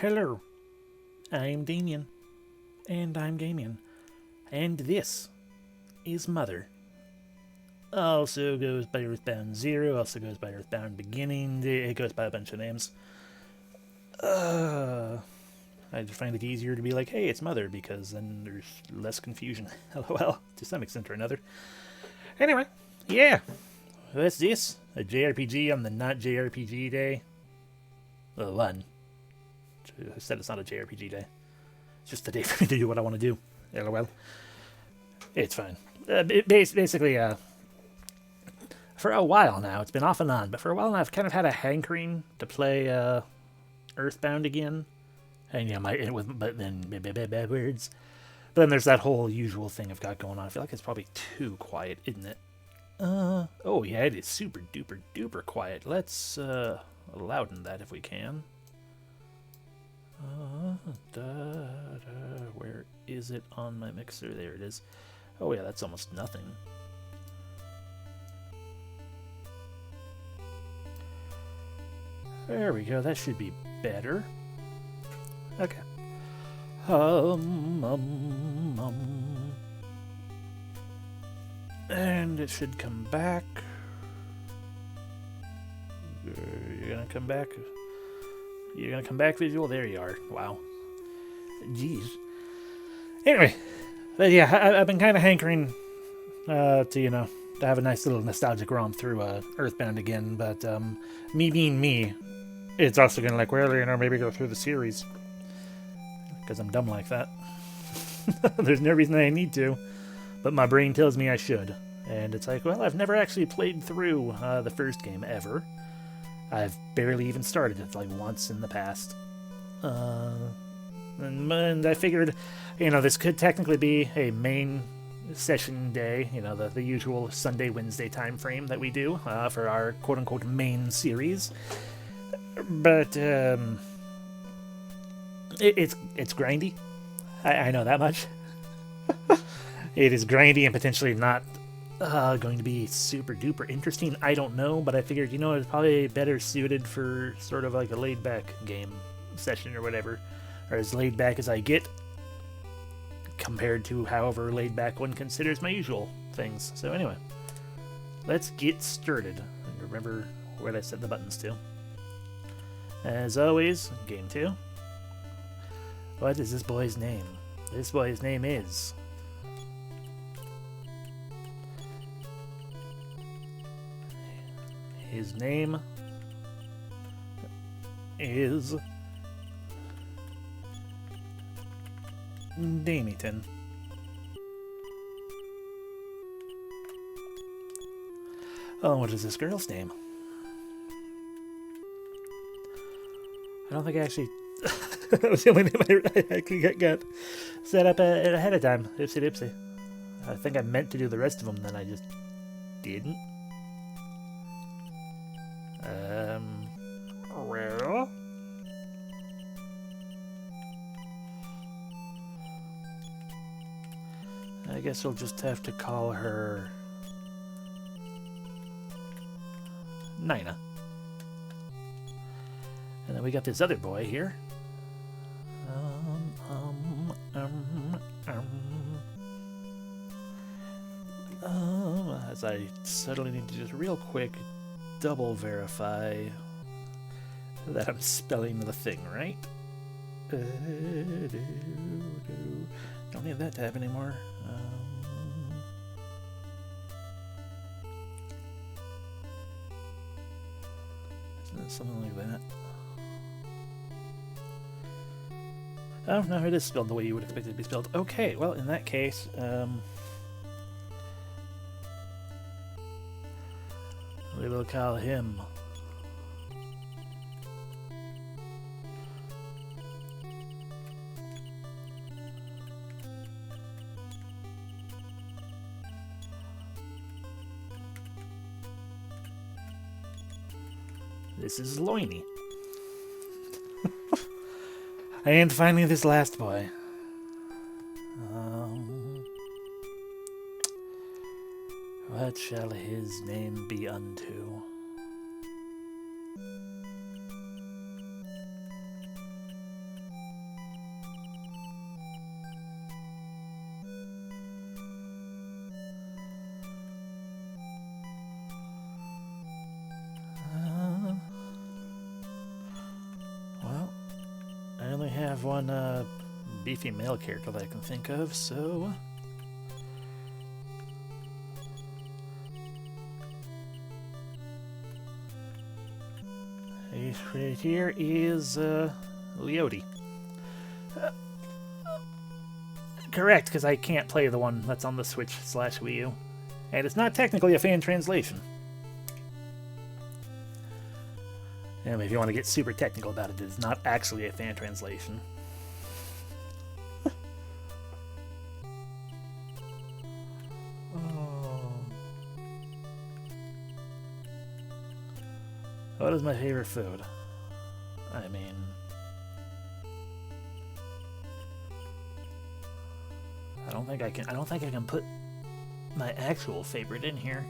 Hello, I'm Damien, and I'm Gamien, and this is Mother. Also goes by Earthbound Zero, also goes by Earthbound Beginning, it goes by a bunch of names. I find it easier to be like, hey, it's Mother, because then there's less confusion. LOL, to some extent or another. Anyway, yeah, what's this? A JRPG on the not JRPG day? Well, one. I said it's not a JRPG day. It's just a day for me to do what I want to do. LOL. It's fine. Basically, for a while now, it's been off and on, but for a while now I've kind of had a hankering to play Earthbound again. And but then bad words. But then there's that whole usual thing I've got going on. I feel like it's probably too quiet, isn't it? Oh yeah, it is super duper duper quiet. Let's louden that if we can. Where is it on my mixer? There it is. Oh yeah, that's almost nothing. There we go. That should be better. Okay. And it should come back. You're gonna come back. You're gonna come back, visual? There you are. Wow. Jeez. Anyway, but yeah, I've been kind of hankering to have a nice little nostalgic romp through Earthbound again. But me being me, it's also gonna maybe go through the series because I'm dumb like that. There's no reason I need to, but my brain tells me I should. And it's like, well, I've never actually played through the first game ever. I've barely even started it like once in the past. And I figured, this could technically be a main session day, the usual Sunday, Wednesday time frame that we do for our quote-unquote main series. But it's grindy. I know that much. It is grindy and potentially not going to be super duper interesting. I don't know, but I figured, it's probably better suited for sort of like a laid back game session or whatever, or as laid back as I get compared to however laid back one considers my usual things. So anyway, let's get started. And remember where I set the buttons to. As always, game 2. What is this boy's name? This boy's name is His name is Damien. Oh, what is this girl's name? I don't think I actually... that was the only name I actually got set up ahead of time. Oopsie doopsie. I think I meant to do the rest of them, then I just didn't. Well... I guess we'll just have to call her Nina. And then we got this other boy here. As I suddenly need to just real quick double verify that I'm spelling the thing right. Don't need that tab anymore. Something like that. Oh, no, it is spelled the way you would expect it to be spelled. Okay, well, in that case, we will call him This is Loiny. And finally, this last boy. What shall his name be unto? have one beefy male character that I can think of, so... Right here is Leody. Correct, because I can't play the one that's on the Switch/Wii U. And it's not technically a fan translation. And if you want to get super technical about it, it's not actually a fan translation. What is my favorite food? I mean... I don't think I can put my actual favorite in here.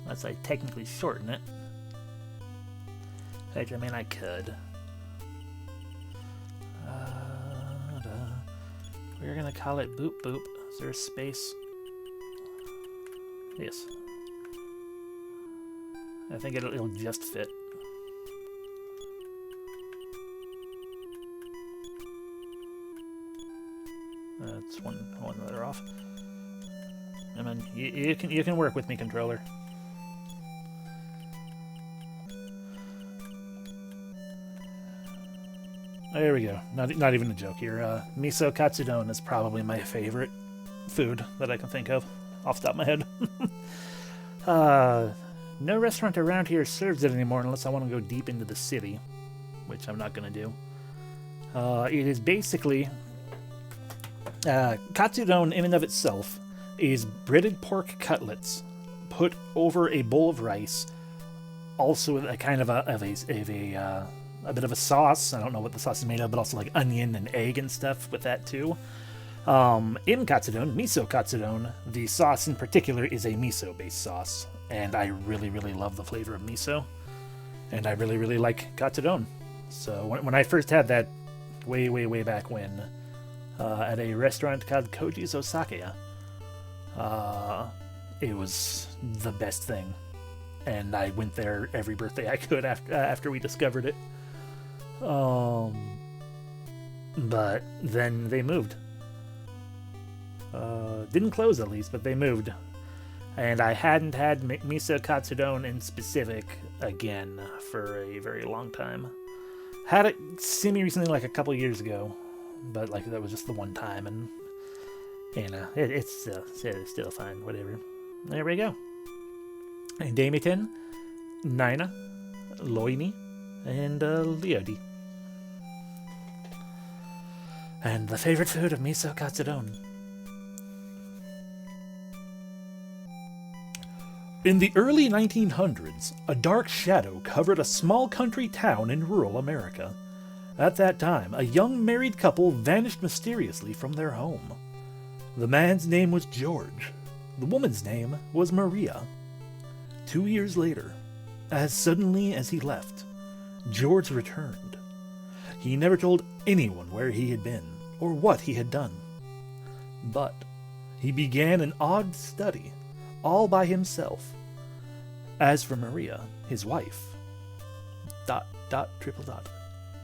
Unless I technically shorten it. Which, I mean, I could. We're gonna call it Boop Boop. Is there a space? Yes. I think it'll just fit. That's one letter off. I mean, you can work with me, controller. There we go. Not even a joke here. Miso katsudon is probably my favorite food that I can think of off the top of my head. No restaurant around here serves it anymore unless I want to go deep into the city, which I'm not going to do. It is basically... katsudon in and of itself is breaded pork cutlets put over a bowl of rice, also with a kind of a bit of a sauce. I don't know what the sauce is made of, but also like onion and egg and stuff with that too. In katsudon, miso katsudon, the sauce in particular is a miso-based sauce, and I really, really love the flavor of miso, and I really, really like katsudon. So when I first had that way, way, way back when, at a restaurant called Koji's Osakaya, it was the best thing, and I went there every birthday I could after we discovered it. But then they moved. Didn't close at least, but they moved. And I hadn't had miso katsudon in specific again for a very long time. Had it semi-recently, like a couple years ago, but like that was just the one time, and you know, it's still fine, whatever. There we go. And Damien, Nina, Loini, and Leody. And the favorite food of miso katsudon. In the early 1900s, a dark shadow covered a small country town in rural America. At that time, a young married couple vanished mysteriously from their home. The man's name was George. The woman's name was Maria. 2 years later, as suddenly as he left, George returned. He never told anyone where he had been or what he had done. But he began an odd study, all by himself. As for Maria, his wife, ...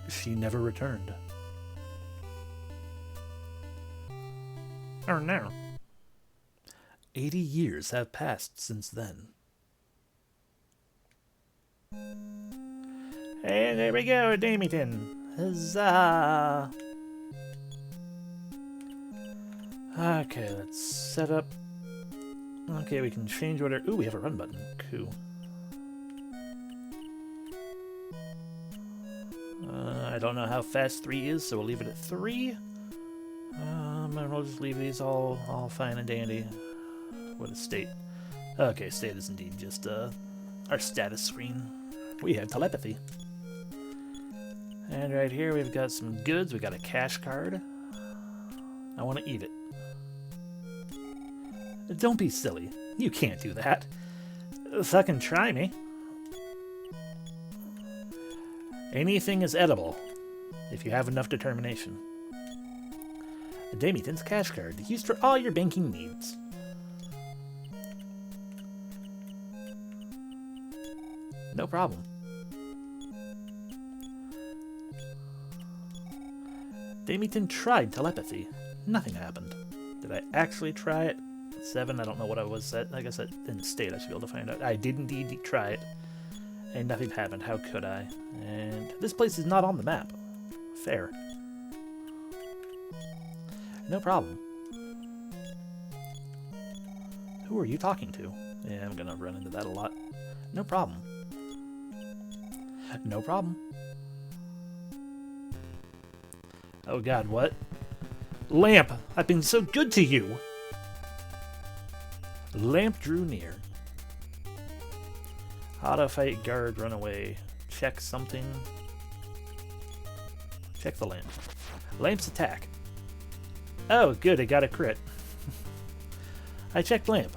she never returned. Oh no. 80 years have passed since then. And there we go, Damien. Huzzah! Okay, let's set up. Okay, we can change order. Ooh, we have a run button. Cool. I don't know how fast 3 is, so we'll leave it at 3. And we'll just leave these all fine and dandy. What is state? Okay, state is indeed just our status screen. We have telepathy. And right here we've got some goods. We got a cash card. I want to eat it. Don't be silly. You can't do that. Fucking try me. Anything is edible, if you have enough determination. Damien's cash card, used for all your banking needs. No problem. Damien tried telepathy. Nothing happened. Did I actually try it? 7, I don't know what I was at. I guess I didn't state. I should be able to find out. I did indeed try it. And nothing happened. How could I? And this place is not on the map. Fair. No problem. Who are you talking to? Yeah, I'm gonna run into that a lot. No problem. No problem. Oh god, what? Lamp! I've been so good to you! Lamp drew near. Auto fight, guard, run away. Check something. Check the lamp. Lamp's attack. Oh, good, it got a crit. I checked lamp.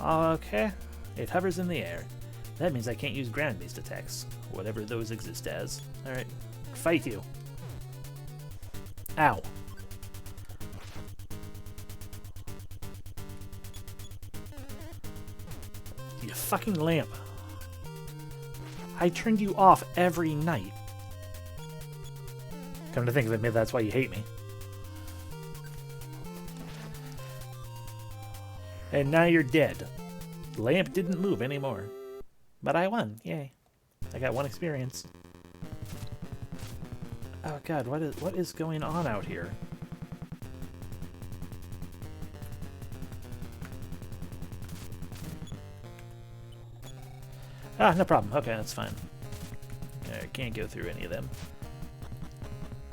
Okay, it hovers in the air. That means I can't use ground-based attacks, whatever those exist as. Alright, fight you. Ow. You fucking lamp. I turned you off every night. Come to think of it, maybe that's why you hate me. And now you're dead. Lamp didn't move anymore. But I won. Yay. I got 1 experience. Oh god, what is going on out here? Ah, no problem. Okay, that's fine. I can't go through any of them.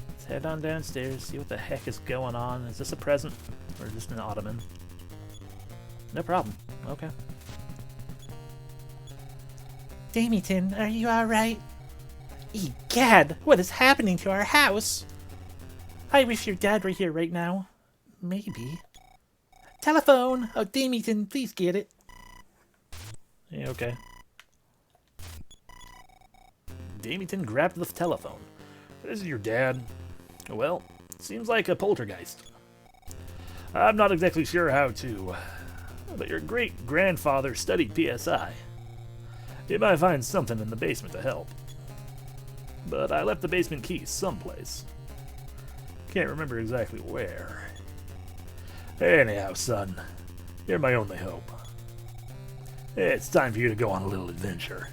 Let's head on downstairs, see what the heck is going on. Is this a present? Or just an ottoman? No problem. Okay. Damien, are you alright? Egad, what is happening to our house? I wish your dad were here right now. Maybe. Telephone! Oh, Damien, please get it. Yeah, okay. Damien grabbed the telephone. This is your dad. Well, seems like a poltergeist. I'm not exactly sure how to, but your great-grandfather studied PSI. You might find something in the basement to help. But I left the basement keys someplace. Can't remember exactly where. Anyhow, son, you're my only hope. It's time for you to go on a little adventure.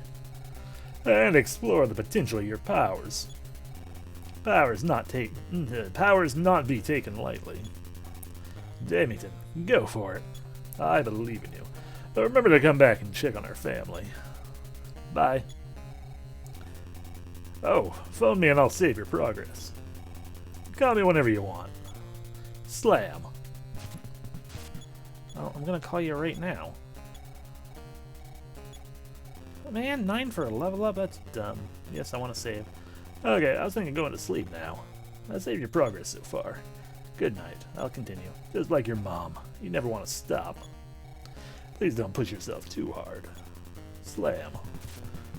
And explore the potential of your powers. Powers not be taken lightly. Damien, go for it. I believe in you. But remember to come back and check on our family. Bye. Oh, phone me and I'll save your progress. Call me whenever you want. Slam. Well, I'm gonna call you right now. Man, 9 for a level up? That's dumb. Yes, I want to save. Okay, I was thinking going to sleep now. I saved your progress so far. Good night. I'll continue. Just like your mom. You never want to stop. Please don't push yourself too hard. Slam.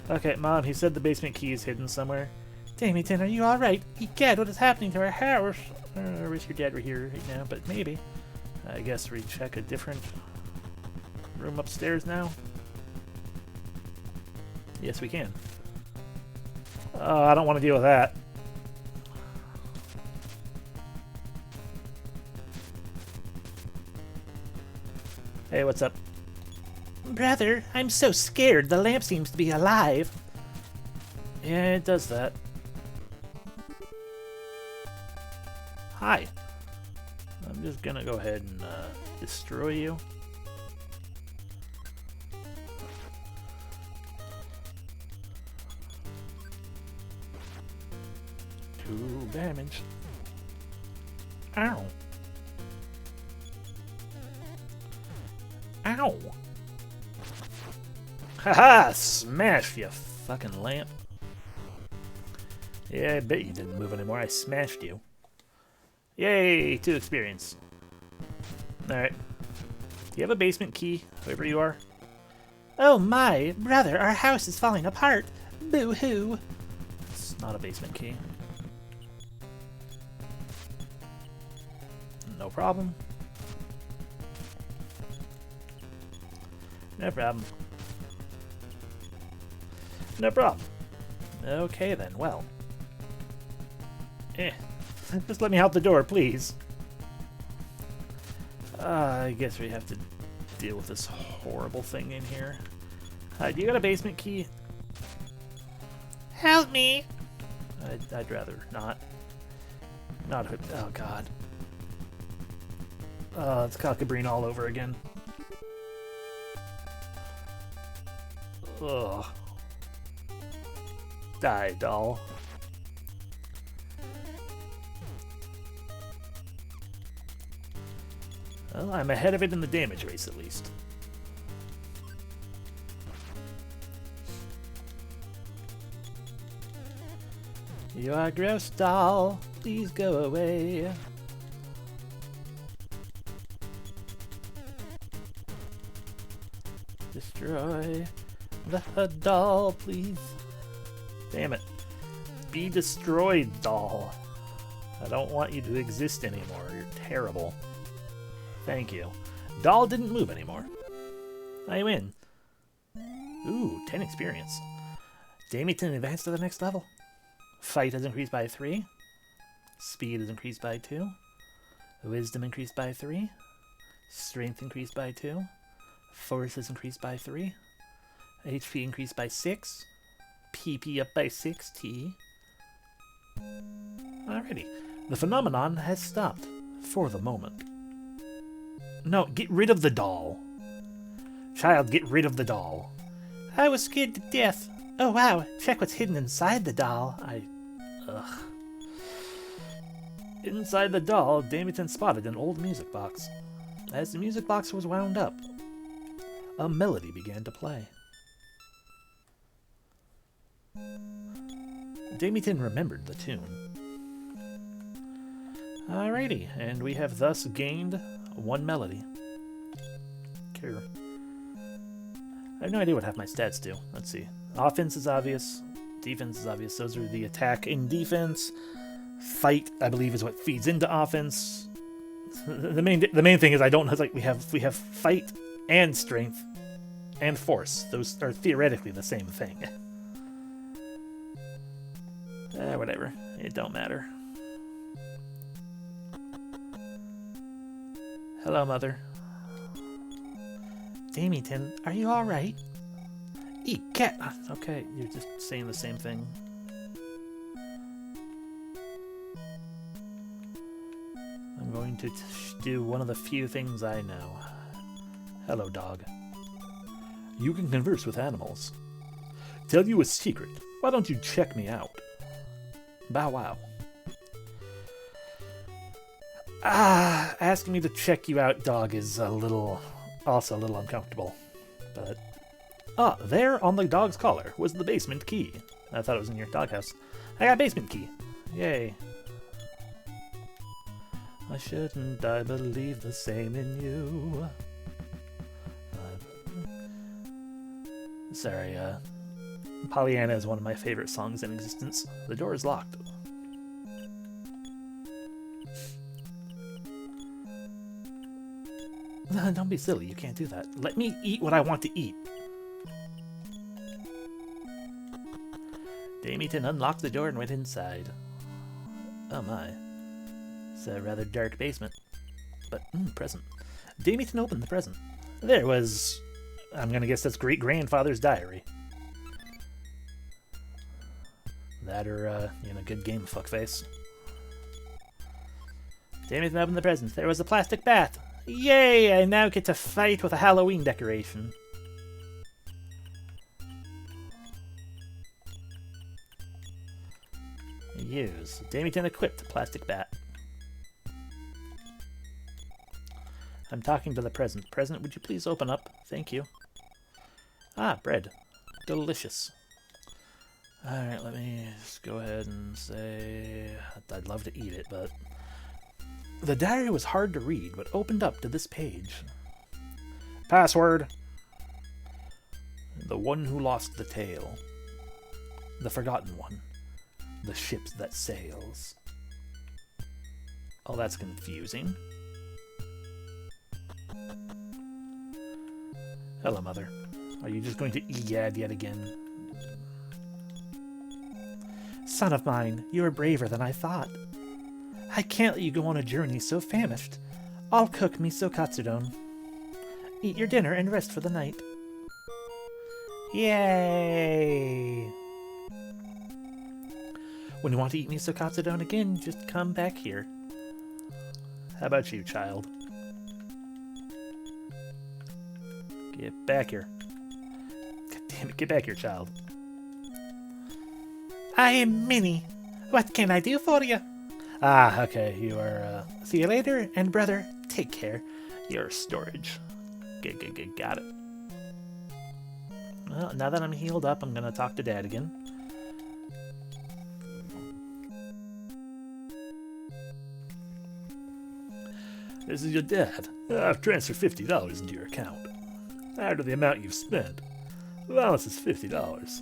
Okay, Mom, he said the basement key is hidden somewhere. Damien, are you alright? Egad, what is happening to our house? I wish your dad were here right now, but maybe. I guess we check a different room upstairs now. Yes, we can. I don't want to deal with that. Hey, what's up? Brother, I'm so scared. The lamp seems to be alive. Yeah, it does that. Hi. I'm just gonna go ahead and destroy you. Two damage. Ow. Ow. Haha! Smash, you fucking lamp. Yeah, I bet you didn't move anymore. I smashed you. Yay! 2 experience. Alright. Do you have a basement key, whoever you are? Oh my! Brother, our house is falling apart! Boo-hoo! It's not a basement key. No problem. No problem. No problem. Okay then, well. Just let me out the door, please. I guess we have to deal with this horrible thing in here. Do you got a basement key? Help me! I'd rather not. Not. Oh God. It's Cockabrine all over again. Ugh. Die, doll. Well, I'm ahead of it in the damage race, at least. You are gross, doll. Please go away. Destroy the doll, please. Damn it. Be destroyed, doll. I don't want you to exist anymore. You're terrible. Thank you. Doll didn't move anymore. I win. Ooh, 10 experience. Damien advanced to the next level. Fight has increased by 3. Speed has increased by 2. Wisdom increased by 3. Strength increased by 2. Force has increased by 3. HP increased by 6. PP up by 6T. Alrighty. The phenomenon has stopped. For the moment. No, get rid of the doll. Child, get rid of the doll. I was scared to death. Oh wow, check what's hidden inside the doll. Ugh. Inside the doll, Damien spotted an old music box. As the music box was wound up, a melody began to play. Damien remembered the tune. Alrighty, and we have thus gained 1 melody. Care. I have no idea what half my stats do. Let's see. Offense is obvious. Defense is obvious. Those are the attack and defense. Fight, I believe, is what feeds into offense. The main thing is I don't know. Like we have fight and strength and force. Those are theoretically the same thing. Whatever. It don't matter. Hello, Mother. Damien, are you alright? Eat cat! Okay, you're just saying the same thing. I'm going to do one of the few things I know. Hello, dog. You can converse with animals. Tell you a secret. Why don't you check me out? Bow wow. Asking me to check you out, dog, is also a little uncomfortable. But, there on the dog's collar was the basement key. I thought it was in your doghouse. I got a basement key. Yay. Why shouldn't I believe the same in you? Sorry, Pollyanna is one of my favorite songs in existence. The door is locked. Don't be silly, you can't do that. Let me eat what I want to eat. Damien unlocked the door and went inside. Oh my. It's a rather dark basement. But, present. Damien opened the present. There was, I'm gonna guess that's great-grandfather's diary. That or, good game, fuckface. Damien opened the present. There was a plastic bat. Yay! I now get to fight with a Halloween decoration. Use. Damien equipped a plastic bat. I'm talking to the present. Present, would you please open up? Thank you. Ah, bread. Delicious. Alright, let me just go ahead and say... I'd love to eat it, but... The diary was hard to read, but opened up to this page. Password. The one who lost the tale. The forgotten one. The ship that sails. Oh, that's confusing. Hello, Mother. Are you just going to egad yet again? Son of mine, you are braver than I thought. I can't let you go on a journey so famished. I'll cook miso katsudon. Eat your dinner and rest for the night. Yay! When you want to eat miso katsudon again, just come back here. How about you, child? Get back here. God damn it, get back here, child. I am Minnie. What can I do for you? Ah, okay, you are, See you later, and brother, take care. you're storage. Got it. Well, now that I'm healed up, I'm gonna talk to Dad again. This is your dad. I've transferred $50 into your account. Add to the amount you've spent. The balance is $50.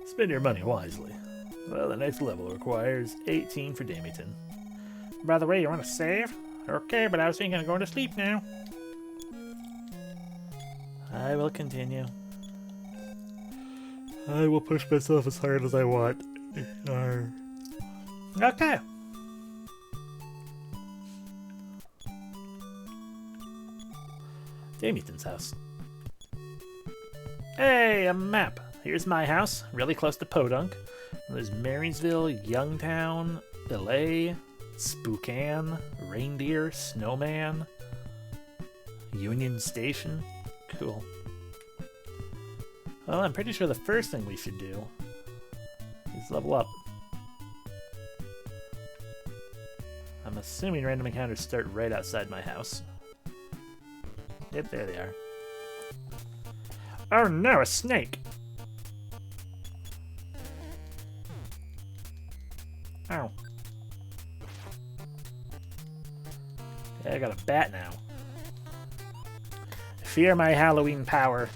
Spend your money wisely. Well, the next level requires 18 for Damien. By the way, you want to save? Okay, but I was thinking of going to sleep now. I will continue. I will push myself as hard as I want. Okay. Damien's house. Hey, a map. Here's my house, really close to Podunk. There's Marysville, Youngtown, LA, Spokane, Reindeer, Snowman, Union Station. Cool. Well, I'm pretty sure the first thing we should do is level up. I'm assuming random encounters start right outside my house. Yep, there they are. Oh no, a snake! Ow. Yeah, I got a bat now. Fear my Halloween power.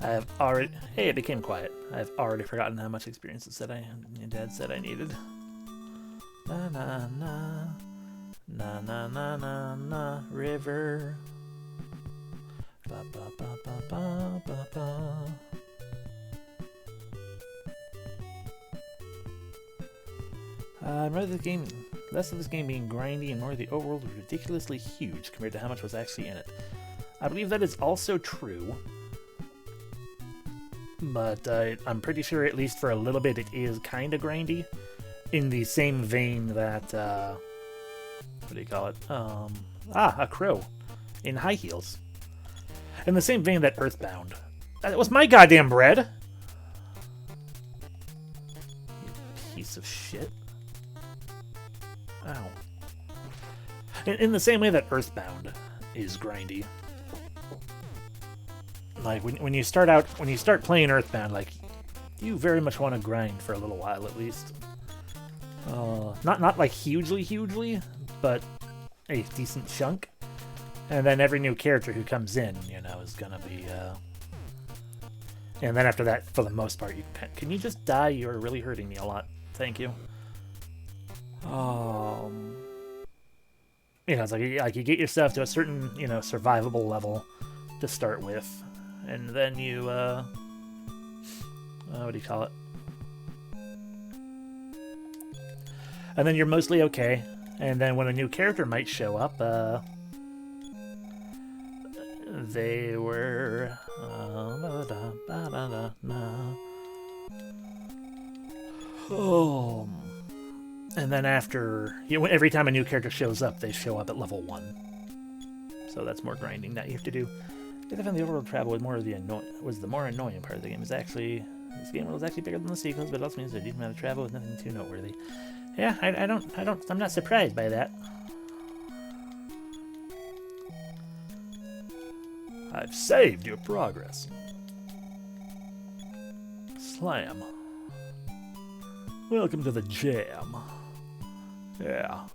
I have already... Hey, it became quiet. I've already forgotten how much experience your dad said I needed. Na na na. Na na na na na. River. Ba ba ba ba ba ba ba. Rather the game, less of this game being grindy and more of the overworld was ridiculously huge compared to how much was actually in it. I believe that is also true, but I'm pretty sure at least for a little bit it is kind of grindy, in the same vein that, what do you call it? A crow in high heels. In the same vein that Earthbound. That was my goddamn bread! You piece of shit. Ow. In the same way that Earthbound is grindy. Like, when you start playing Earthbound, like, you very much want to grind for a little while at least. Not like hugely, but a decent chunk. And then every new character who comes in, you know, is gonna be, And then after that, for the most part, can you just die? You're really hurting me a lot. Thank you. You know, it's like you get yourself to a certain, you know, survivable level to start with, and then you, what do you call it? And then you're mostly okay, and then when a new character might show up, they were, and then after, you know, every time a new character shows up, they show up at level 1. So that's more grinding that you have to do. I found the overworld travel was the more annoying part of the game. This game was actually bigger than the sequels, but it also means that a decent amount of travel with nothing too noteworthy. Yeah, I'm not surprised by that. I've saved your progress. Slam. Welcome to the jam. Yeah.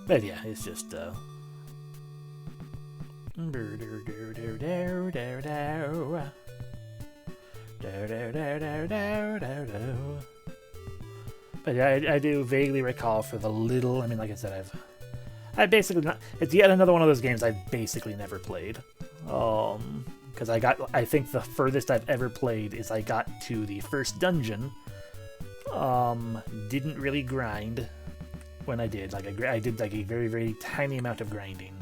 But yeah, it's just, But yeah, I do vaguely recall for the little, I mean, like I said, I basically not, it's yet another one of those games I've basically never played. Because I think the furthest I've ever played is I got to the first dungeon. Didn't really grind when I did. Like I did like a very, very tiny amount of grinding,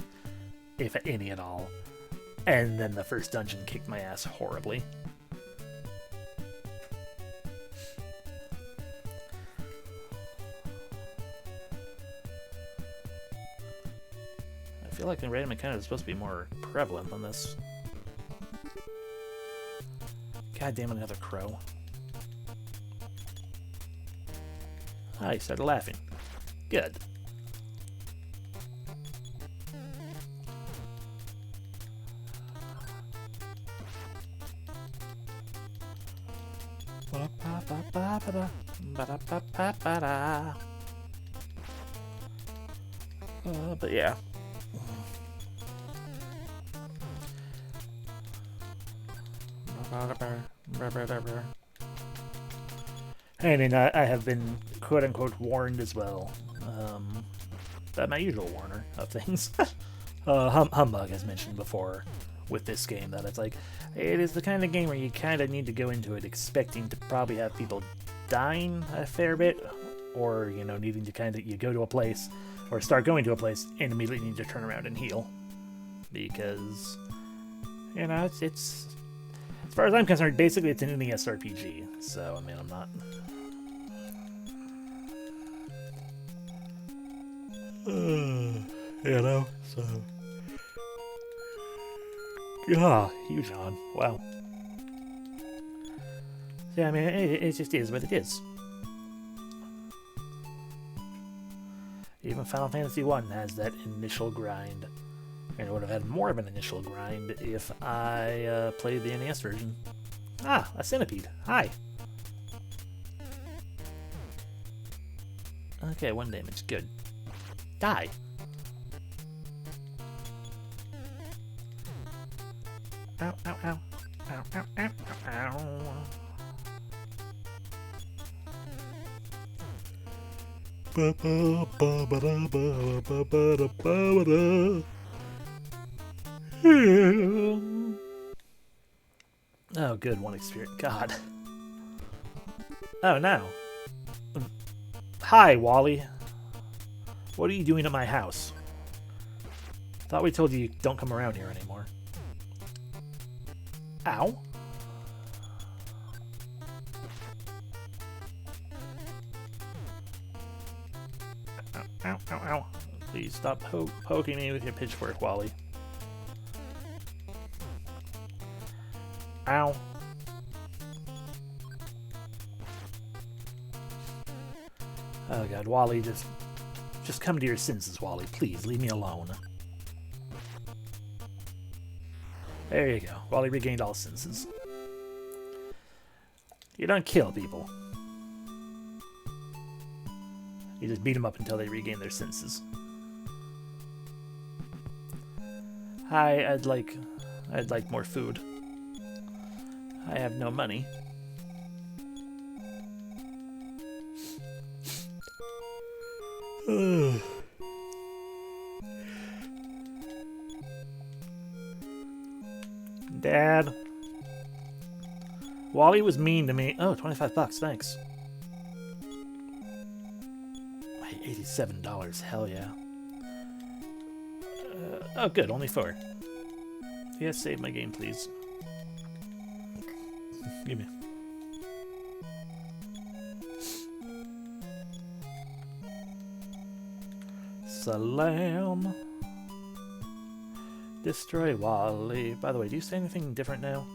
if any at all. And then the first dungeon kicked my ass horribly. I feel like the random encounter is supposed to be more prevalent than this. God damn it, another crow. Ah, he started laughing. Good. But yeah. And I have been quote-unquote warned as well. That my usual warner of things. Humbug has mentioned before with this game that it's like, it is the kind of game where you kind of need to go into it expecting to probably have people dying a fair bit, or, you know, needing to kind of, you go to a place, or start going to a place, and immediately need to turn around and heal. Because, you know, it's as far as I'm concerned, basically it's an NES RPG, so, I mean, I'm not... you know, so... Ah, huge on. Wow. Yeah, I mean, it just is what it is. Even Final Fantasy 1 has that initial grind. And it would have had more of an initial grind if I played the NES version. Ah, a centipede. Hi. Okay, 1 damage. Good. Die. Ow, ow, ow. Ow, ow, ow, ow, ow. Oh, good, 1 experience. God. Oh, no. Hi, Wally. What are you doing at my house? Thought we told you don't come around here anymore. Ow. Ow, ow, ow, ow. Please stop poking me with your pitchfork, Wally. Ow. Oh god, Wally, just come to your senses, Wally. Please, leave me alone. There you go. Wally regained all senses. You don't kill people. You just beat them up until they regain their senses. Hi, I'd like more food. I have no money. Dad. Wally was mean to me. Oh, 25 bucks, thanks. $87, hell yeah. Oh, good, only 4. Yeah, save my game, please. Give me. Salam. Destroy Wally. By the way, do you say anything different now?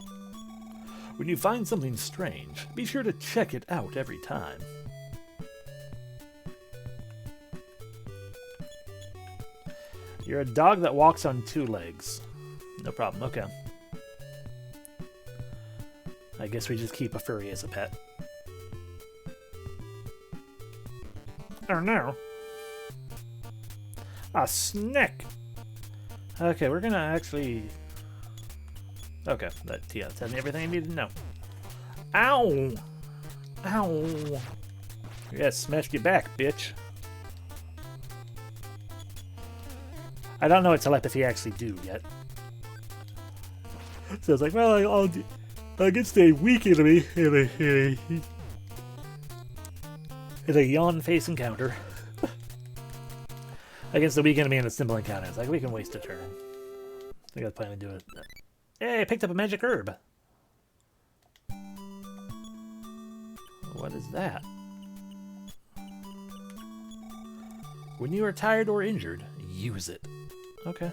When you find something strange, be sure to check it out every time. You're a dog that walks on 2 legs. No problem, okay. I guess we just keep a furry as a pet. Oh no. A snake! Okay, we're gonna actually... Okay, that tells me everything I need to know. Ow! Ow! Yeah, smashed your back, bitch. I don't know what telepathy actually do yet. So it's like, well, I can stay weak in a yawn face encounter. Against the weak enemy in a simple encounter. It's like, we can waste a turn. I got a plan to do it. Hey, I picked up a magic herb. What is that? When you are tired or injured, use it. Okay.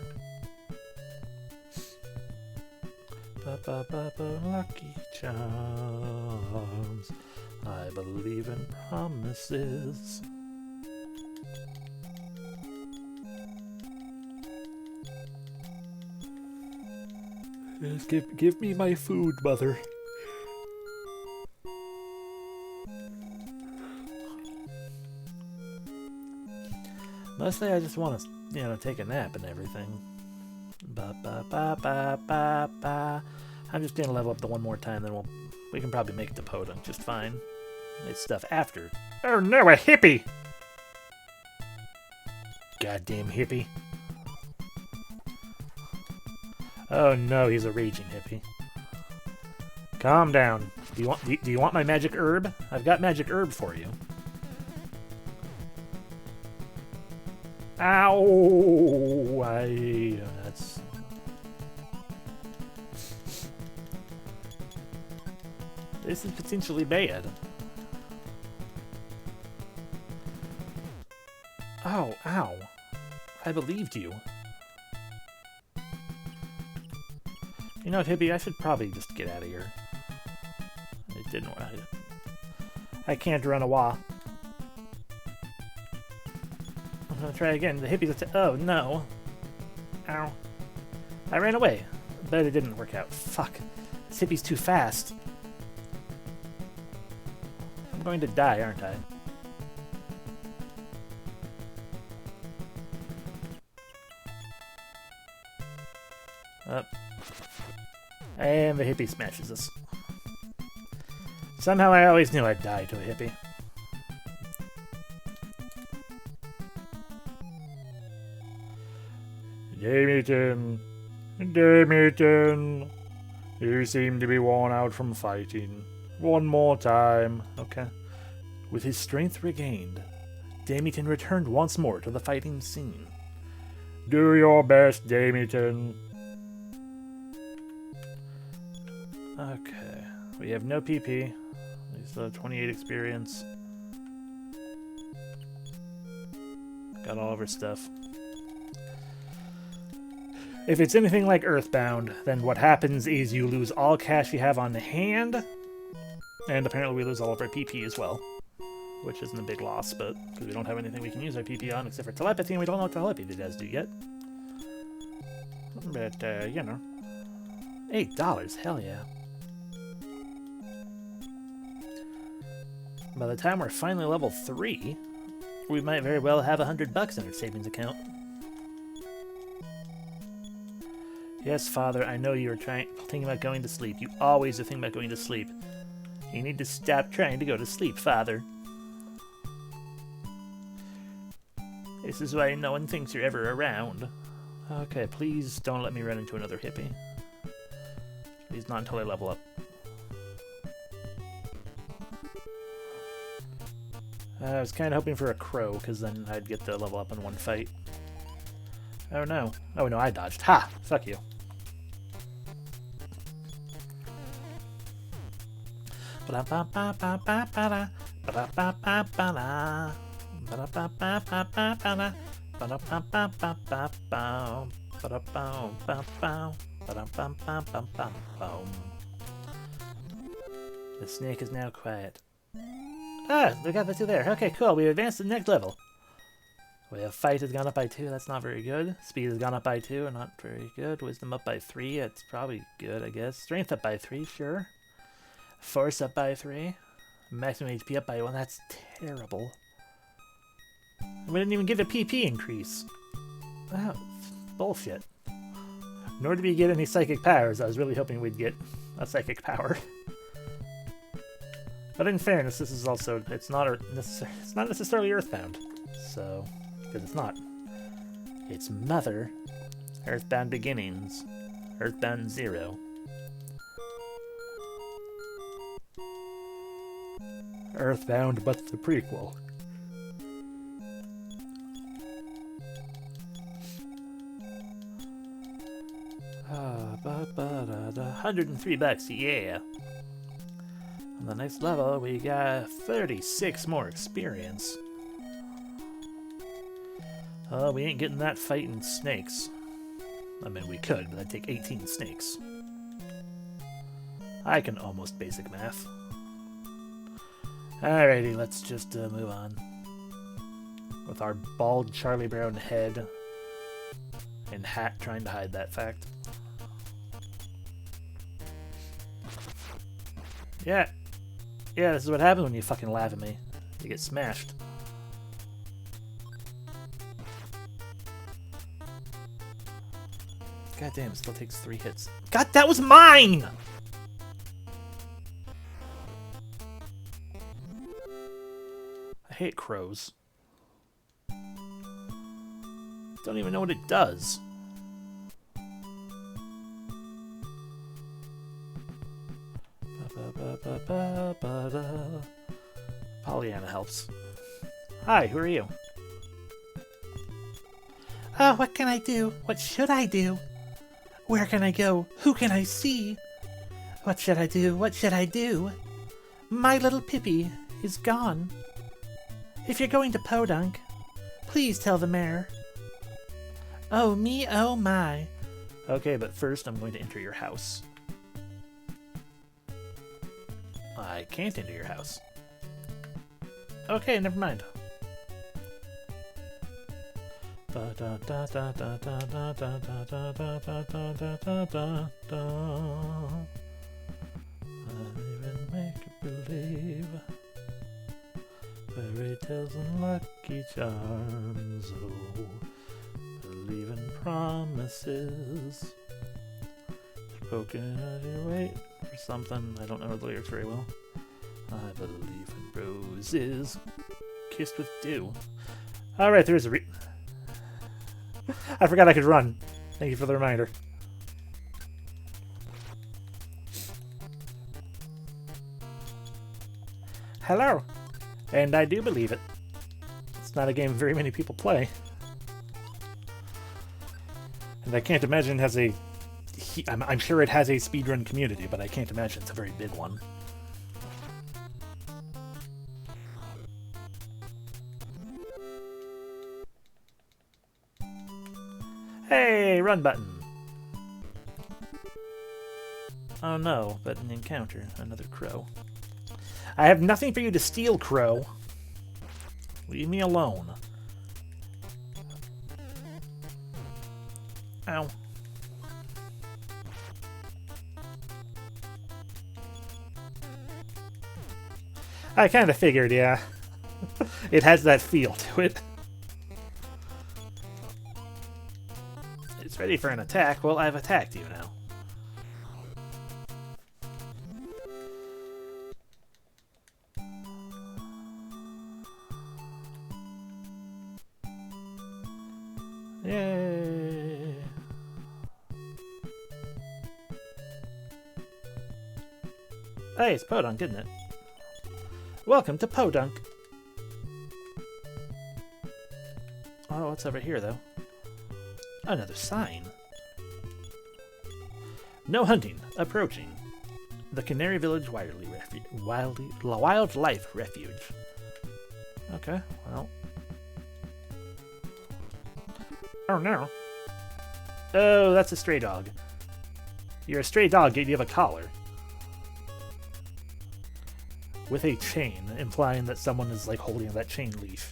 Lucky charms. I believe in promises. Just give me my food, mother. Mostly I just want to, take a nap and everything. I'm just gonna level up the one more time, then we can probably make it to Podunk just fine. It's stuff after. Oh no, a hippie! Goddamn hippie. Oh no, he's a raging hippie. Calm down. Do you want my magic herb? I've got magic herb for you. Ow! That's... This is potentially bad. Oh, ow. I believed you. You know what, hippie? I should probably just get out of here. It didn't work. I can't run a wah. I'm gonna try again. The hippie's oh no. Ow. I ran away. But it didn't work out. Fuck. This hippie's too fast. I'm going to die, aren't I? Up. And the hippie smashes us. Somehow I always knew I'd die to a hippie. Damien, you seem to be worn out from fighting. One more time. Okay. With his strength regained, Damien returned once more to the fighting scene. Do your best, Damien. Okay. We have no PP. We still have 28 experience. Got all of our stuff. If it's anything like Earthbound, then what happens is you lose all cash you have on hand, and apparently we lose all of our PP as well, which isn't a big loss, but because we don't have anything we can use our PP on except for telepathy, and we don't know what telepathy does do yet. But, $8, hell yeah. By the time we're finally level 3, we might very well have $100 in our savings account. Yes, Father, I know you are thinking about going to sleep. You always are thinking about going to sleep. You need to stop trying to go to sleep, Father. This is why no one thinks you're ever around. Okay, please don't let me run into another hippie. Please not until I level up. I was kind of hoping for a crow, because then I'd get the level up in one fight. Oh no. Oh no, I dodged. Ha! Fuck you. The snake is now quiet. Ah, we got the two there. Okay, cool. We advanced to the next level. We have fight has gone up by 2. That's not very good. Speed has gone up by 2. Not very good. Wisdom up by 3. It's probably good, I guess. Strength up by 3. Sure. Force up by 3. Maximum HP up by 1. That's terrible. We didn't even get a PP increase. Wow, bullshit. Nor did we get any psychic powers. I was really hoping we'd get a psychic power. But in fairness, this is also it's not necessarily Earthbound. So, because it's not. It's Mother, Earthbound Beginnings, Earthbound 0. Earthbound, but the prequel. $103, yeah. On the next level, we got 36 more experience. Oh, we ain't getting that fighting snakes. I mean, we could, but that'd take 18 snakes. I can almost basic math. Alrighty, let's just move on. With our bald Charlie Brown head and hat trying to hide that fact. Yeah. Yeah, this is what happens when you fucking laugh at me. You get smashed. God damn, it still takes 3 hits. God, that was mine! I hate crows. Don't even know what it does. Pollyanna helps. Hi, who are you? Oh, what can I do? What should I do? Where can I go? Who can I see? What should I do? What should I do? My little Pippi is gone. If you're going to Podunk, please tell the mayor. Oh me, oh my. Okay, but first I'm going to enter your house. I can't enter your house. Okay, never mind. Even make it believe. Fairy tales and lucky charms. Oh, believe in promises. Spoken as you wait for something. I don't know the lyrics very well. I believe in roses kissed with dew. Alright, there is a I forgot I could run. Thank you for the reminder. Hello. And I do believe it. It's not a game very many people play. And I can't imagine it has a... I'm sure it has a speedrun community, but I can't imagine it's a very big one. Hey, run button. Oh no, but an encounter. Another crow. I have nothing for you to steal, crow. Leave me alone. Ow. I kind of figured, yeah. It has that feel to it. It's ready for an attack. Well, I've attacked you now. Yay! Hey, it's Podunk, isn't it? Welcome to Podunk. Oh, what's over here, though? Another sign. No hunting. Approaching. The Canary Village Wildlife Refuge. Okay, well. Oh no. Oh, that's a stray dog. You're a stray dog, yet you have a collar. With a chain, implying that someone is like holding that chain leash.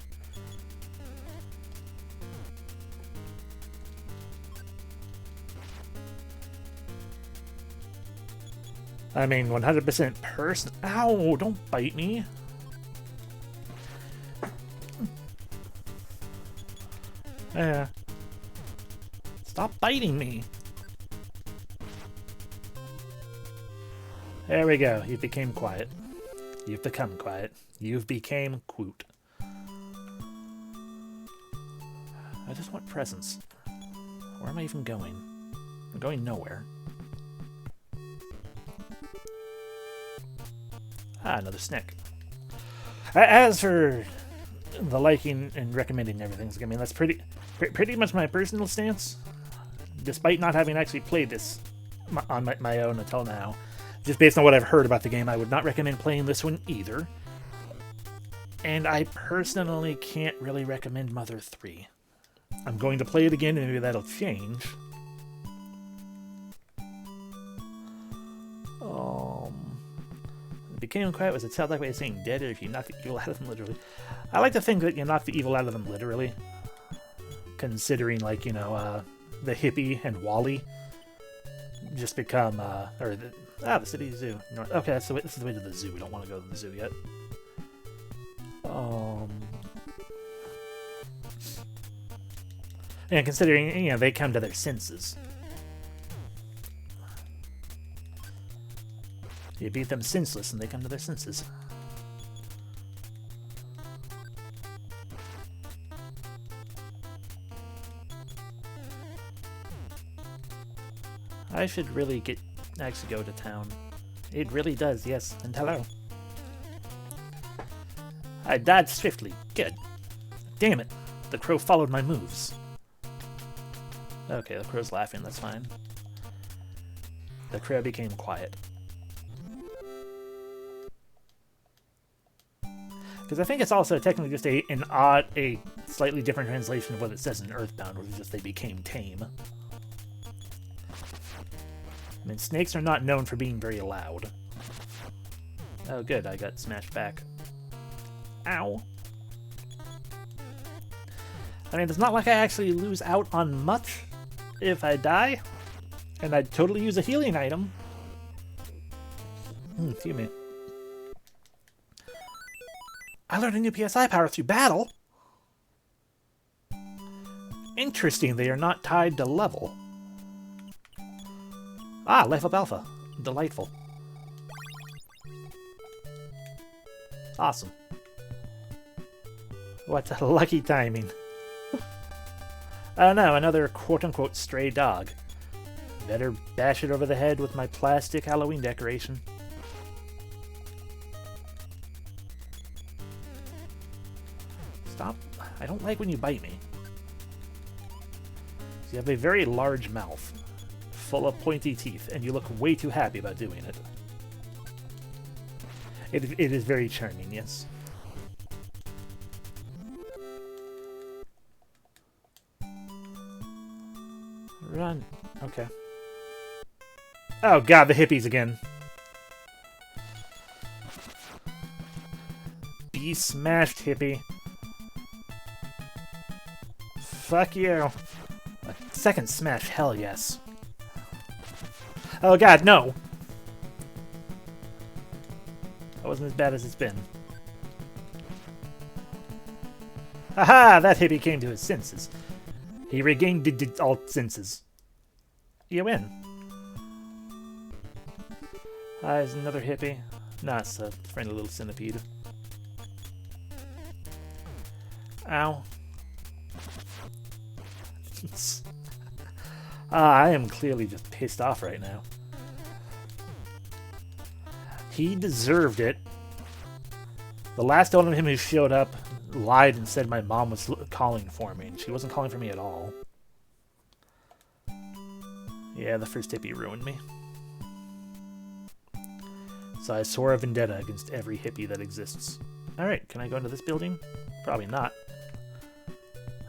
I mean, 100% person. Ow! Don't bite me. Yeah. Stop biting me. There we go. You became quiet. You've become quiet. You've became quote. I just want presents. Where am I even going? I'm going nowhere. Ah, another snack. As for the liking and recommending everything, I mean, that's pretty much my personal stance. Despite not having actually played this on my own until now, just based on what I've heard about the game, I would not recommend playing this one either. And I personally can't really recommend Mother 3. I'm going to play it again, and maybe that'll change. Became quiet was a childlike way of saying dead, or if you knock the evil out of them literally. I like to think that you knock the evil out of them literally. Considering, like, you know, the hippie and Wally just become, the city zoo. North. Okay, this is the way to the zoo. We don't want to go to the zoo yet. And considering, you know, they come to their senses. You beat them senseless and they come to their senses. I should really actually go to town. It really does, yes. And hello. I dodged swiftly. Good. Damn it. The crow followed my moves. Okay, the crow's laughing. That's fine. The crow became quiet. Because I think it's also technically just a slightly different translation of what it says in Earthbound, which is just they became tame. I mean, snakes are not known for being very loud. Oh, good, I got smashed back. Ow. I mean, it's not like I actually lose out on much if I die, and I'd totally use a healing item. Excuse me. I learned a new PSI power through battle. Interesting, they are not tied to level. Ah, Life Up Alpha. Delightful. Awesome. What a lucky timing. Oh no, another quote-unquote stray dog. Better bash it over the head with my plastic Halloween decoration. Stop. I don't like when you bite me. You have a very large mouth, full of pointy teeth, and you look way too happy about doing it. It is very charming, yes. Run. Okay. Oh god, the hippies again. Be smashed, hippie. Fuck you. A second smash, hell yes. Oh god, no! That wasn't as bad as it's been. Haha, that hippie came to his senses. He regained all senses. You win. There's another hippie. Nah, it's a friendly little centipede. Ow. I am clearly just pissed off right now. He deserved it. The last one of him who showed up lied and said my mom was calling for me, and she wasn't calling for me at all. Yeah, the first hippie ruined me. So I swore a vendetta against every hippie that exists. Alright, can I go into this building? Probably not.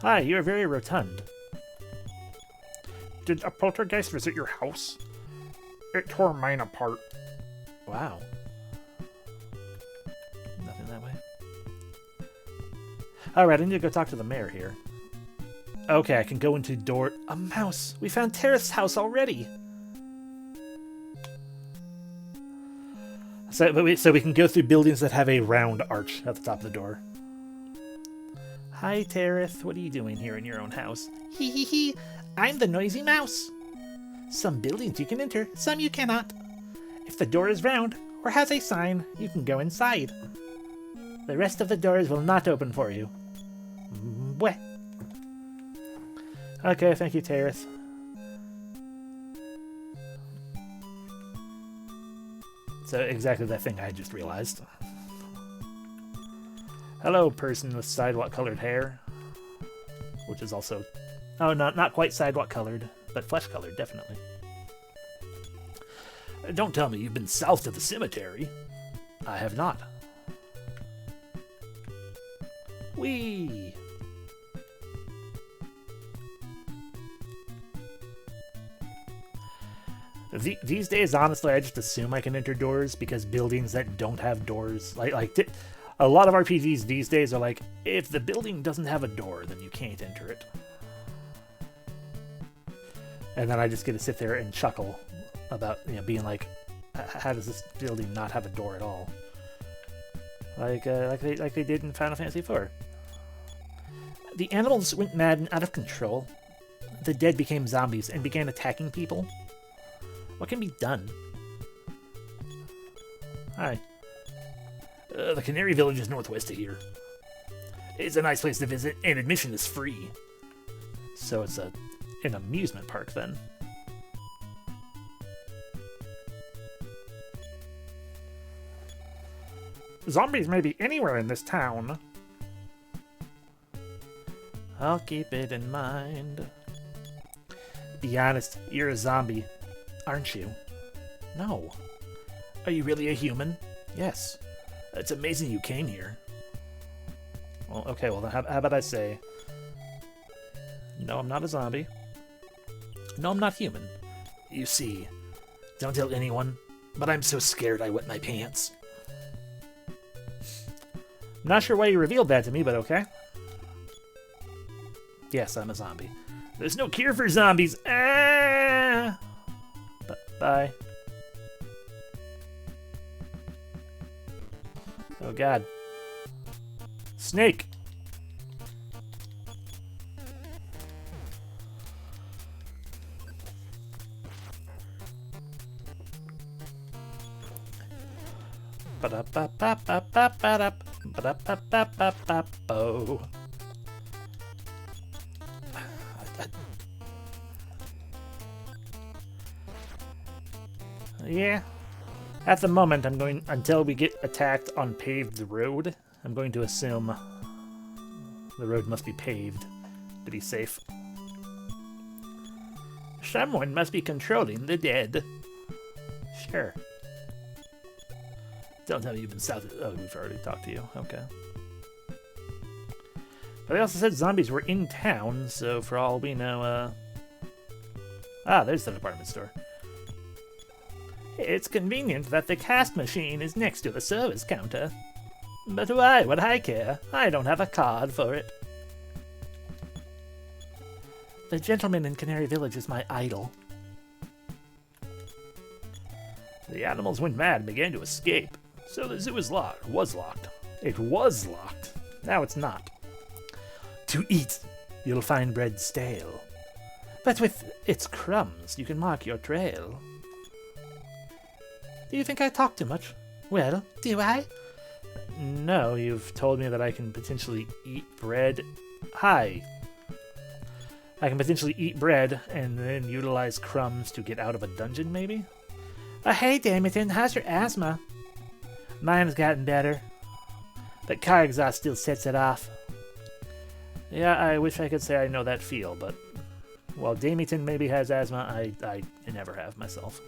Hi, you are very rotund. Did a poltergeist visit your house? It tore mine apart. Wow. Nothing that way. Alright, I need to go talk to the mayor here. Okay, I can go into door... A mouse! We found Terrace's house already! So we can go through buildings that have a round arch at the top of the door. Hi, Terrace. What are you doing here in your own house? Hee hee hee. I'm the noisy mouse. Some buildings you can enter, some you cannot. If the door is round or has a sign, you can go inside. The rest of the doors will not open for you. Bleh. Okay, thank you, Terrace. So exactly that thing I just realized. Hello, person with sidewalk-colored hair. Which is also... Oh, not quite sidewalk-colored, but flesh-colored, definitely. Don't tell me you've been south of the cemetery. I have not. Whee! These days, honestly, I just assume I can enter doors because buildings that don't have doors, a lot of RPGs these days are like, if the building doesn't have a door, then you can't enter it. And then I just get to sit there and chuckle about, being like, how does this building not have a door at all? Like they did in Final Fantasy IV. The animals went mad and out of control. The dead became zombies and began attacking people. What can be done? Hi. The Canary Village is northwest of here. It's a nice place to visit, and admission is free. So it's an amusement park, then. Zombies may be anywhere in this town. I'll keep it in mind. Be honest, you're a zombie, aren't you? No. Are you really a human? Yes. It's amazing you came here. Well, okay, well, then how about I say... No, I'm not a zombie. No, I'm not human. You see, don't tell anyone, but I'm so scared I wet my pants. Not sure why you revealed that to me, but okay. Yes, I'm a zombie. There's no cure for zombies. Ah! Bye. Oh god. Snake! Ba-da-ba-ba-ba-ba-ba-ba-ba-ba-ba-bo. Yeah. At the moment, I'm going, until we get attacked on paved road, I'm going to assume the road must be paved to be safe. Someone must be controlling the dead. Sure. Don't tell me you've been south of... Oh, we've already talked to you. Okay. But they also said zombies were in town, so for all we know, Ah, there's the department store. It's convenient that the cast machine is next to the service counter. But why would I care? I don't have a card for it. The gentleman in Canary Village is my idol. The animals went mad and began to escape. So the zoo is locked. Was locked. It was locked. Now it's not. To eat, you'll find bread stale. But with its crumbs, you can mark your trail. Do you think I talk too much? Well, do I? No, you've told me that I can potentially eat bread. Hi. I can potentially eat bread and then utilize crumbs to get out of a dungeon, maybe? Hey, Damien, how's your asthma? Mine's gotten better. But car exhaust still sets it off. Yeah, I wish I could say I know that feel, but... While Damien maybe has asthma, I never have myself.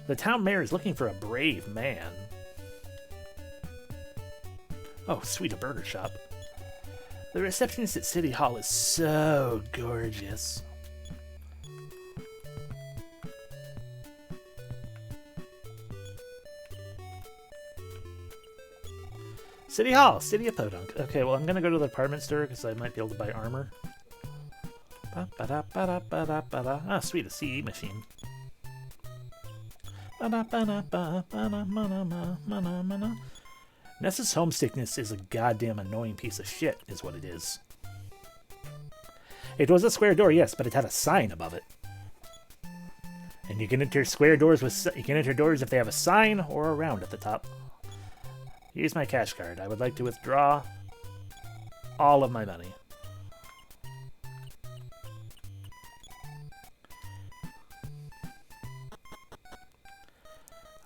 The town mayor is looking for a brave man. Oh, sweet, a burger shop. The receptionist at City Hall is so gorgeous. City Hall, City of Podunk. Okay, well, I'm gonna go to the department store because I might be able to buy armor. Ah, sweet, a CE machine. Nessa's homesickness is a goddamn annoying piece of shit, is what it is. It was a square door, yes, but it had a sign above it. And you can enter square doors with... You can enter doors if they have a sign or a round at the top. Here's my cash card. I would like to withdraw all of my money.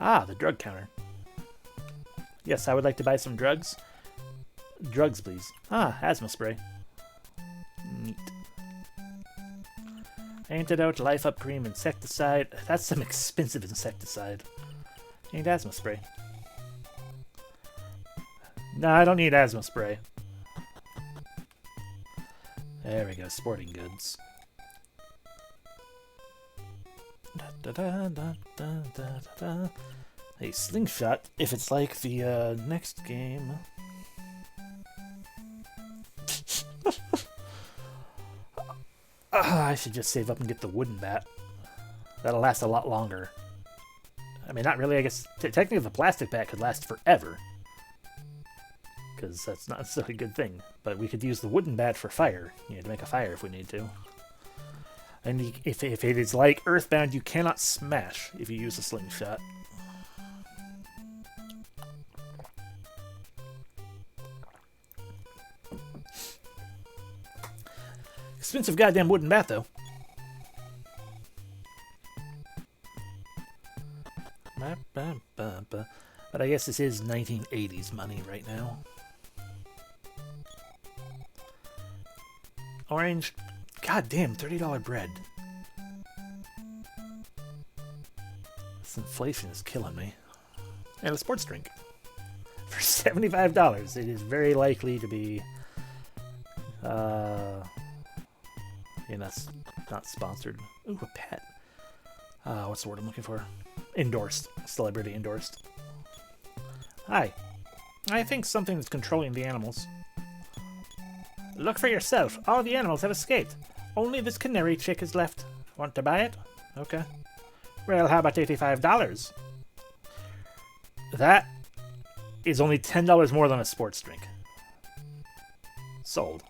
Ah, the drug counter. Yes, I would like to buy some drugs. Drugs, please. Ah, asthma spray. Neat. Antidote, life up cream, insecticide. That's some expensive insecticide. Need asthma spray. No, I don't need asthma spray. There we go, sporting goods. Da, da, da, da, da, da. A slingshot, if it's like the next game. I should just save up and get the wooden bat. That'll last a lot longer. I mean, not really, I guess. Technically, the plastic bat could last forever. Because that's not necessarily a good thing. But we could use the wooden bat for fire. You know, to make a fire if we need to. And if it is like Earthbound, you cannot smash if you use a slingshot. Expensive goddamn wooden bat, though. But I guess this is 1980s money right now. Orange. Goddamn, $30 bread. This inflation is killing me. And a sports drink. For $75. It is very likely to be... yeah, that's not sponsored. Ooh, a pet. What's the word I'm looking for? Endorsed. Celebrity endorsed. Hi. I think something is controlling the animals. Look for yourself. All the animals have escaped. Only this canary chick is left. Want to buy it? Okay. Well, how about $85? That is only $10 more than a sports drink. Sold.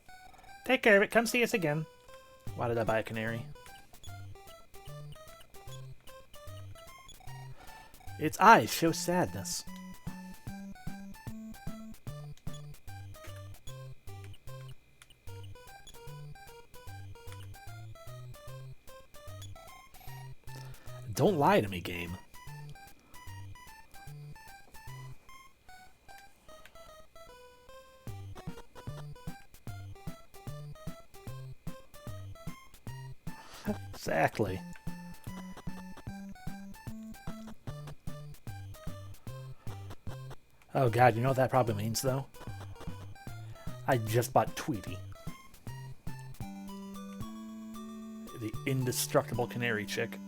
Take care of it. Come see us again. Why did I buy a canary? Its eyes show sadness. Don't lie to me, game. Exactly. Oh god, you know what that probably means, though? I just bought Tweety. The indestructible canary chick.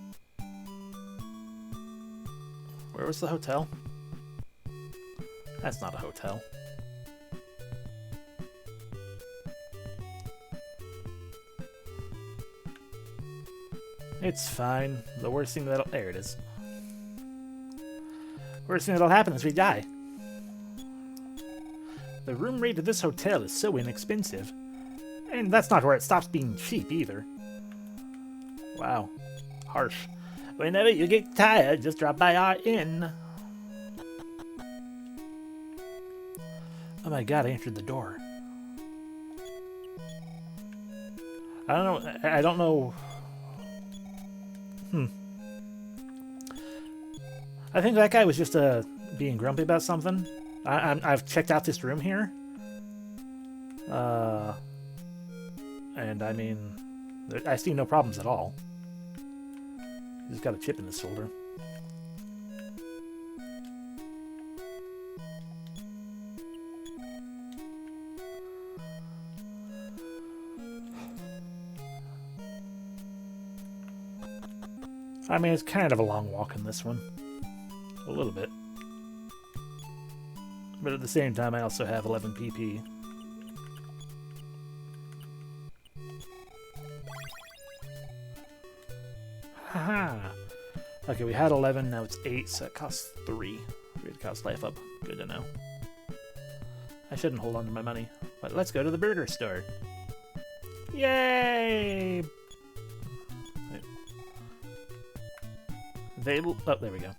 Where was the hotel? That's not a hotel. It's fine. The worst thing that'll... There it is. Worst thing that'll happen is we die. The room rate of this hotel is so inexpensive. And that's not where it stops being cheap, either. Wow. Harsh. Whenever you get tired, just drop by our inn. Oh my god, I entered the door. I don't know... I think that guy was just being grumpy about something. I've checked out this room here. And I mean, I see no problems at all. He's got a chip in his shoulder. I mean, it's kind of a long walk in this one. A little bit. But at the same time, I also have 11 PP. Haha! Okay, we had 11, now it's 8, so it costs 3. It costs life up. Good to know. I shouldn't hold on to my money. But let's go to the burger store. Yay! Oh, there we go.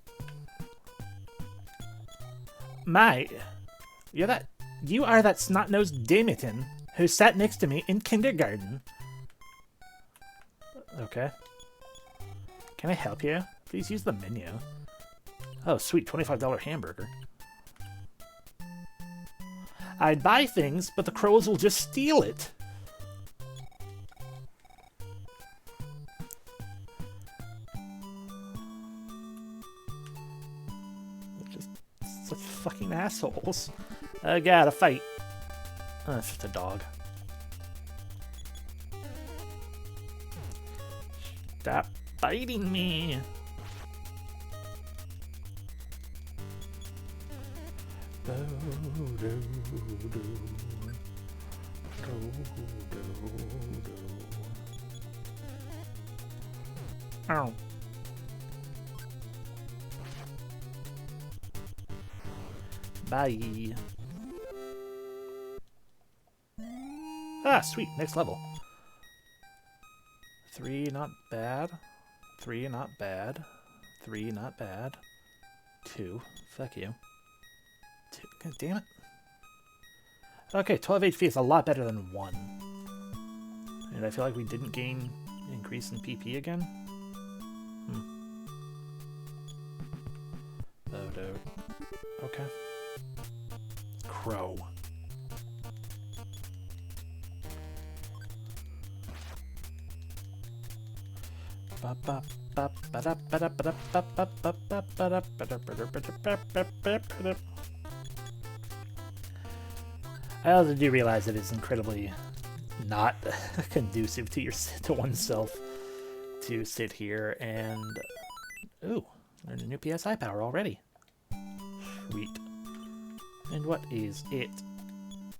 You are that snot-nosed Damien who sat next to me in kindergarten. Okay. Can I help you? Please use the menu. Oh, sweet, $25 hamburger. I'd buy things, but the crows will just steal it. They're just such fucking assholes. I gotta fight. Oh, it's just a dog. Stop biting me. Ow. Bye. Ah, sweet. Next level. 3, not bad. 3, not bad. 3, not bad. 2, fuck you. 2, god damn it. Okay, 12 HP is a lot better than 1. And I feel like we didn't gain increase in PP again. Okay. Crow. I also do realize that it's incredibly not conducive to oneself to sit here and... Ooh, learned a new PSI power already. Sweet. And what is it?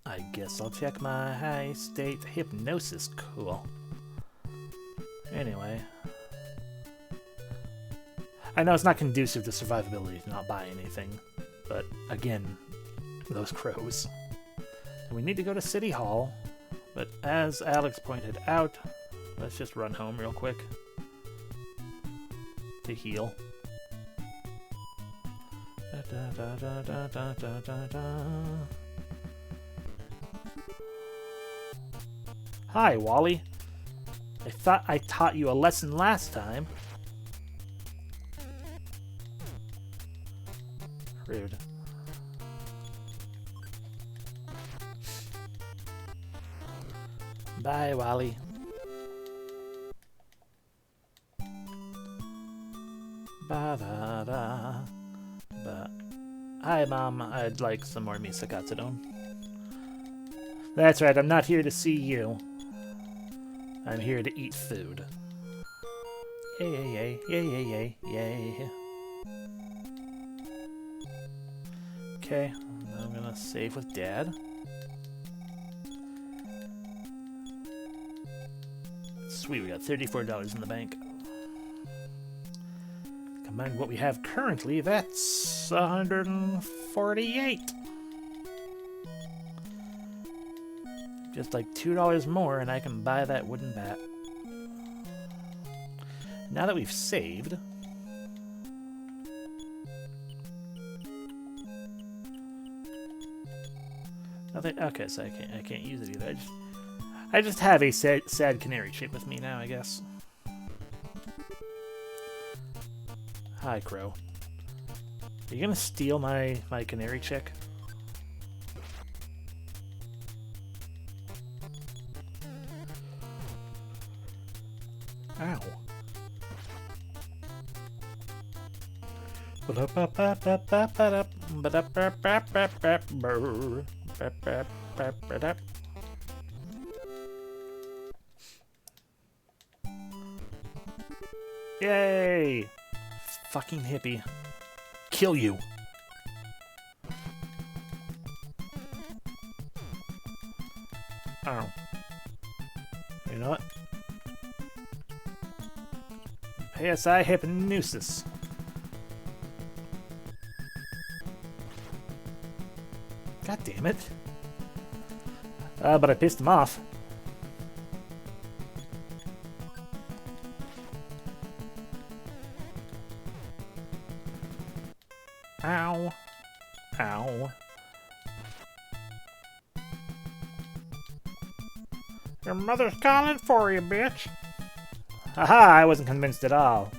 I guess I'll check my high state hypnosis. Cool. Anyway. I know it's not conducive to survivability to not buy anything, but again, those crows. We need to go to City Hall, but as Alex pointed out, let's just run home real quick to heal. Hi, Wally. I thought I taught you a lesson last time. Rude. Bye, Wally. Ba-da-da. Hi, Mom. I'd like some more misakatsudon. That's right, I'm not here to see you. I'm here to eat food. Yay, yay, yay, yay, yay, yay, yay. Okay, I'm gonna save with Dad. Sweet, we got $34 in the bank. Combined with what we have currently, that's 148. Just like $2 more and I can buy that wooden bat. Now that we've saved... Nothing, okay, so I can't use it either. I just have a sad canary chick with me now, I guess. Hi, Crow. Are you gonna steal my canary chick? Ow. Yay! Fucking hippie. Kill you. Oh. You know what? PSI hypnosis. God damn it. But I pissed him off. Ow. Ow. Your mother's calling for you, bitch. Haha, I wasn't convinced at all.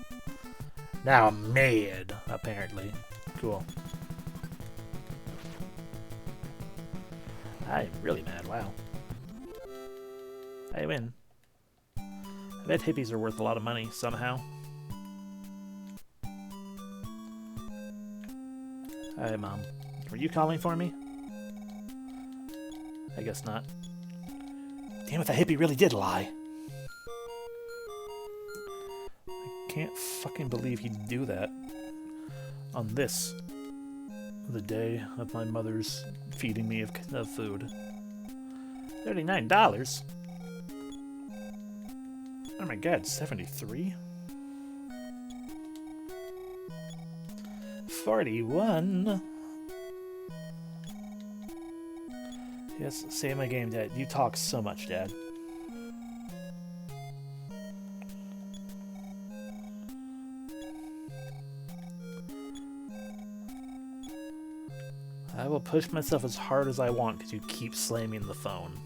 Now I'm mad, apparently. Cool. I'm really mad, wow. I win. I bet hippies are worth a lot of money, somehow. Hi, Mom. Were you calling for me? I guess not. Damn it, the hippie really did lie. I can't fucking believe he'd do that. On this, the day of my mother's feeding me of food. $39? Oh my god, 73? 41? Yes, save my game, Dad. You talk so much, Dad. I will push myself as hard as I want because you keep slamming the phone.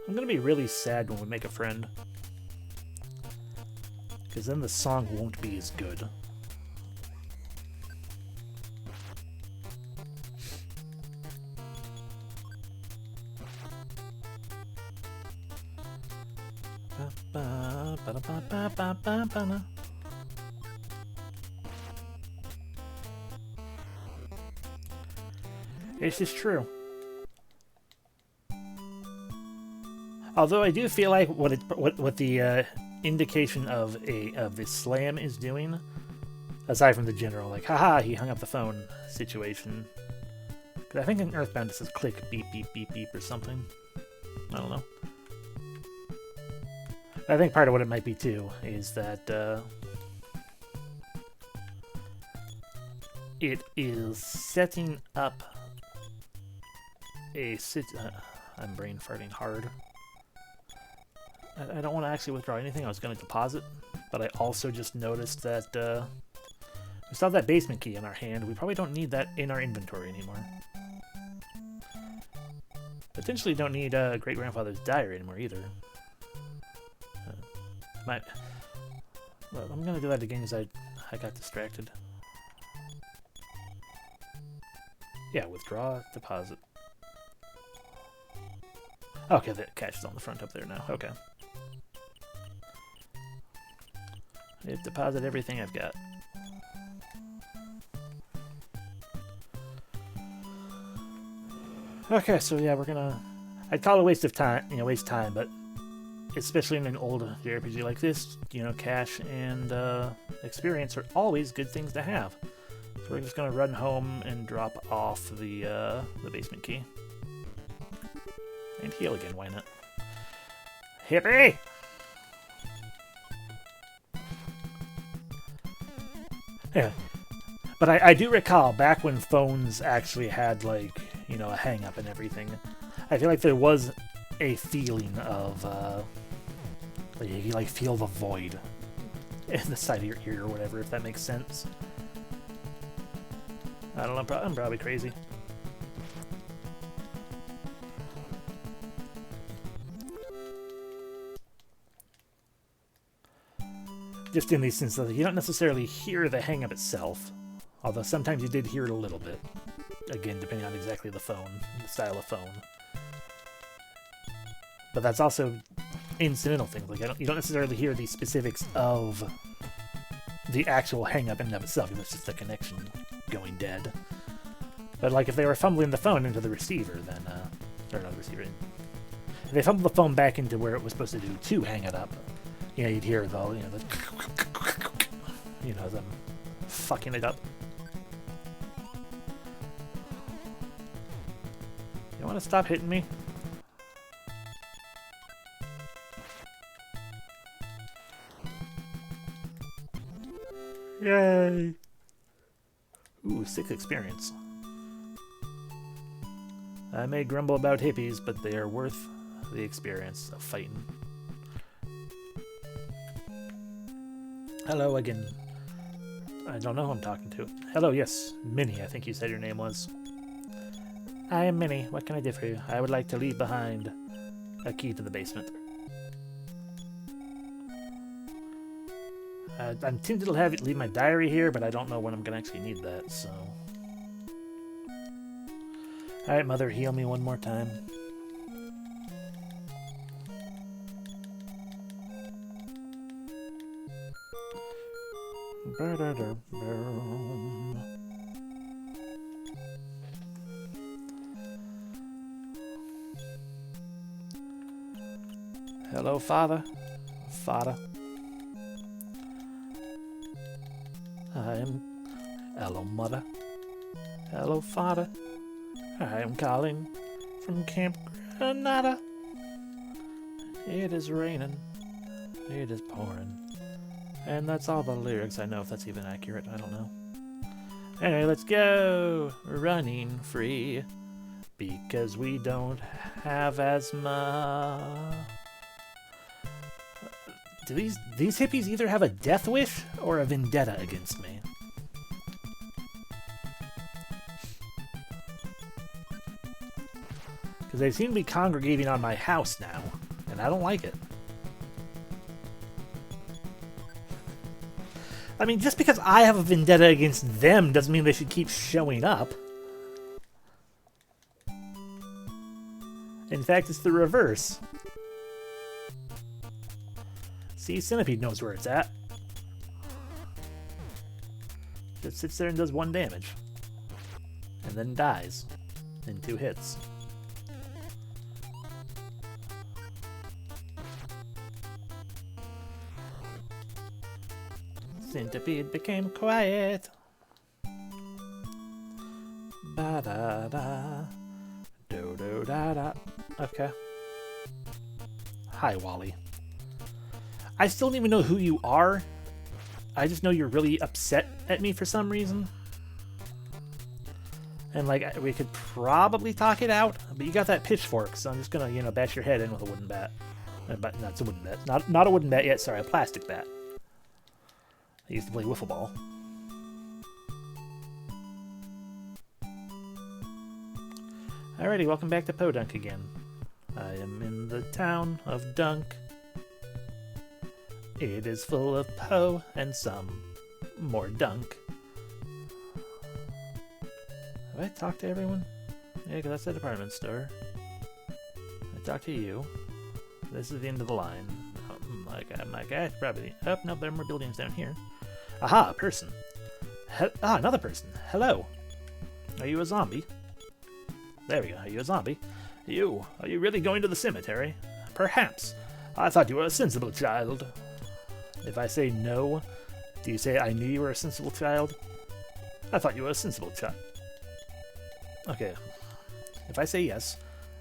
I'm gonna be really sad when we make a friend, because then the song won't be as good. This is true. Although I do feel like what the indication of this slam is doing, aside from the general like haha he hung up the phone situation, because I think in Earthbound it says click beep beep beep beep or something. I don't know. I think part of what it might be too is that it is setting up a I'm brain farting hard. I don't want to actually withdraw anything. I was going to deposit, but I also just noticed that we still have that basement key in our hand. We probably don't need that in our inventory anymore. Potentially don't need Great Grandfather's diary anymore either. Well, I'm going to do that again because I got distracted. Yeah, withdraw, deposit. Okay, the cash is on the front up there now. Okay. I've deposited everything I've got. Okay, so yeah, we're gonna... I'd call it a waste of time, waste time, but especially in an old JRPG like this, cash and experience are always good things to have. So we're just gonna run home and drop off the basement key. And heal again, why not? Hippie! Yeah. But I do recall back when phones actually had, like, a hang-up and everything. I feel like there was a feeling of, you like feel the void in the side of your ear or whatever, if that makes sense. I don't know, I'm probably crazy. Just in these instances, you don't necessarily hear the hang-up itself, although sometimes you did hear it a little bit. Again, depending on exactly the phone, the style of phone. But that's also incidental things. Like you don't necessarily hear the specifics of the actual hang-up in and of itself. It's just the connection going dead. But like if they were fumbling the phone into the receiver, then or not the receiver. If they fumbled the phone back into where it was supposed to do to hang it up, you'd hear the them fucking it up. You want to stop hitting me? Yay! Ooh, 6 experience. I may grumble about hippies, but they are worth the experience of fighting. Hello again. I don't know who I'm talking to. Hello, yes. Minnie, I think you said your name was. I am Minnie. What can I do for you? I would like to leave behind a key to the basement. I'm tempted to leave my diary here, but I don't know when I'm gonna actually need that, so... Alright, Mother, heal me one more time. Hello, Father. Father. Hello, Mother. Hello, Father. I am calling from Camp Granada. It is raining. It is pouring. And that's all the lyrics I know, if that's even accurate. I don't know. Anyway, let's go! Running free. Because we don't have asthma. Do these hippies either have a death wish or a vendetta against me? Because they seem to be congregating on my house now, and I don't like it. I mean, just because I have a vendetta against them doesn't mean they should keep showing up. In fact, it's the reverse. See, Centipede knows where it's at. Just sits there and does 1 damage. And then dies in 2 hits. Centipede became quiet. Ba-da-da. Do-do-da-da. Okay. Hi, Wally. I still don't even know who you are. I just know you're really upset at me for some reason. And, like, we could probably talk it out, but you got that pitchfork, so I'm just gonna, you know, bash your head in with a wooden bat. But that's a wooden bat. Not a wooden bat yet, sorry, a plastic bat. I used to play wiffle ball. Alrighty, welcome back to Podunk again. I am in the town of Dunk. It is full of Po and some more Dunk. Have I talked to everyone? Yeah, because that's the department store. I talked to you. This is the end of the line. My guy, probably. Oh, no, there are more buildings down here. Aha, a person. Another person. Hello. Are you a zombie? There we go. Are you a zombie? Are you really going to the cemetery? Perhaps. I thought you were a sensible child. If I say no, do you say I knew you were a sensible child? I thought you were a sensible child. Okay. If I say yes,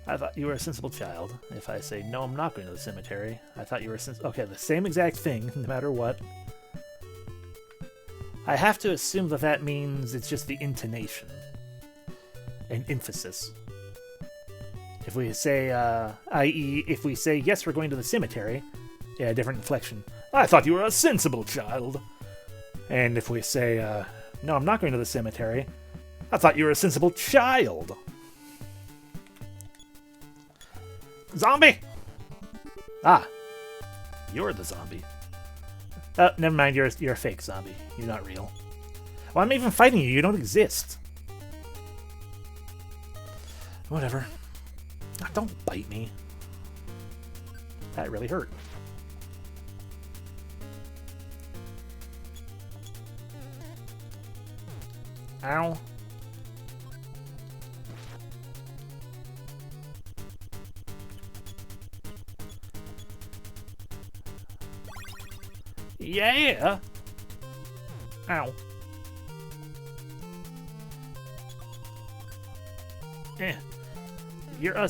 I thought you were a sensible child. If I say no, I'm not going to the cemetery. I thought you were a sensible... Okay, the same exact thing, no matter what. I have to assume that that means it's just the intonation and emphasis. If we say, i.e., if we say yes, we're going to the cemetery, yeah, different inflection. I thought you were a sensible child. And if we say, no, I'm not going to the cemetery, I thought you were a sensible child. Zombie! Ah, you're the zombie. Oh, never mind, you're a fake zombie. You're not real. Well, I'm even fighting you. You don't exist. Whatever. Ah, don't bite me. That really hurt. Ow. Yeah! Ow. You're a...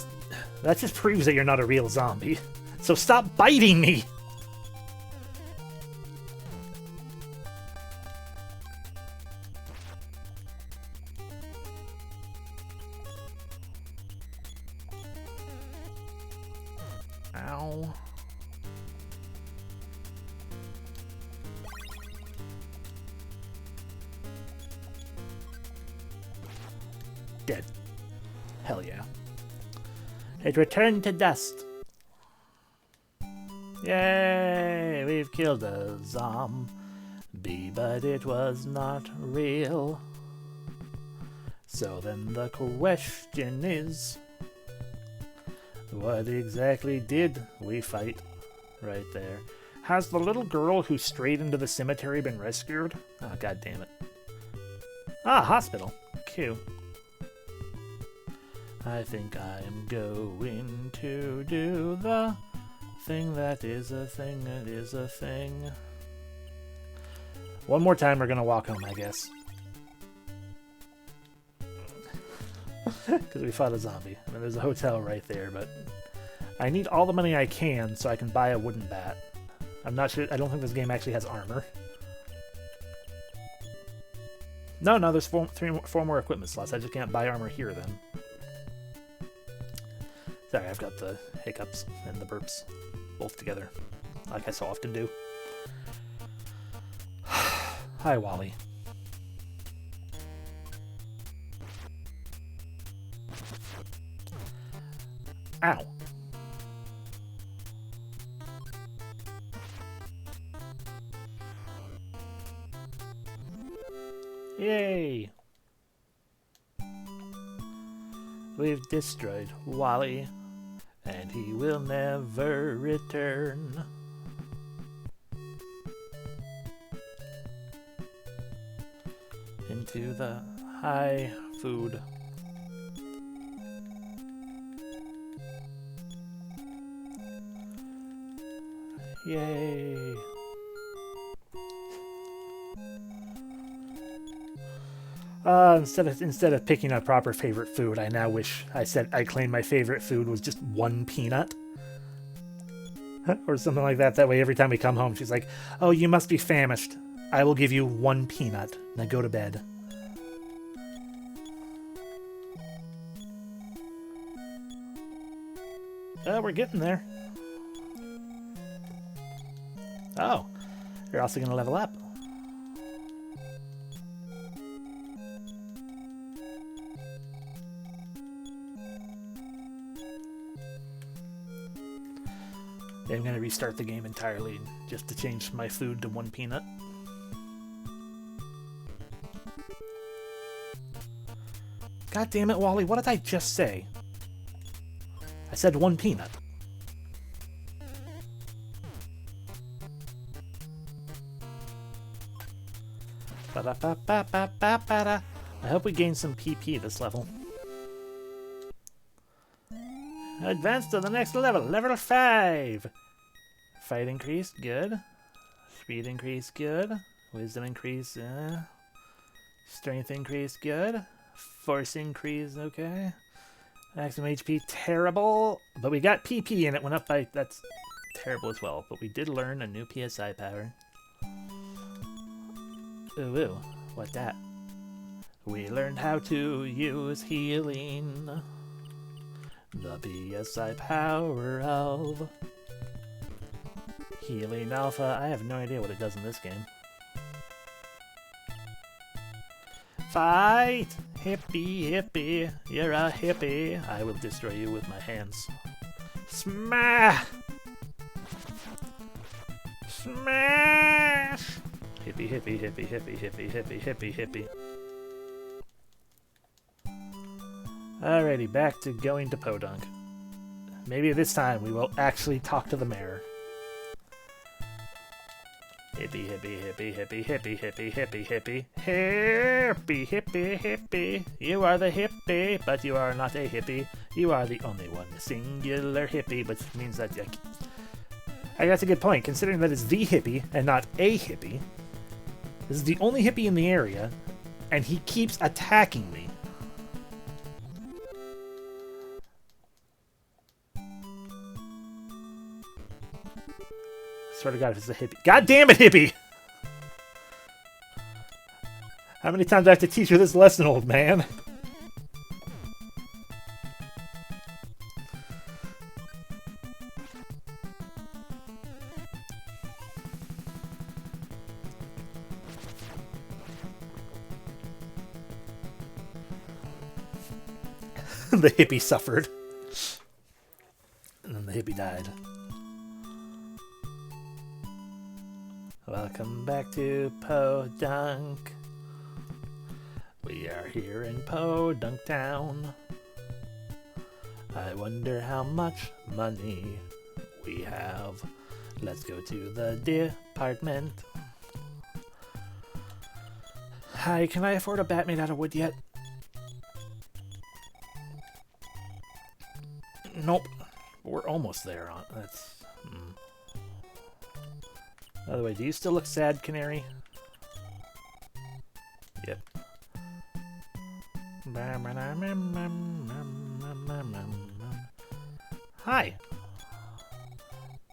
That just proves that you're not a real zombie. So stop biting me! Ow. Dead. Hell yeah. It returned to dust. Yay! We've killed a be, but it was not real. So then the question is, what exactly did we fight right there? Has the little girl who strayed into the cemetery been rescued? Oh, god damn it. Ah, hospital. Q. I think I'm going to do the thing that is a thing that is a thing. One more time, we're gonna walk home, I guess. Because we fought a zombie. I mean, there's a hotel right there, but I need all the money I can so I can buy a wooden bat. I'm not sure. I don't think this game actually has armor. No, there's four more equipment slots. I just can't buy armor here then. Sorry, I've got the hiccups and the burps both together, like I so often do. Hi, Wally. Ow. Yay! We've destroyed Wally, and he will never return. Into the high food. Yay! Instead of picking a proper favorite food, I now wish I claimed my favorite food was just one peanut. Or something like that. That way every time we come home, she's like, oh, you must be famished. I will give you one peanut. Now go to bed. We're getting there. Oh, you're also going to level up. I'm going to restart the game entirely just to change my food to one peanut. God damn it, Wally, what did I just say? I said one peanut. I hope we gain some PP this level. Advance to the next level, level 5! Fight increase, good. Speed increase, good. Wisdom increase, strength increase, good. Force increase, okay. Maximum HP, terrible. But we got PP and it went up by... That's terrible as well. But we did learn a new PSI power. Ooh, what that? We learned how to use healing. The PSI power of Healing Alpha. I have no idea what it does in this game. Fight! Hippie, hippie, you're a hippie. I will destroy you with my hands. Smash! Smash! Hippie, hippie, hippie, hippie, hippie, hippie, hippie, hippie. Alrighty, back to going to Podunk. Maybe this time we will actually talk to the mayor. Hippie, hippie, hippie, hippie, hippie, hippie, hippie, hippie. Hippie, hippie, hippie. You are the hippie, but you are not a hippie. You are the only one, singular hippie, which means that... That's a good point, considering that it's the hippie and not a hippie. This is the only hippie in the area, and he keeps attacking me. Swear to God, if it's a hippie. God damn it, hippie! How many times do I have to teach you this lesson, old man? The hippie suffered. And then the hippie died. Well, Welcome back to Podunk. We are here in Podunk Town. I wonder how much money we have. Let's go to the department. Hi, can I afford a bat made out of wood yet? Nope. We're almost there. That's... By the way, do you still look sad, Canary? Yep. Hi.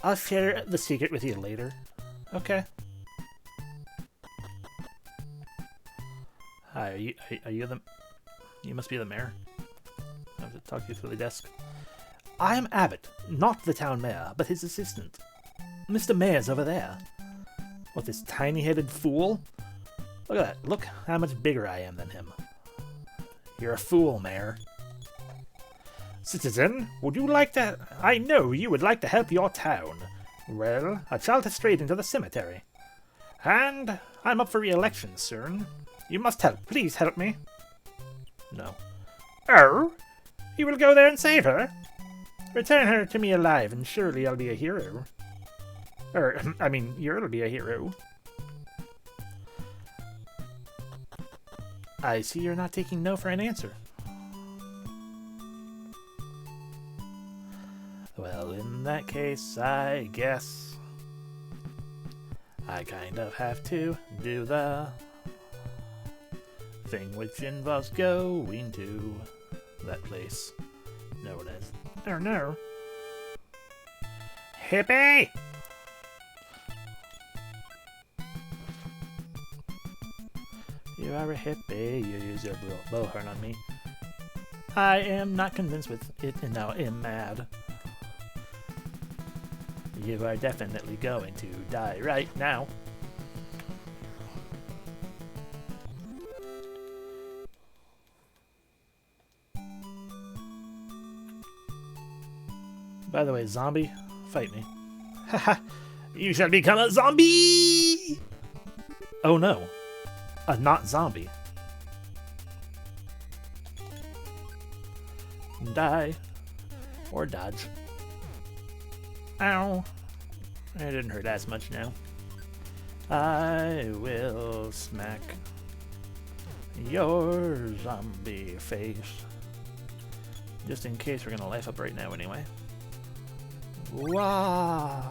I'll share the secret with you later. Okay. Hi, are you the... You must be the mayor. I have to talk to you through the desk. I am Abbott, not the town mayor, but his assistant. Mr. Mayor's over there. What, this tiny-headed fool? Look at that. Look how much bigger I am than him. You're a fool, Mayor. Citizen, would you like to... I know you would like to help your town. Well, I shall straight into the cemetery. And I'm up for re-election soon. You must help. Please help me. No. Oh? You will go there and save her? Return her to me alive, and surely I'll be a hero. You'll be a hero. I see you're not taking no for an answer. Well, in that case, I guess I kind of have to do the thing which involves going to that place known as... Oh no. Hippie! You are a hippie, you use your blowhorn on me. I am not convinced with it and now am mad. You are definitely going to die right now. By the way, zombie, fight me. Haha, you shall become a zombie! Oh no. A not zombie. Die. Or dodge. Ow. It didn't hurt as much now. I will smack your zombie face. Just in case we're gonna laugh up right now anyway. Wah!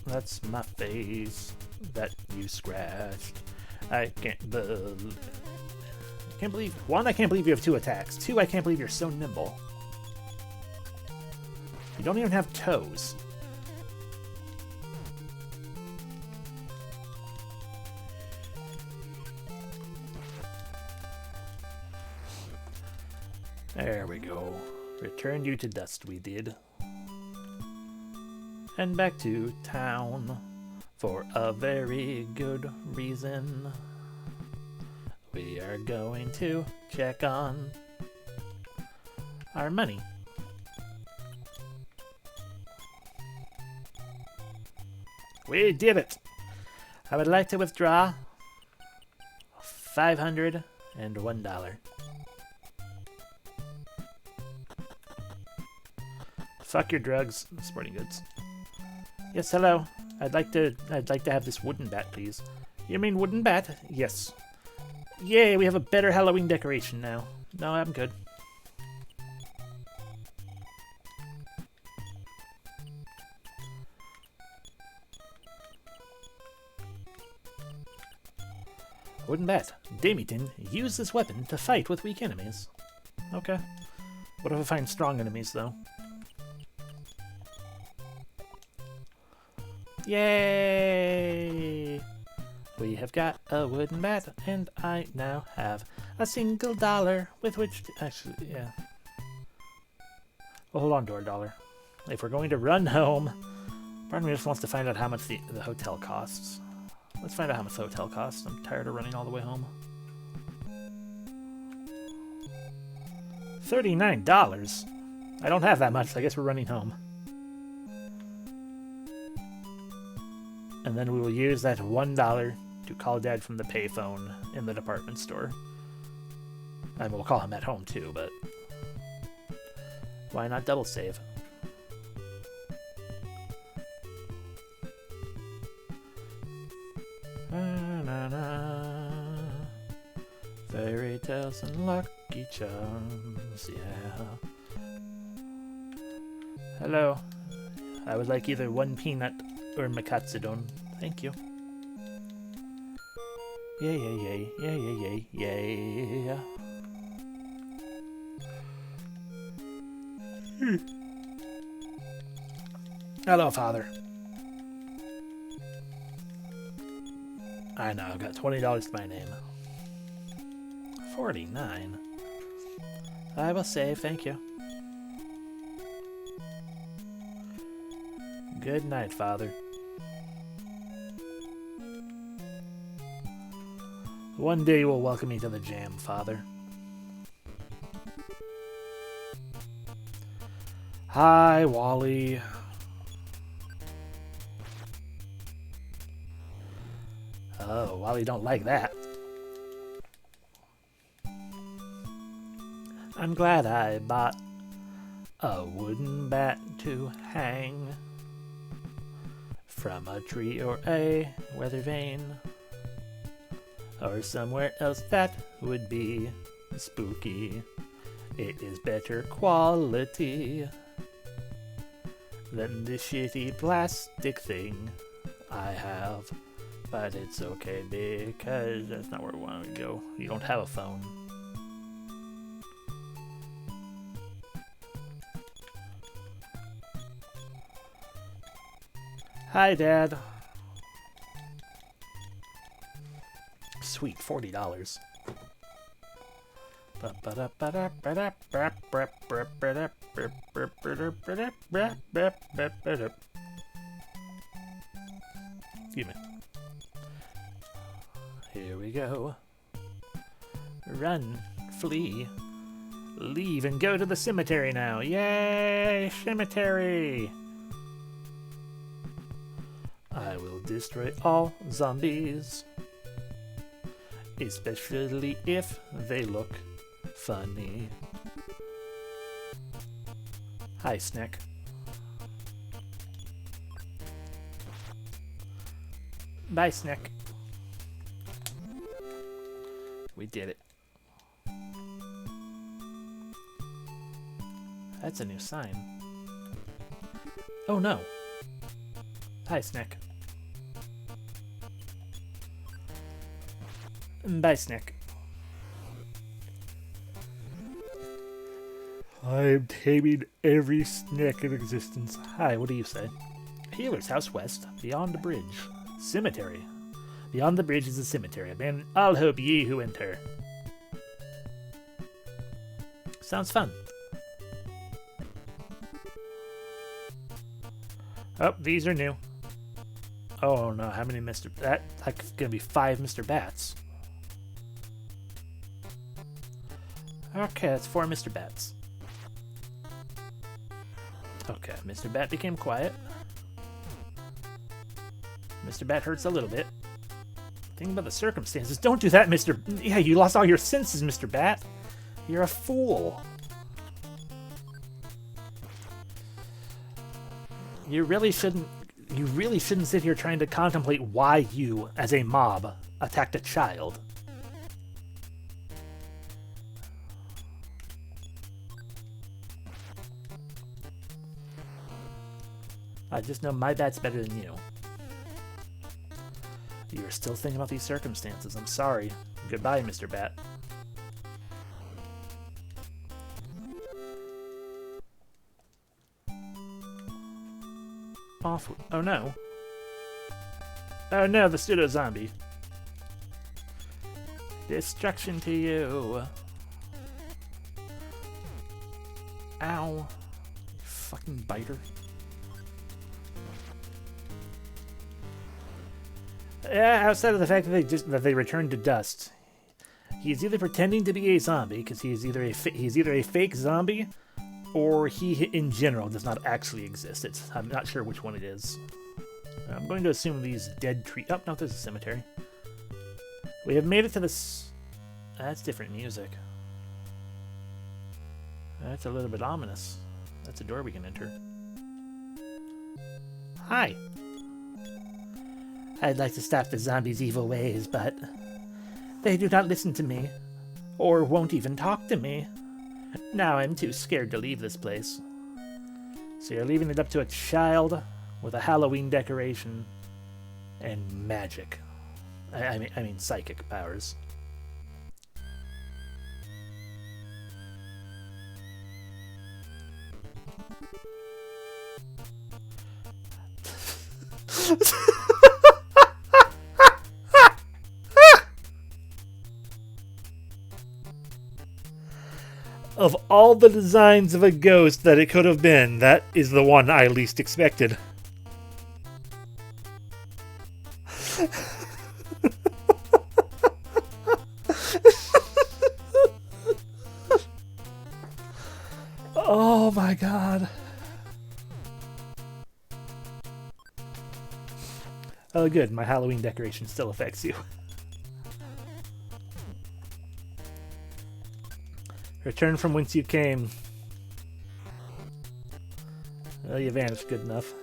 That's my face that you scratched. I can't believe... One, I can't believe you have 2 attacks. 2, I can't believe you're so nimble. You don't even have toes. There we go. Returned you to dust, we did. And back to town for a very good reason. We are going to check on our money. We did it! I would like to withdraw $501. Fuck your drugs, sporting goods. Yes, hello. I'd like to have this wooden bat, please. You mean wooden bat? Yes. Yay, we have a better Halloween decoration now. No, I'm good. Wooden bat. Damien, use this weapon to fight with weak enemies. Okay. What if I find strong enemies, though? Yay! We have got a wooden bat, and I now have a single dollar with which to... Actually, yeah. Well, hold on to our dollar. If we're going to run home... Part of me just wants to find out how much the hotel costs. Let's find out how much the hotel costs. I'm tired of running all the way home. $39? I don't have that much, so I guess we're running home. And then we will use that $1 to call Dad from the payphone in the department store. And we'll call him at home too, but why not double save? Fairy tales and lucky charms, yeah. Hello. I would like either 1 peanut or Makatsudon. Thank you. Yay, yay, yay, yay, yay, yay, yay. Hello, Father. I know, I've got $20 to my name. 49. I will save, thank you. Good night, Father. One day you will welcome me to the jam, Father. Hi, Wally. Oh, Wally don't like that. I'm glad I bought a wooden bat to hang from a tree or a weather vane, or somewhere else that would be spooky. It is better quality than the shitty plastic thing I have. But it's okay because that's not where we want to go. You don't have a phone. Hi, Dad. Sweet, $40. Excuse me. Here we go. Run, flee, leave, and go to the cemetery now. Yay, cemetery! I will destroy all zombies, especially if they look funny. Hi, Snack. Bye, Snack. We did it. That's a new sign. Oh no. Hi, Snack. Bye, Snack. I'm taming every snack in existence. Hi, what do you say? Healer's House West, beyond the bridge. Cemetery. Beyond the bridge is a cemetery. Abandoned. I'll hope ye who enter. Sounds fun. Oh, these are new. Oh no, how many Mr. That's gonna be 5 Mr. Bats. Okay, that's 4 Mr. Bats. Okay, Mr. Bat became quiet. Mr. Bat hurts a little bit. Think about the circumstances. Don't do that, Mr. Yeah, you lost all your senses, Mr. Bat. You're a fool. You really shouldn't sit here trying to contemplate why you, as a mob, attacked a child. I just know my bat's better than you. You're still thinking about these circumstances. I'm sorry. Goodbye, Mr. Bat. Off. Oh no. Oh no, the pseudo zombie. Destruction to you. Ow. You fucking biter. Yeah, outside of the fact that they returned to dust, he's either pretending to be a zombie because he's either a fake zombie, or he in general does not actually exist. I'm not sure which one it is. I'm going to assume these dead trees... Oh, no, there's a cemetery. We have made it to this... That's different music. That's a little bit ominous. That's a door we can enter. Hi. I'd like to stop the zombies' evil ways, but they do not listen to me, or won't even talk to me. Now I'm too scared to leave this place. So you're leaving it up to a child with a Halloween decoration and magic. I mean psychic powers. Of all the designs of a ghost that it could have been, that is the one I least expected. Oh my god. Oh good, my Halloween decoration still affects you. Return from whence you came. Well, you vanished good enough.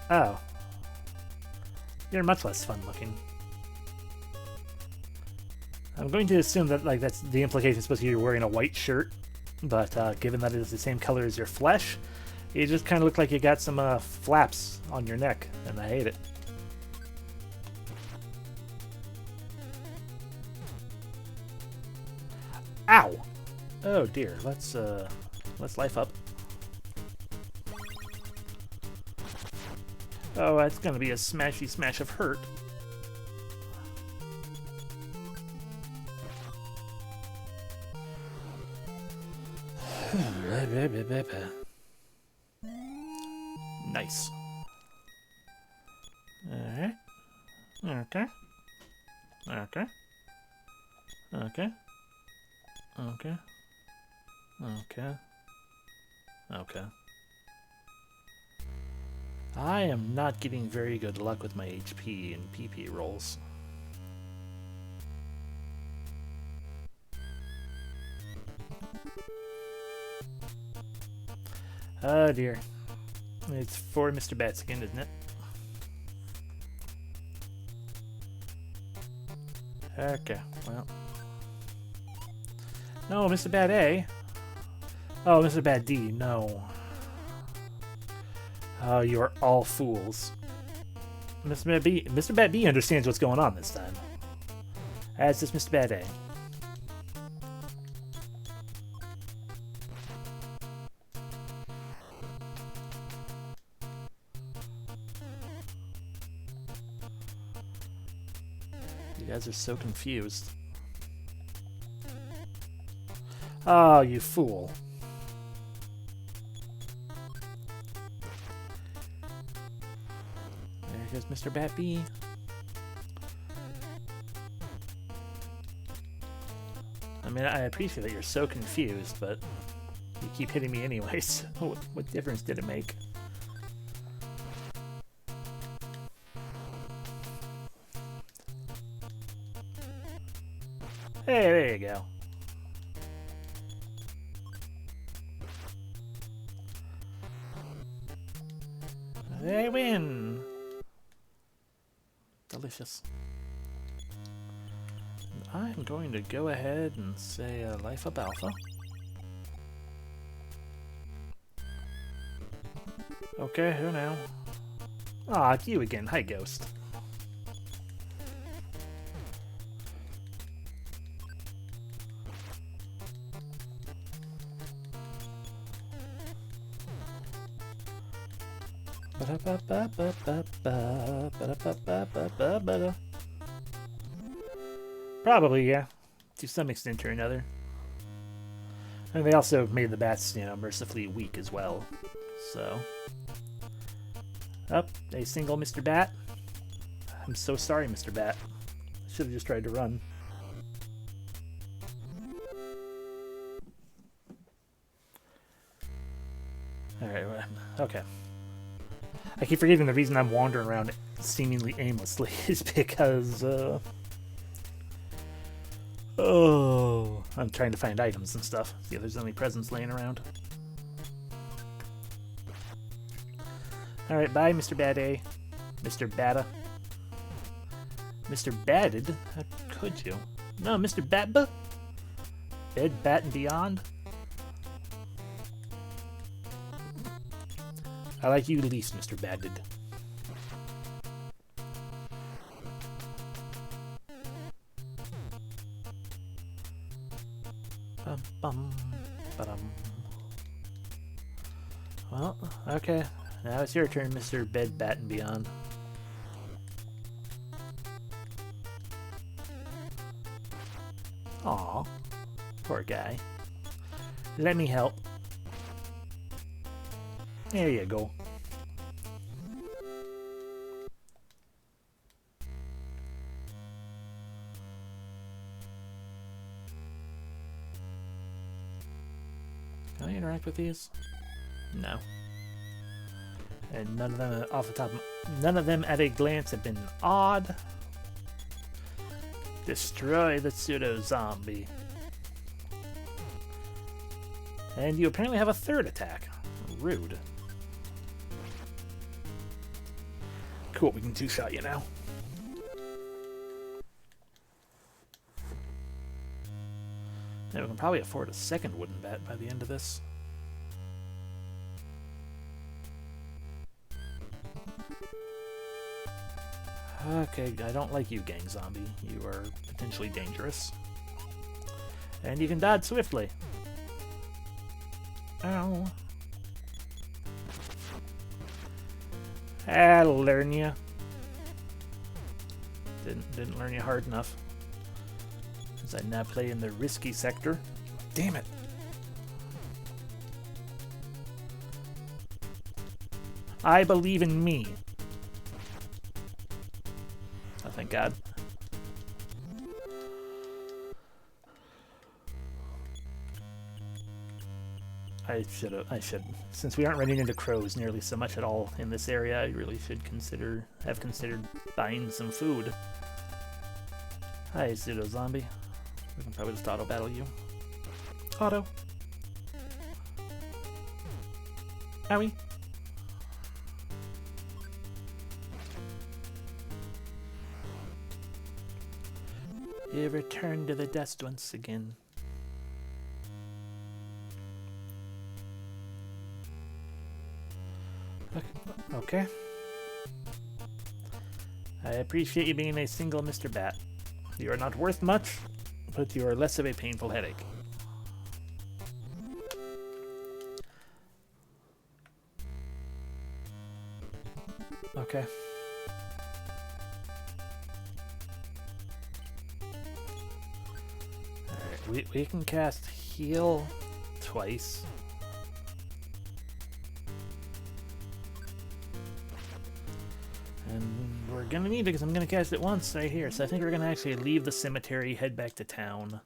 Oh. You're much less fun looking. I'm going to assume that that's the implication supposed to be you're wearing a white shirt, but given that it is the same color as your flesh, you just kind of look like you got some flaps on your neck, and I hate it. Ow! Oh dear, let's life up. Oh, that's gonna be a smashy smash of hurt. Nice. Alright. Okay. Okay. Okay. Okay. Okay. Okay. I am not getting very good luck with my HP and PP rolls. Oh dear. It's for Mr. Bats again, isn't it? Okay, well. No, Mr. Bat A. Oh, Mr. Bat D, no. Oh, you are all fools. Mr. Bat B understands what's going on this time. As does Mr. Bat A. You guys are so confused. Oh, you fool. There goes Mr. Bat B. I mean, I appreciate that you're so confused, but you keep hitting me anyways. What difference did it make? Hey, there you go. They win! Delicious. I'm going to go ahead and say Life Up Alpha. Okay, who now? Ah, it's you again. Hi, Ghost. Probably, yeah. To some extent or another. And they also made the bats, mercifully weak as well. So. Up, a single Mr. Bat. I'm so sorry, Mr. Bat. I should have just tried to run. Alright, okay. I keep forgetting the reason I'm wandering around seemingly aimlessly is because, oh, I'm trying to find items and stuff. See if there's any presents laying around. Alright, bye, Mr. Bad A. Mr. Bada. Mr. Batted? How could you? No, Mr. Batba? Bed, Bat, and Beyond? I like you least, Mr. Batted. Bum, bum, ba-dum. Well, okay. Now it's your turn, Mr. Bed, Bat, and Beyond. Aw, poor guy. Let me help. There you go. Can I interact with these? No. And none of them off the top. None of them at a glance have been odd. Destroy the pseudo-zombie. And you apparently have a third attack. Rude. Cool, we can two-shot you now. Yeah, we can probably afford a second wooden bat by the end of this. Okay, I don't like you, gang zombie. You are potentially dangerous. And you can dodge swiftly. Ow. I'll learn you. Didn't learn you hard enough. As I now play in the risky sector. Damn it. I believe in me. Oh, thank God. I should. Since we aren't running into crows nearly so much at all in this area, I really should have considered buying some food. Hi, pseudo-zombie. We can probably just auto-battle you. Auto. Owie. You return to the dust once again. Okay. I appreciate you being a single Mr. Bat. You are not worth much, but you are less of a painful headache. Okay. Alright, we can cast heal twice. And we're gonna need it because I'm gonna cast it once right here. So I think we're gonna actually leave the cemetery, head back to town,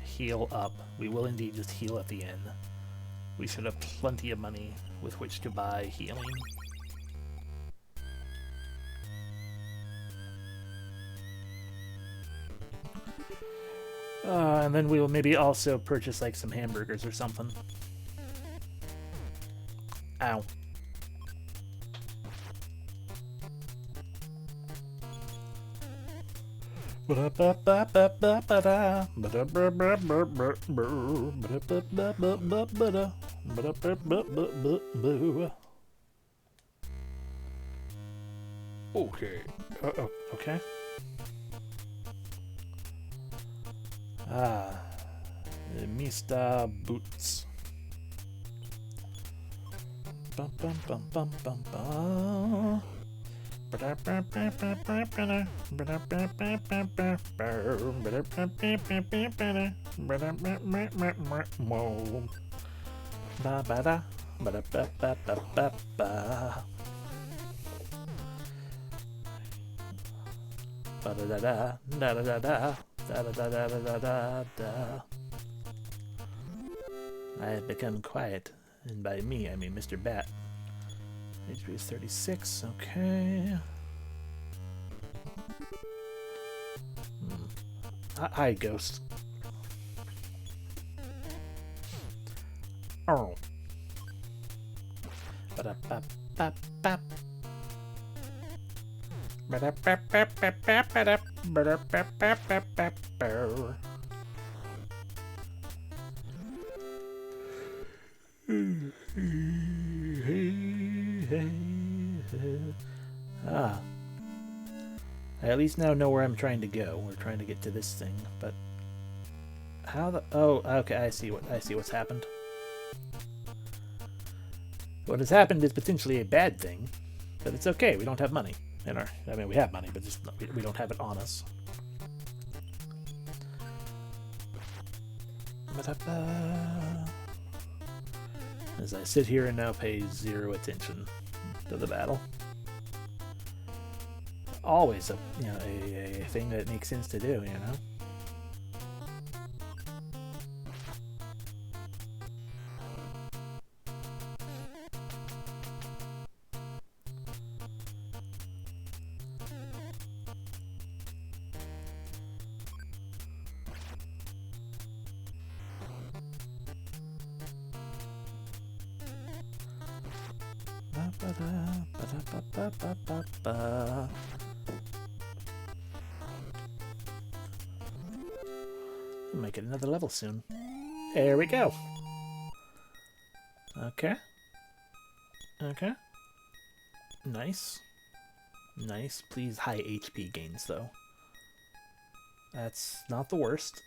heal up. We will indeed just heal at the inn. We should have plenty of money with which to buy healing. And then we will maybe also purchase like some hamburgers or something. Ow. Okay. Okay. Mr. Boots. Bum bum bum bum bum bum. I have become quiet And by me, I mean Mr. Bat. HP is 36, okay. Hi, Ghost. Oh. Ba-da-ba-ba-ba. Ba-da-ba-ba-ba-ba-ba-da-ba-da-ba-ba-ba-ba. Ah. I at least now know where I'm trying to go. We're trying to get to this thing, but how the okay, I see what's happened. What has happened is potentially a bad thing, but it's okay. We don't have money in our I mean we have money, but just we don't have it on us. As I sit here and now pay zero attention to the battle. Always a a thing that makes sense to do, you know. We'll make it another level soon. There we go. Okay. Okay. Nice. Nice. Please high HP gains, though. That's not the worst.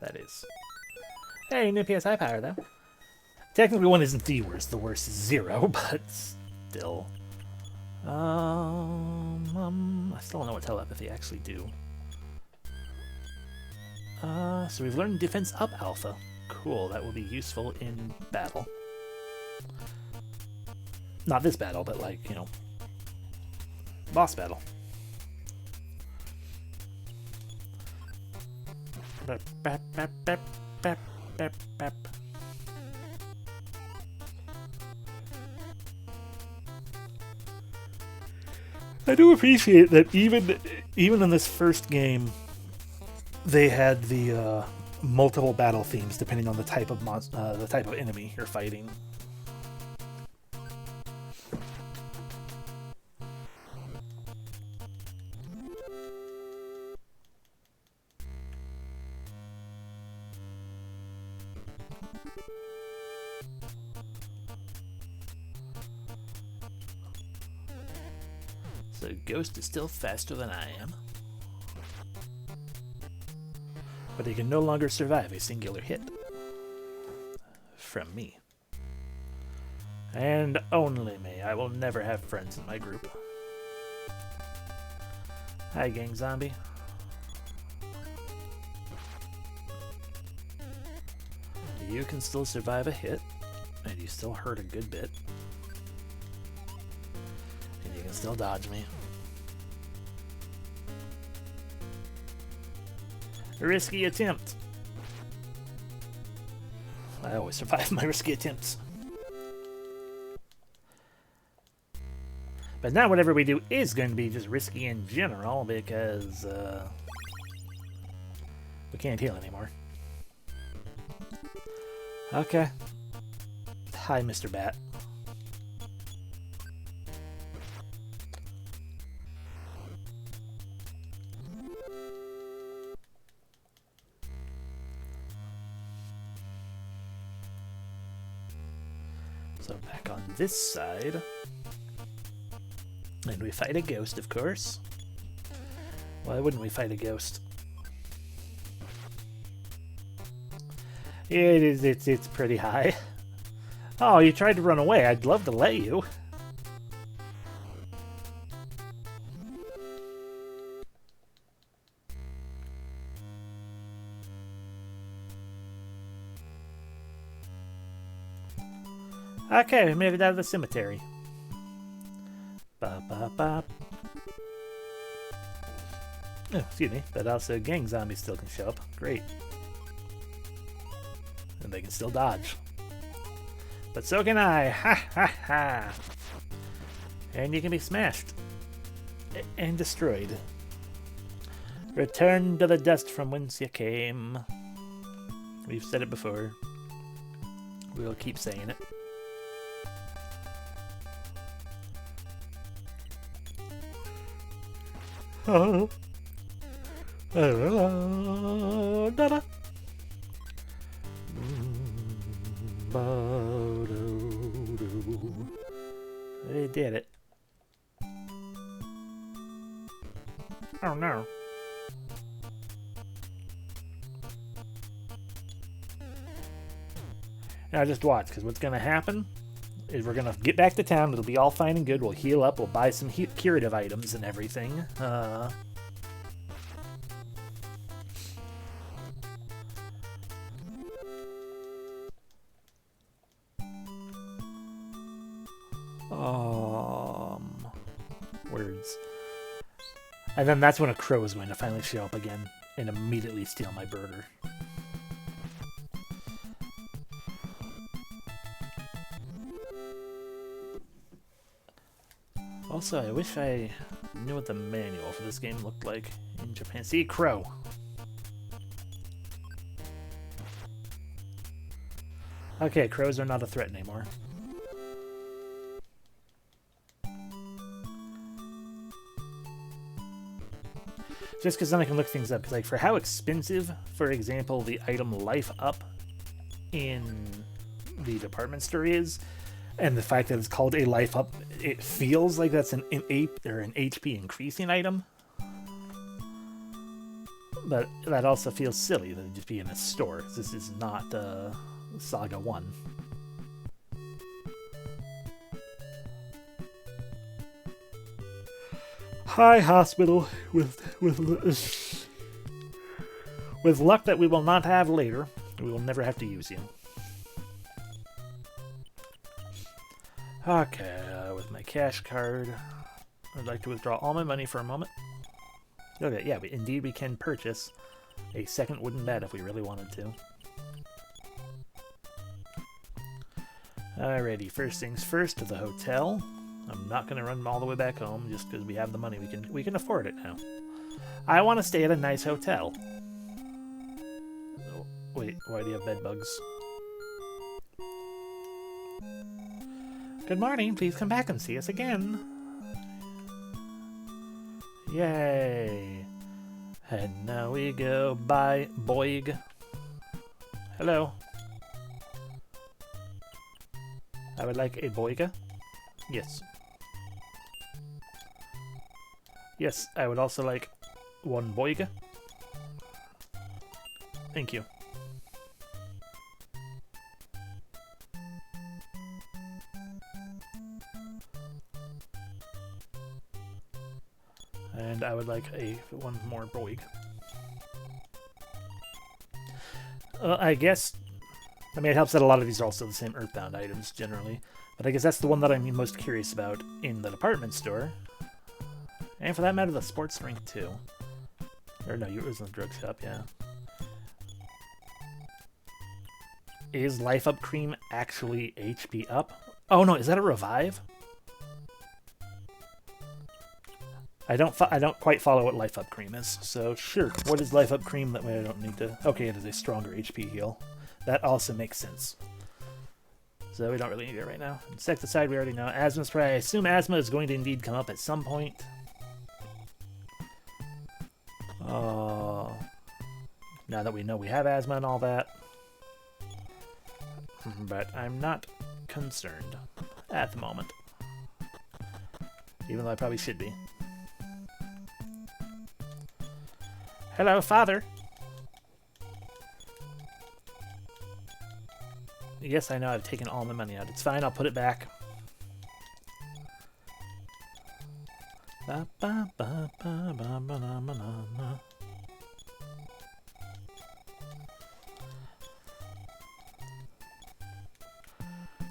That is. Hey, new PSI power, though. Technically, 1 isn't the worst. The worst is 0, but still. I still don't know what telepathy actually do. So we've learned defense up alpha. Cool, that will be useful in battle. Not this battle, but like, you know, boss battle. Bap, bap, bap, bap, bap, bap, bap. I do appreciate that even in this first game, they had the multiple battle themes depending on the type of the type of enemy you're fighting. So Ghost is still faster than I am. But he can no longer survive a singular hit. From me. And only me. I will never have friends in my group. Hi, Gang Zombie. You can still survive a hit, and you still hurt a good bit. And you can still dodge me. A risky attempt. I always survive my risky attempts. But now whatever we do is going to be just risky in general because we can't heal anymore. Okay. Hi, Mr. Bat. So back on this side. And we fight a ghost, of course. Why wouldn't we fight a ghost? It's pretty high. Oh, you tried to run away. I'd love to let you. Okay, we made it out of the cemetery. Ba ba ba. Oh, excuse me, but also gang zombies still can show up. Great. And they can still dodge. But so can I. Ha ha ha. And you can be smashed. And destroyed. Return to the dust from whence you came. We've said it before. We'll keep saying it. Oh. Da-da. They did it. Oh no. Now just watch, because what's going to happen is we're going to get back to town. It'll be all fine and good. We'll heal up. We'll buy some curative items and everything. Words. And then that's when a crow is going to finally show up again and immediately steal my burger. Also, I wish I knew what the manual for this game looked like in Japan. See, crow. Okay, crows are not a threat anymore. Just because then I can look things up. Like, for how expensive, for example, the item Life Up in the department store is, and the fact that it's called a Life Up, it feels like that's an HP increasing item. But that also feels silly that it'd just be in a store. This is not Saga 1. Hi, hospital. With luck that we will not have later, we will never have to use you. Okay, with my cash card, I'd like to withdraw all my money for a moment. Okay, yeah, indeed we can purchase a second wooden bed if we really wanted to. Alrighty, first things first, to the hotel. I'm not going to run all the way back home just because we have the money. We can afford it now. I want to stay at a nice hotel. Oh, wait, why do you have bed bugs? Good morning. Please come back and see us again. Yay. And now we go by Boig. Hello. I would like a Boiga. Yes. Yes, I would also like one Boiga. Thank you. And I would like one more Boig. I guess, I mean, it helps that a lot of these are also the same Earthbound items, generally. But I guess that's the one that I'm most curious about in the department store. And for that matter, the sports drink, too. Or no, it was in the drug shop, yeah. Is Life Up Cream actually HP up? Oh no, is that a revive? I don't quite follow what Life Up Cream is, so sure. What is Life Up Cream? That way I don't need to... Okay, it is a stronger HP heal. That also makes sense. So we don't really need it right now. Insecticide, we already know. Asthma spray, I assume asthma is going to indeed come up at some point. Now that we know we have asthma and all that. But I'm not concerned at the moment. Even though I probably should be. Hello, Father. Yes, I know I've taken all my money out. It's fine, I'll put it back. Ba, ba, ba, ba, ba, ba, na, na, na.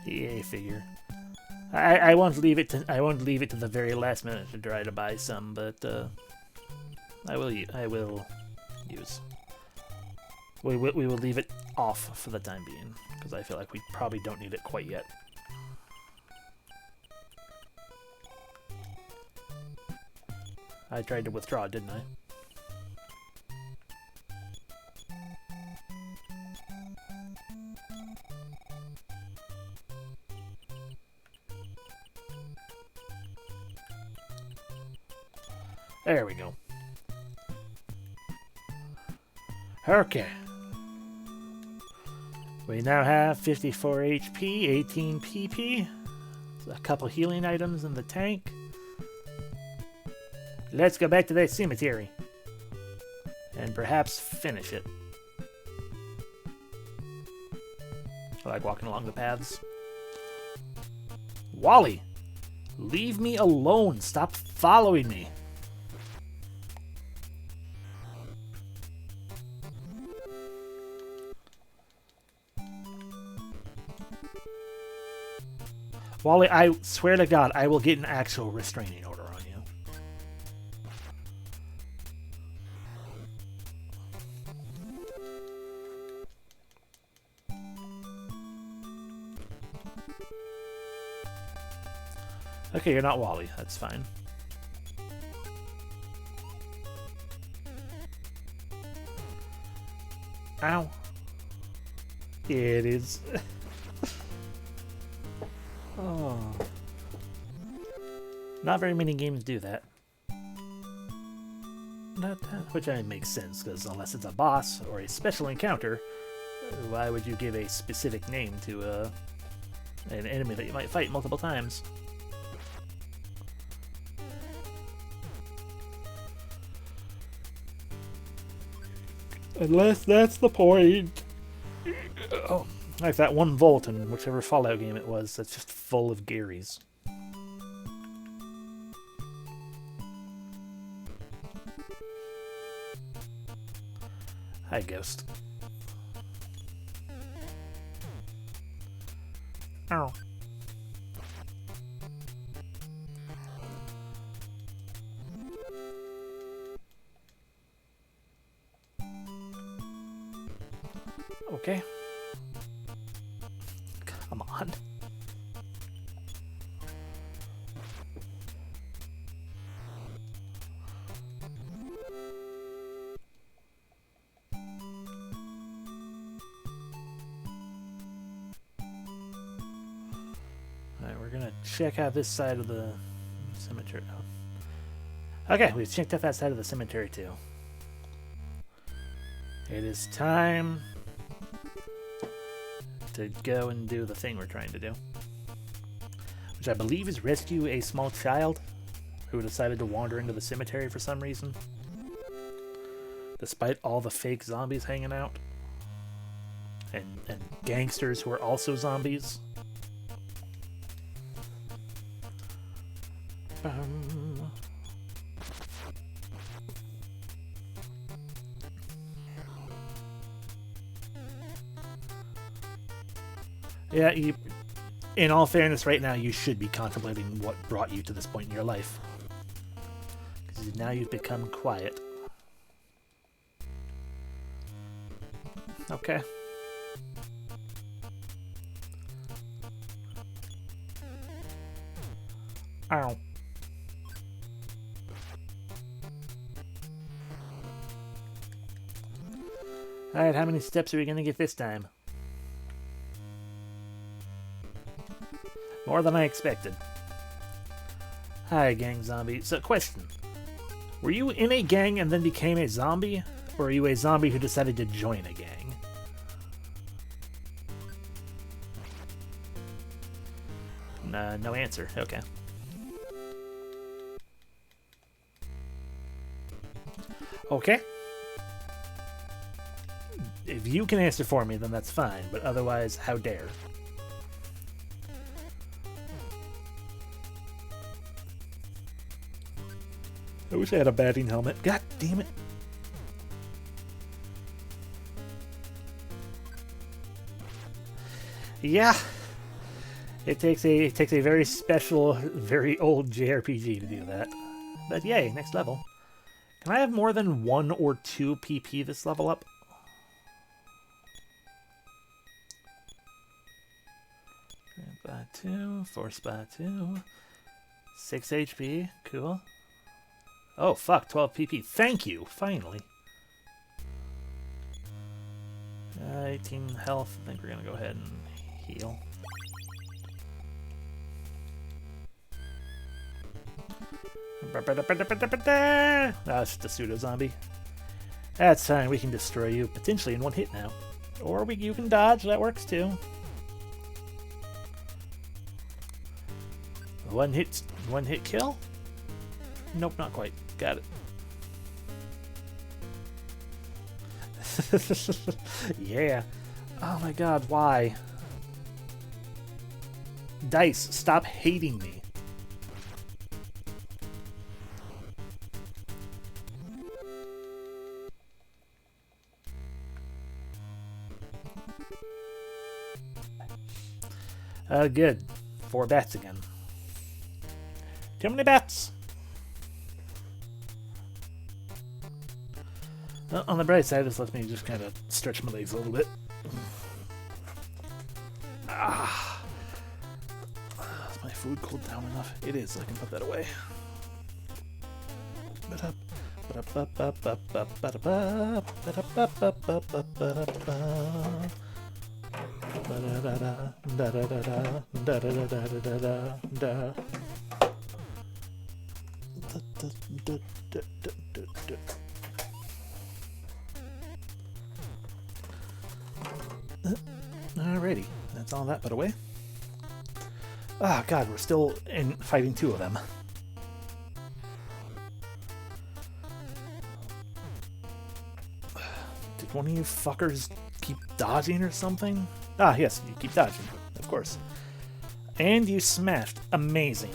EA figure. I won't leave it to the very last minute to try to buy some, but I will use. We will leave it off for the time being, because I feel like we probably don't need it quite yet. I tried to withdraw, didn't I? There we go. Okay. We now have 54 HP, 18 PP, a couple healing items in the tank. Let's go back to that cemetery and perhaps finish it. I like walking along the paths. Wally, leave me alone. Stop following me. Wally, I swear to God, I will get an actual restraining order on you. Okay, you're not Wally. That's fine. Ow. It is... Oh. Not very many games do that. Which makes sense, because unless it's a boss or a special encounter, why would you give a specific name to an enemy that you might fight multiple times? Unless that's the point. Oh. Like that one vault in whichever Fallout game it was that's just full of Garys. Hi, Ghost. Ow. Okay. Come on. Alright, we're gonna check out this side of the cemetery. Okay, we've checked out that side of the cemetery too. It is time to go and do the thing we're trying to do, which I believe is rescue a small child who decided to wander into the cemetery for some reason, despite all the fake zombies hanging out and gangsters who are also zombies. Yeah, in all fairness, right now you should be contemplating what brought you to this point in your life. Because now you've become quiet. Okay. Ow. Alright, how many steps are we going to get this time? More than I expected. Hi, gang zombie. So, question. Were you in a gang and then became a zombie? Or are you a zombie who decided to join a gang? No answer. Okay. Okay. If you can answer for me, then that's fine. But otherwise, how dare. I wish I had a batting helmet. God damn it. Yeah. It takes a very special, very old JRPG to do that. But yay, next level. Can I have more than 1 or 2 PP this level up? by 2, force by 2. 6 HP, cool. Oh fuck, 12 PP. Thank you, finally. 18 health. I think we're gonna go ahead and heal. That's just a pseudo zombie. That's fine. We can destroy you potentially in one hit now, or you can dodge. That works too. One hit kill? Nope, not quite. Got it. Yeah. Oh my god, why? Dice, stop hating me. Good. 4 bats again. Too many bats! Well, on the bright side, this lets me just kind of stretch my legs a little bit. Ah. Is my food cooled down enough? It is. I can put that away. Alrighty, that's all that put away. Ah, God, we're still fighting 2 of them. Did one of you fuckers keep dodging or something? Ah, yes, you keep dodging, of course. And you smashed. Amazing.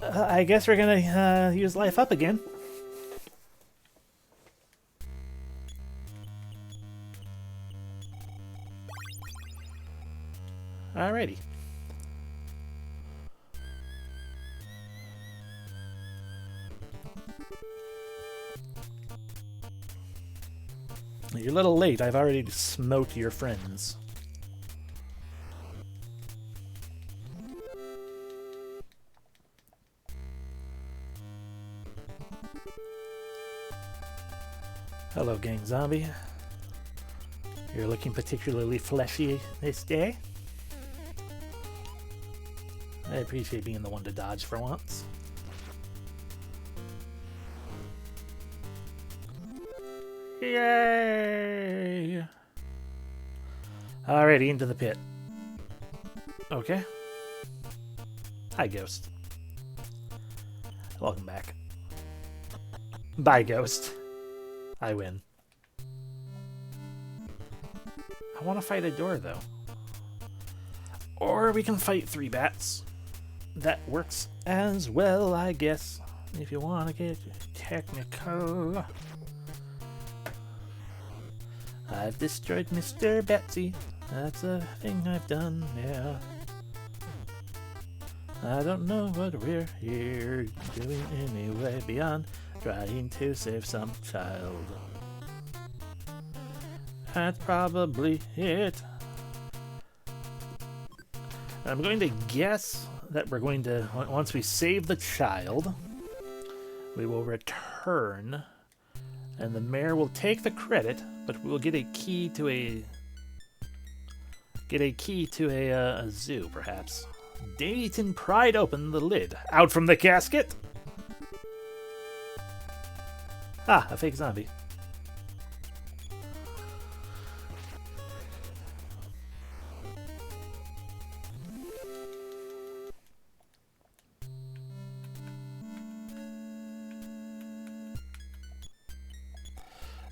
I guess we're gonna use life up again. Alrighty. You're a little late. I've already smote your friends. Hello, gang zombie. You're looking particularly fleshy this day. I appreciate being the one to dodge for once. Yay! Alrighty, into the pit. Okay. Hi, Ghost. Welcome back. Bye, Ghost. I win. I want to fight a door, though. Or we can fight 3 bats. That works as well, I guess, if you want to get technical. I've destroyed Mr. Betsy. That's a thing I've done, yeah. I don't know what we're here doing anyway beyond trying to save some child. That's probably it. I'm going to guess that we're going to, once we save the child, we will return, and the mayor will take the credit, but we'll get a key to a zoo, perhaps. Damien pried open the lid. Out from the casket! Ah, a fake zombie.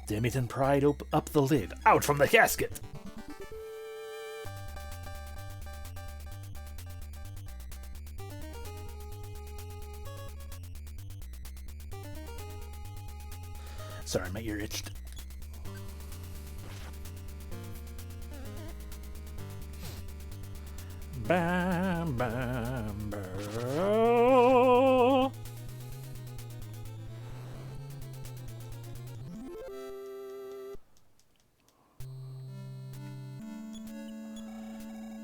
Damien pried up the lid. Out from the casket! Sorry, my ear itched. Bam, bam, bam.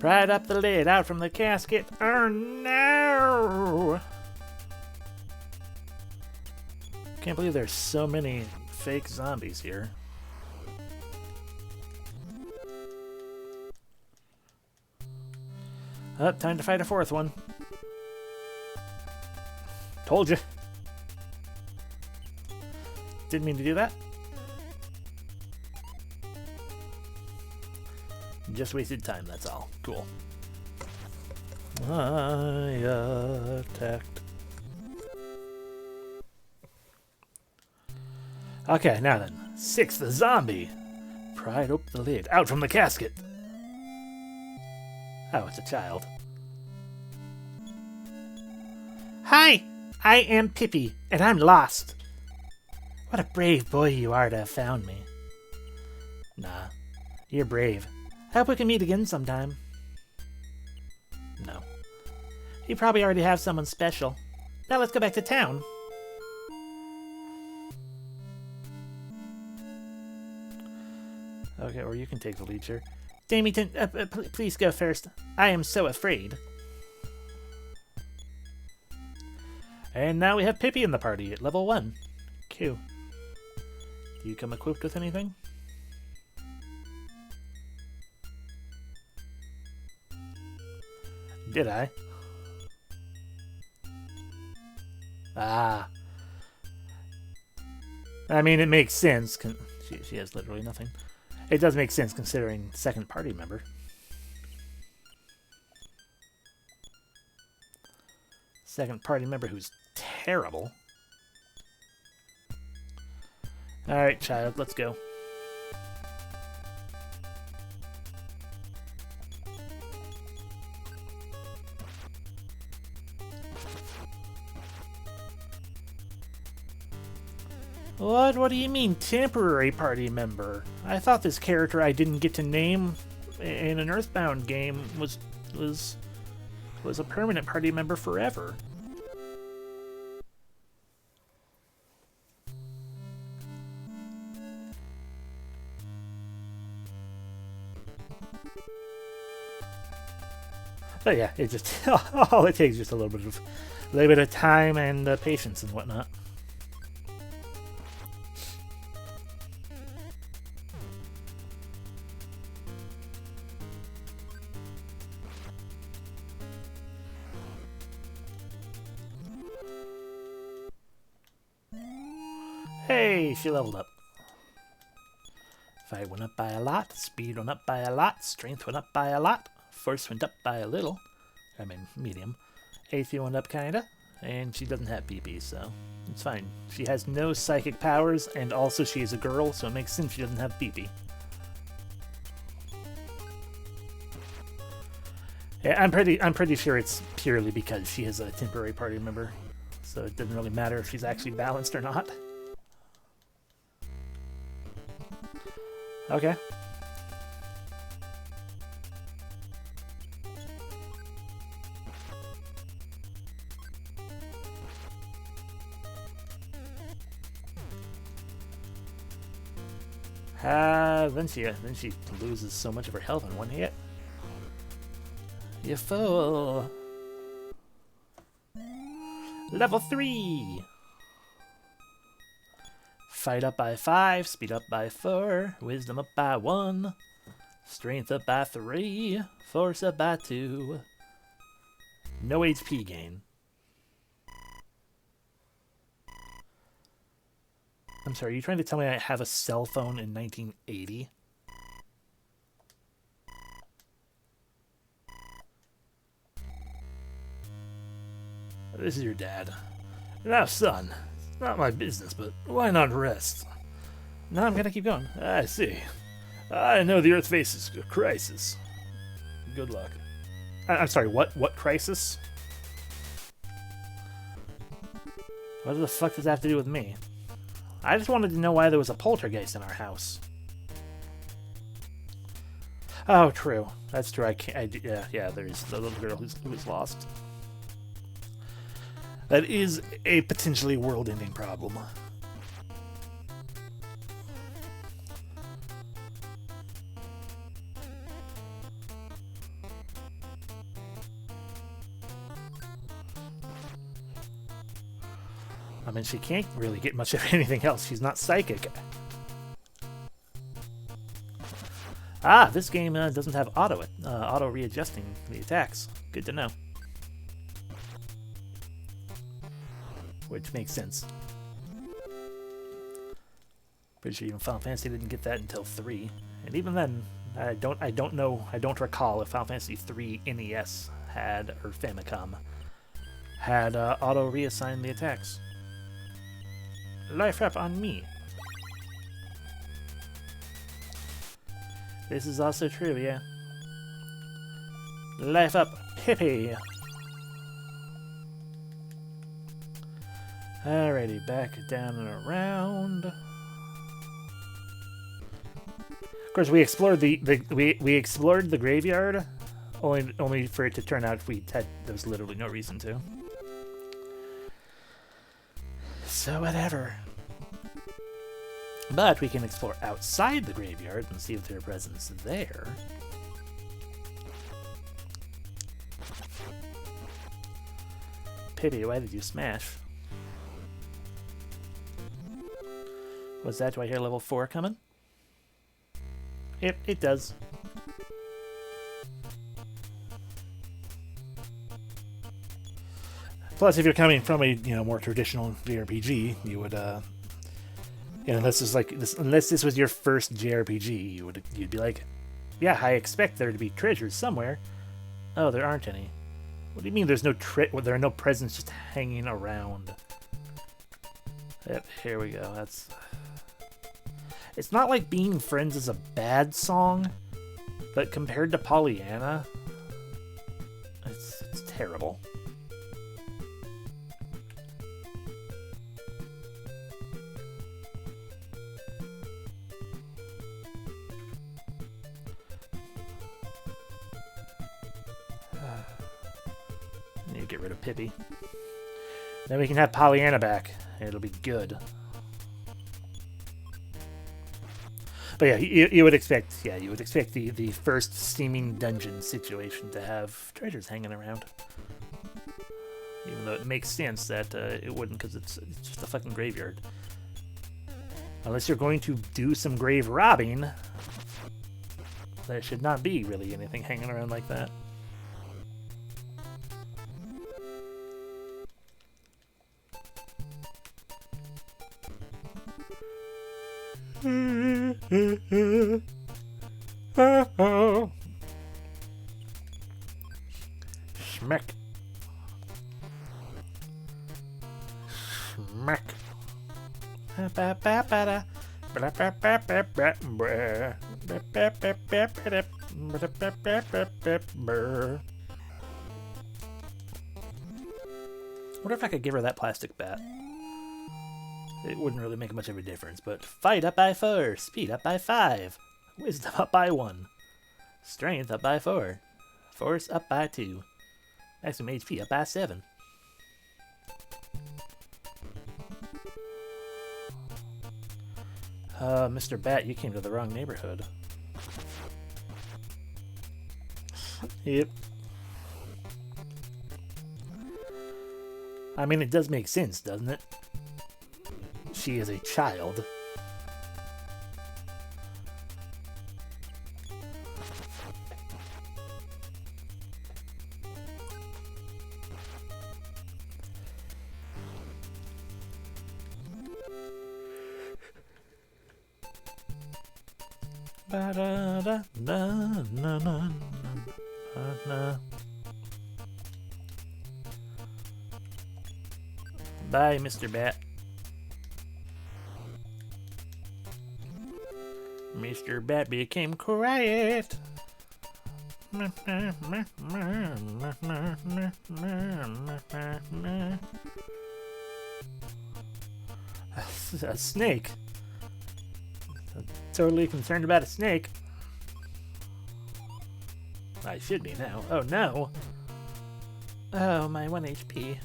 Pried up the lid, out from the casket. Oh no! Can't believe there's so many fake zombies here. Oh, time to fight a fourth one. Told you. Didn't mean to do that. Just wasted time, that's all. Cool. I attacked. Okay, now then. 6th zombie. Pried open the lid. Out from the casket. Oh, it's a child. Hi, I am Pippi, and I'm lost. What a brave boy you are to have found me. Nah, you're brave. I hope we can meet again sometime. No. You probably already have someone special. Now let's go back to town. Okay, or you can take the lead, sure. Damien, please go first. I am so afraid. And now we have Pippi in the party at level 1. Q. Do you come equipped with anything? Did I? Ah. I mean, it makes sense. She has literally nothing. It does make sense considering second party member. Second party member who's terrible. Alright, child, let's go. What do you mean, temporary party member? I thought this character I didn't get to name in an Earthbound game was a permanent party member forever. But yeah, it just all it takes is just a little bit of time and patience and whatnot. Hey, she leveled up. Fight went up by a lot, speed went up by a lot, strength went up by a lot, force went up by a little. I mean, medium. AP went up kinda, and she doesn't have PP, so it's fine. She has no psychic powers, and also she is a girl, so it makes sense she doesn't have PP. Yeah, I'm pretty sure it's purely because she is a temporary party member, so it doesn't really matter if she's actually balanced or not. Okay. Then she loses so much of her health in one hit. You fool. Level 3. Fight up by 5, speed up by 4, wisdom up by 1, strength up by 3, force up by 2. No HP gain. I'm sorry, are you trying to tell me I have a cell phone in 1980? This is your dad. Now, son. Not my business, but why not rest? No, I'm gonna keep going. I see. I know the Earth faces a crisis. Good luck. I'm sorry, what? What crisis? What the fuck does that have to do with me? I just wanted to know why there was a poltergeist in our house. Oh, true. That's true. Yeah, there's the little girl who's lost. That is a potentially world-ending problem. I mean, she can't really get much of anything else. She's not psychic. Ah, this game doesn't have auto readjusting the attacks. Good to know. Which makes sense. Pretty sure even Final Fantasy didn't get that until 3, and even then, I don't recall if Final Fantasy 3 NES had, or Famicom had auto reassign the attacks. Life up on me. This is also true, yeah. Life up, Pippi. Alrighty, back down and around. Of course, we explored we explored the graveyard, only for it to turn out there was literally no reason to. So whatever. But we can explore outside the graveyard and see if there are presents there. Pity, why did you smash? Was that? Do I hear level 4 coming? Yep, it does. Plus, if you're coming from a more traditional JRPG, you would unless this was your first JRPG, you'd be like, yeah, I expect there to be treasures somewhere. Oh, there aren't any. What do you mean there's no there are no presents just hanging around? Yep, here we go. It's not like Being Friends is a bad song, but compared to Pollyanna, it's terrible. I need to get rid of Pippi. Then we can have Pollyanna back, and it'll be good. But yeah, you would expect the first steaming dungeon situation to have treasures hanging around. Even though it makes sense that it wouldn't, because it's just a fucking graveyard. Unless you're going to do some grave robbing, there should not be really anything hanging around like that. Schmeck. Schmeck. What if I could give her that plastic bat? It wouldn't really make much of a difference, but fight up by 4, speed up by 5, wisdom up by 1, strength up by 4, force up by 2, maximum HP up by 7. Mr. Bat, you came to the wrong neighborhood. Yep. I mean, it does make sense, doesn't it? She is a child. Bye, Mr. Bat. Mr. Bat became quiet. A snake. I'm totally concerned about a snake. I should be now. Oh no. Oh, my 1 HP.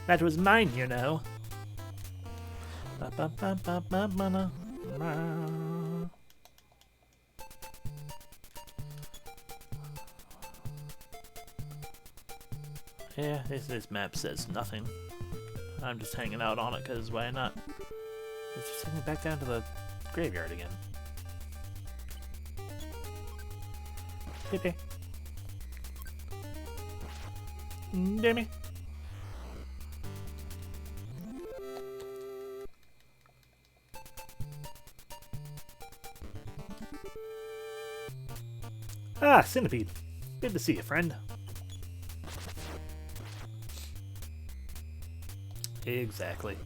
That was mine, you know. Yeah, this map says nothing. I'm just hanging out on it because why not? It's just heading back down to the graveyard again. Pippi. Damien. Ah, Centipede. Good to see you, friend. Exactly.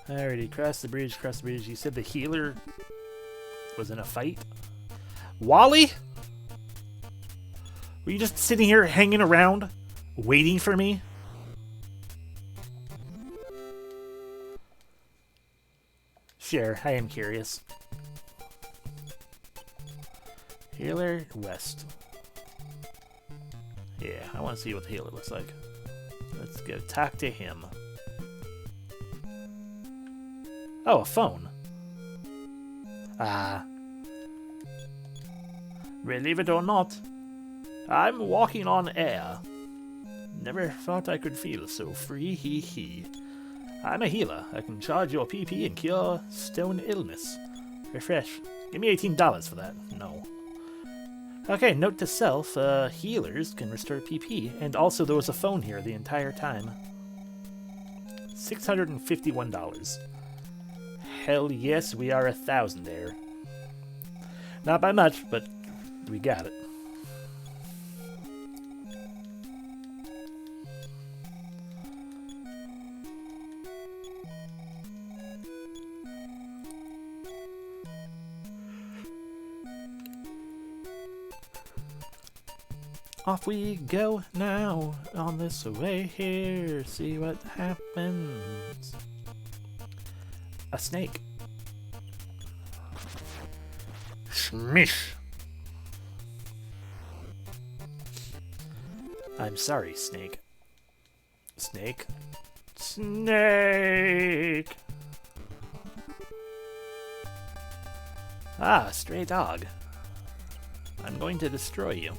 Alrighty, cross the bridge, cross the bridge. You said the healer was in a fight? Wally? Were you just sitting here hanging around, waiting for me? Sure, I am curious. Healer West. Yeah, I want to see what the healer looks like. Let's go talk to him. Oh, a phone. Ah. Believe it or not, I'm walking on air. Never thought I could feel so free, hee hee. I'm a healer. I can charge your PP and cure stone illness. Refresh. Give me $18 for that. No. Okay, note to self, healers can restore PP, and also there was a phone here the entire time. $651. Hell yes, we are 1,000 there. Not by much, but we got it. Off we go now, on this way here, see what happens. A snake. Smish! I'm sorry, snake. Snake? Snake! Ah, stray dog. I'm going to destroy you.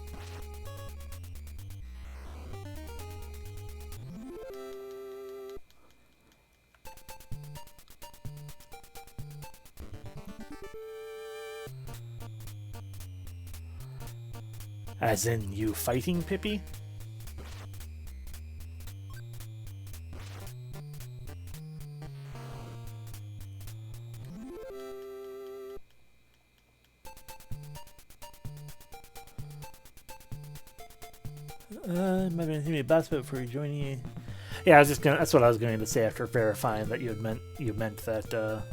As in you fighting Pippi? Might have been a boss before joining you. Yeah, I was just gonna. That's what I was going to say after verifying that you meant that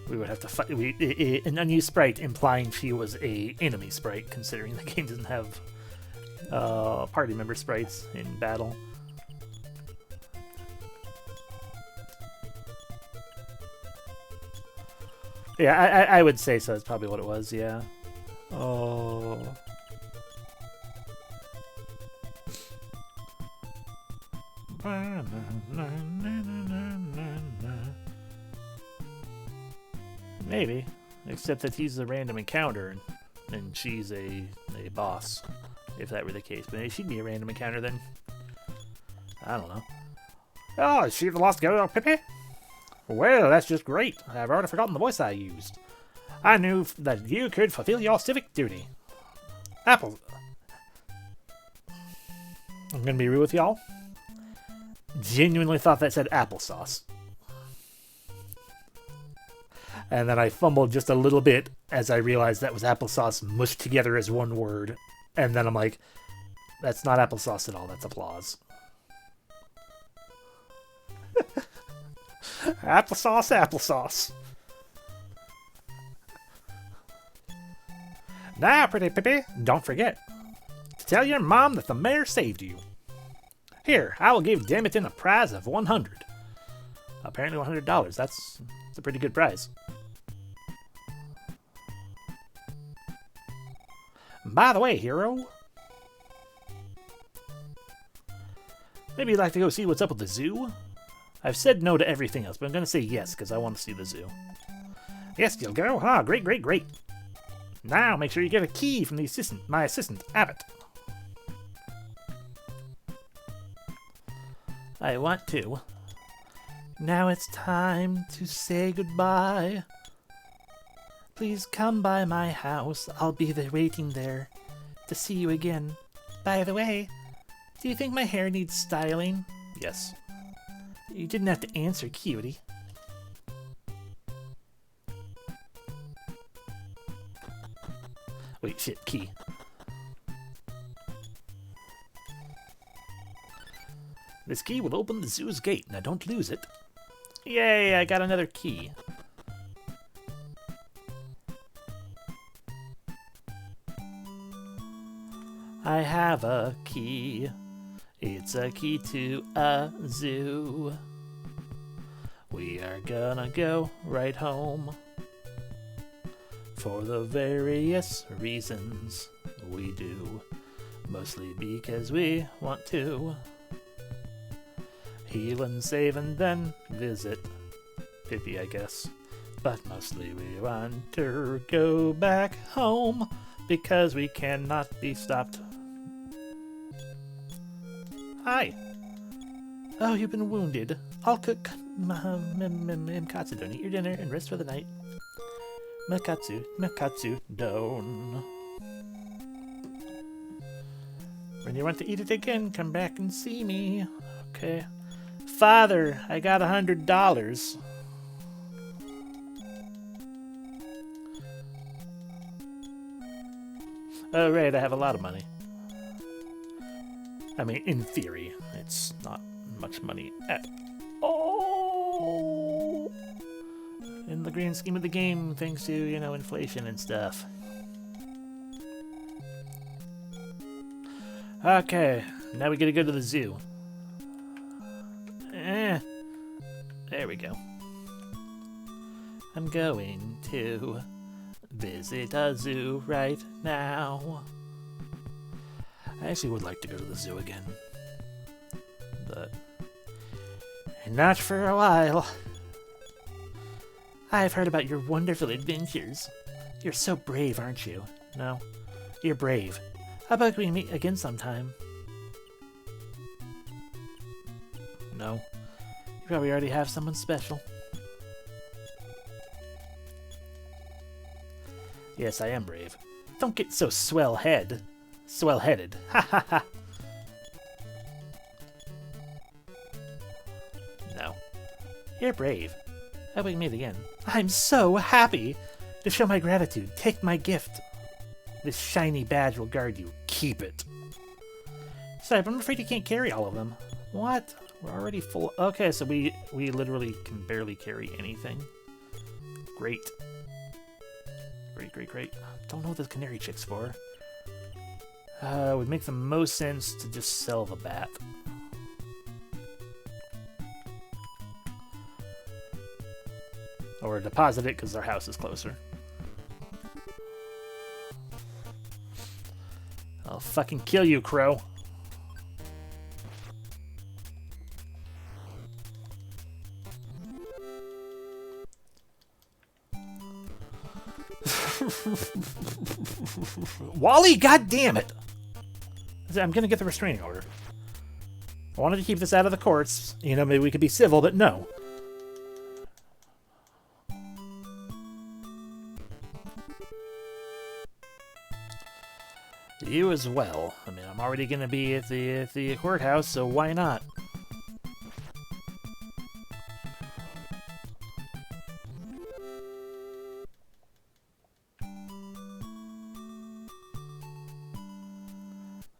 we would have to fight an unused sprite, implying she was a enemy sprite, considering the game doesn't have party member sprites in battle. Yeah, I would say so. That's probably what it was. Yeah. Oh. Maybe, except that he's a random encounter and she's a boss, if that were the case. But she'd be a random encounter then. I don't know. Oh, is she the lost girl, Pippi? Well, that's just great. I've already forgotten the voice I used. I knew that you could fulfill your civic duty. Apple. I'm gonna be real with y'all. Genuinely thought that said applesauce. And then I fumbled just a little bit as I realized that was applesauce mushed together as one word. And then I'm like, that's not applesauce at all, that's applause. Applesauce, applesauce. Now, pretty Pippi, don't forget to tell your mom that the mayor saved you. Here, I will give Damien a prize of $100. Apparently $100. That's a pretty good prize. By the way, hero, maybe you'd like to go see what's up with the zoo? I've said no to everything else, but I'm going to say yes because I want to see the zoo. Yes, you'll go? Ah, great, great, great. Now, make sure you get a key from the my assistant, Abbott. I want to. Now it's time to say goodbye. Please come by my house. I'll be there waiting there to see you again. By the way, do you think my hair needs styling? Yes. You didn't have to answer, cutie. Wait, shit, key. This key will open the zoo's gate. Now don't lose it. Yay, I got another key. I have a key. It's a key to a zoo. We are gonna go right home. For the various reasons we do. Mostly because we want to. Heal and save and then visit Pippi, I guess. But mostly we want to go back home because we cannot be stopped. Hi. Oh, you've been wounded. I'll cook Mkatsu. Don't eat your dinner and rest for the night. Mkatsu, don't. When you want to eat it again, come back and see me. Okay. Father, I got $100. Oh, right, I have a lot of money. I mean, in theory, it's not much money at all. In the grand scheme of the game, thanks to, you know, inflation and stuff. Okay, now we gotta go to the zoo. There we go. I'm going to visit a zoo right now. I actually would like to go to the zoo again. But not for a while. I've heard about your wonderful adventures. You're so brave, aren't you? No, you're brave. How about we meet again sometime? No. You probably already have someone special. Yes, I am brave. Don't get so swell-headed. Ha ha ha. No. You're brave. How about we meet again? I'm so happy! To show my gratitude, take my gift. This shiny badge will guard you. Keep it. Sorry, but I'm afraid you can't carry all of them. What? We're already full. Okay, so we literally can barely carry anything. Great. Great. Don't know what this canary chick's for. Would make the most sense to just sell the bat. Or deposit it because our house is closer. I'll fucking kill you, Crow. Wally, goddamn it! I'm gonna get the restraining order. I wanted to keep this out of the courts. You know, maybe we could be civil, but no. You as well. I mean, I'm already gonna be at the courthouse, so why not?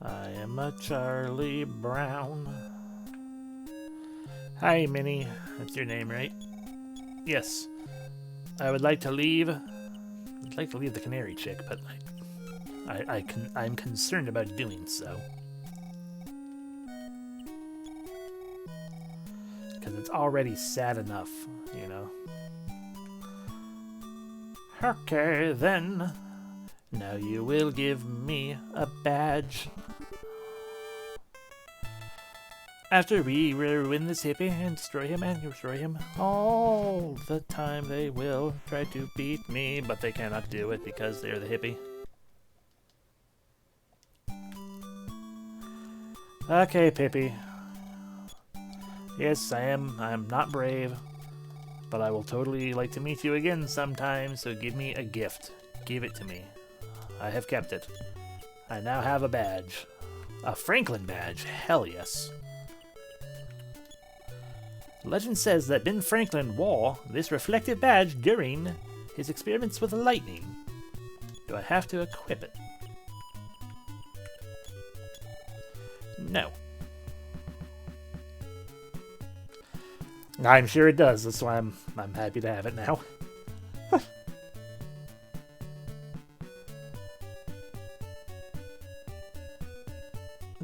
I am a Charlie Brown. Hi, Minnie. That's your name, right? Yes. I would like to leave. I'd like to leave the canary chick, but I'm concerned about doing so. Because it's already sad enough, you know. Okay, then. Now you will give me a badge. After we ruin this hippie and destroy him all the time, they will try to beat me, but they cannot do it because they're the hippie. Okay, Pippi. Yes, I am. I'm not brave, but I will totally like to meet you again sometime, so give me a gift. Give it to me. I have kept it. I now have a badge. A Franklin badge. Hell yes. Legend says that Ben Franklin wore this reflective badge during his experiments with lightning. Do I have to equip it? No. I'm sure it does. That's why I'm happy to have it now.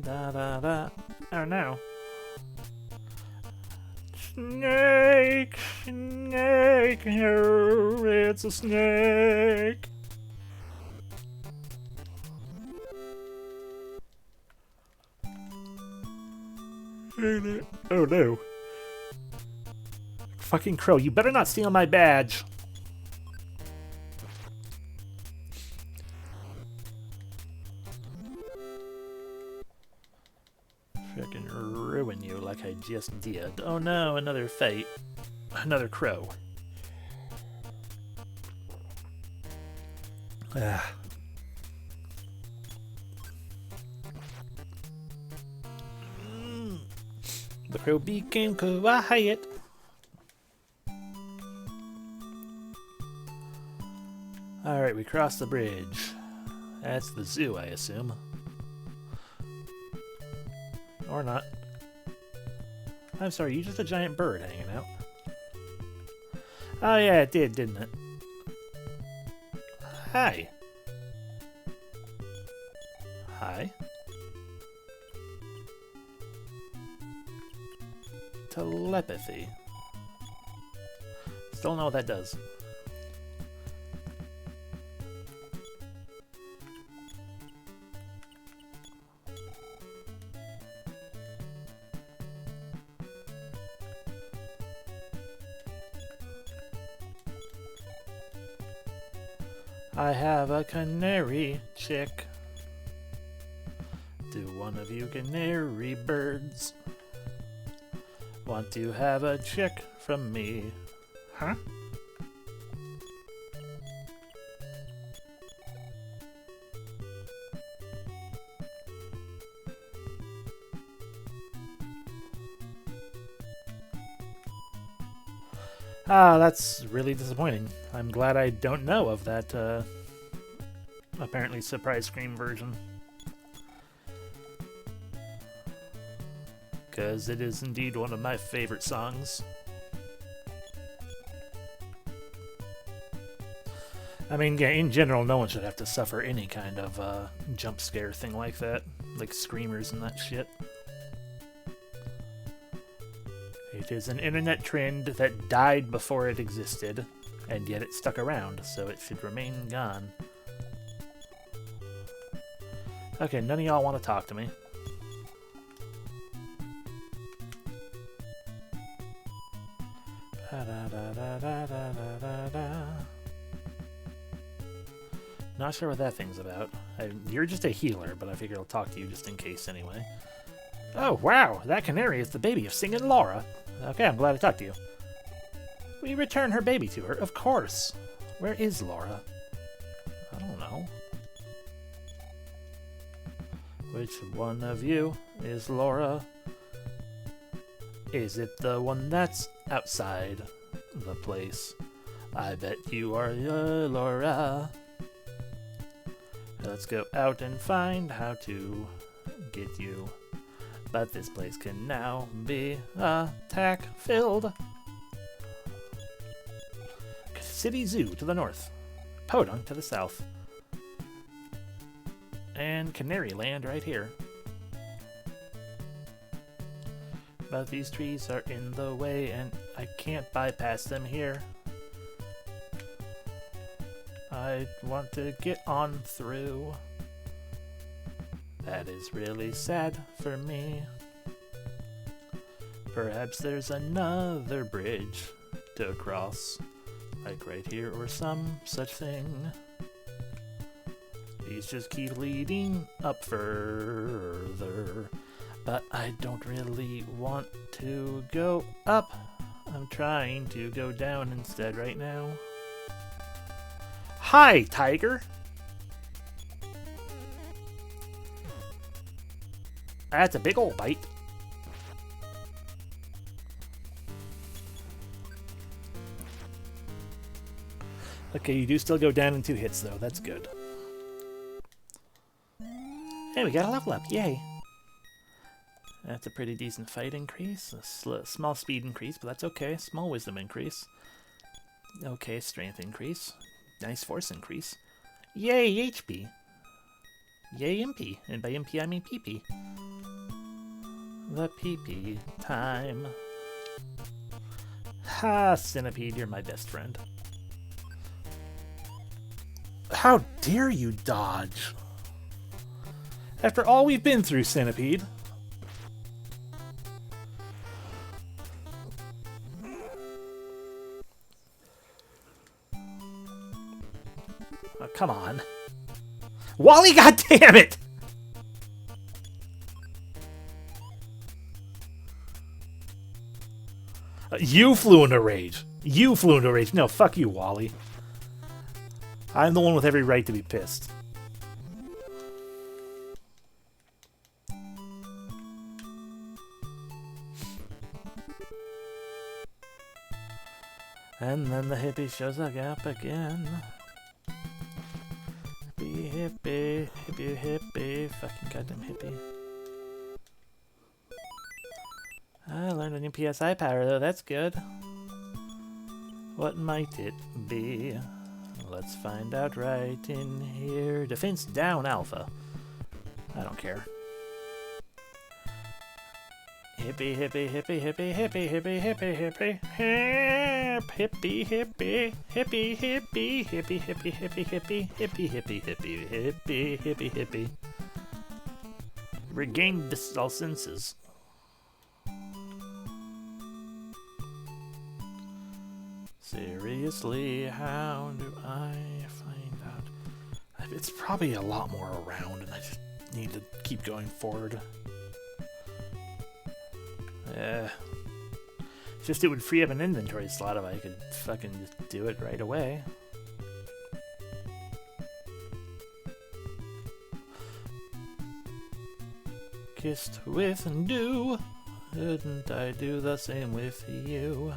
Da da da. Oh no. Snake! Snake! Oh, it's a snake! Oh no. Fucking crow, you better not steal my badge! Frickin' ruin you like I just did. Oh no, another fate. Another crow. Ah. The crow became quiet. Alright, we crossed the bridge. That's the zoo, I assume. Or not. I'm sorry, you just a giant bird hanging out. Oh yeah, it did, didn't it? Hi. Hi. Telepathy. Still don't know what that does. I have a canary chick. Do one of you canary birds want to have a chick from me? Huh? Ah, that's really disappointing. I'm glad I don't know of that, apparently surprise scream version. Because it is indeed one of my favorite songs. I mean, yeah, in general, no one should have to suffer any kind of jump scare thing like that. Like screamers and that shit. It is an internet trend that died before it existed, and yet it stuck around, so it should remain gone. Okay, none of y'all want to talk to me. Not sure what that thing's about. You're just a healer, but I figure I'll talk to you just in case anyway. Oh, wow! That canary is the baby of singing Laura. Okay, I'm glad I talked to you. We return her baby to her, of course. Where is Laura? I don't know. Which one of you is Laura? Is it the one that's outside the place? I bet you are Laura. Let's go out and find how to get you. But this place can now be attack-filled. City Zoo to the north. Podunk to the south. And Canary Land right here. But these trees are in the way and I can't bypass them here. I want to get on through. That is really sad for me. Perhaps there's another bridge to cross, like right here or some such thing. These just keep leading up further. But I don't really want to go up. I'm trying to go down instead right now. Hi, tiger! That's a big old bite. Okay, you do still go down in 2 hits, though. That's good. Hey, we got a level up. Yay. That's a pretty decent fight increase. A small speed increase, but that's okay. Small wisdom increase. Okay, strength increase. Nice force increase. Yay, HP. Yay, MP. And by MP, I mean PP. The PP time. Ha, Centipede, you're my best friend. How dare you dodge? After all we've been through, Centipede. Oh, come on. Wally, goddammit! You flew into rage. You flew into rage. No, fuck you, Wally. I'm the one with every right to be pissed. And then the hippie shows a gap again. Hippie, hippie, hippie, fucking goddamn hippie. I learned a new PSI power though, that's good. What might it be? Let's find out right in here. Defense down alpha. I don't care. Hippie, hippie, hippie, hippie, hippie, hippie, hippie, hippie, hip, hippie, hippie, hippie, hippie, hippie, hippie, hippie, hippie, hippie, hippie, hippie, hippie, hippie, hippie. Regained all senses. Seriously, how do I find out? It's probably a lot more around, and I just need to keep going forward. Just it would free up an inventory slot if I could fucking just do it right away. Kissed with and do. Couldn't I do the same with you?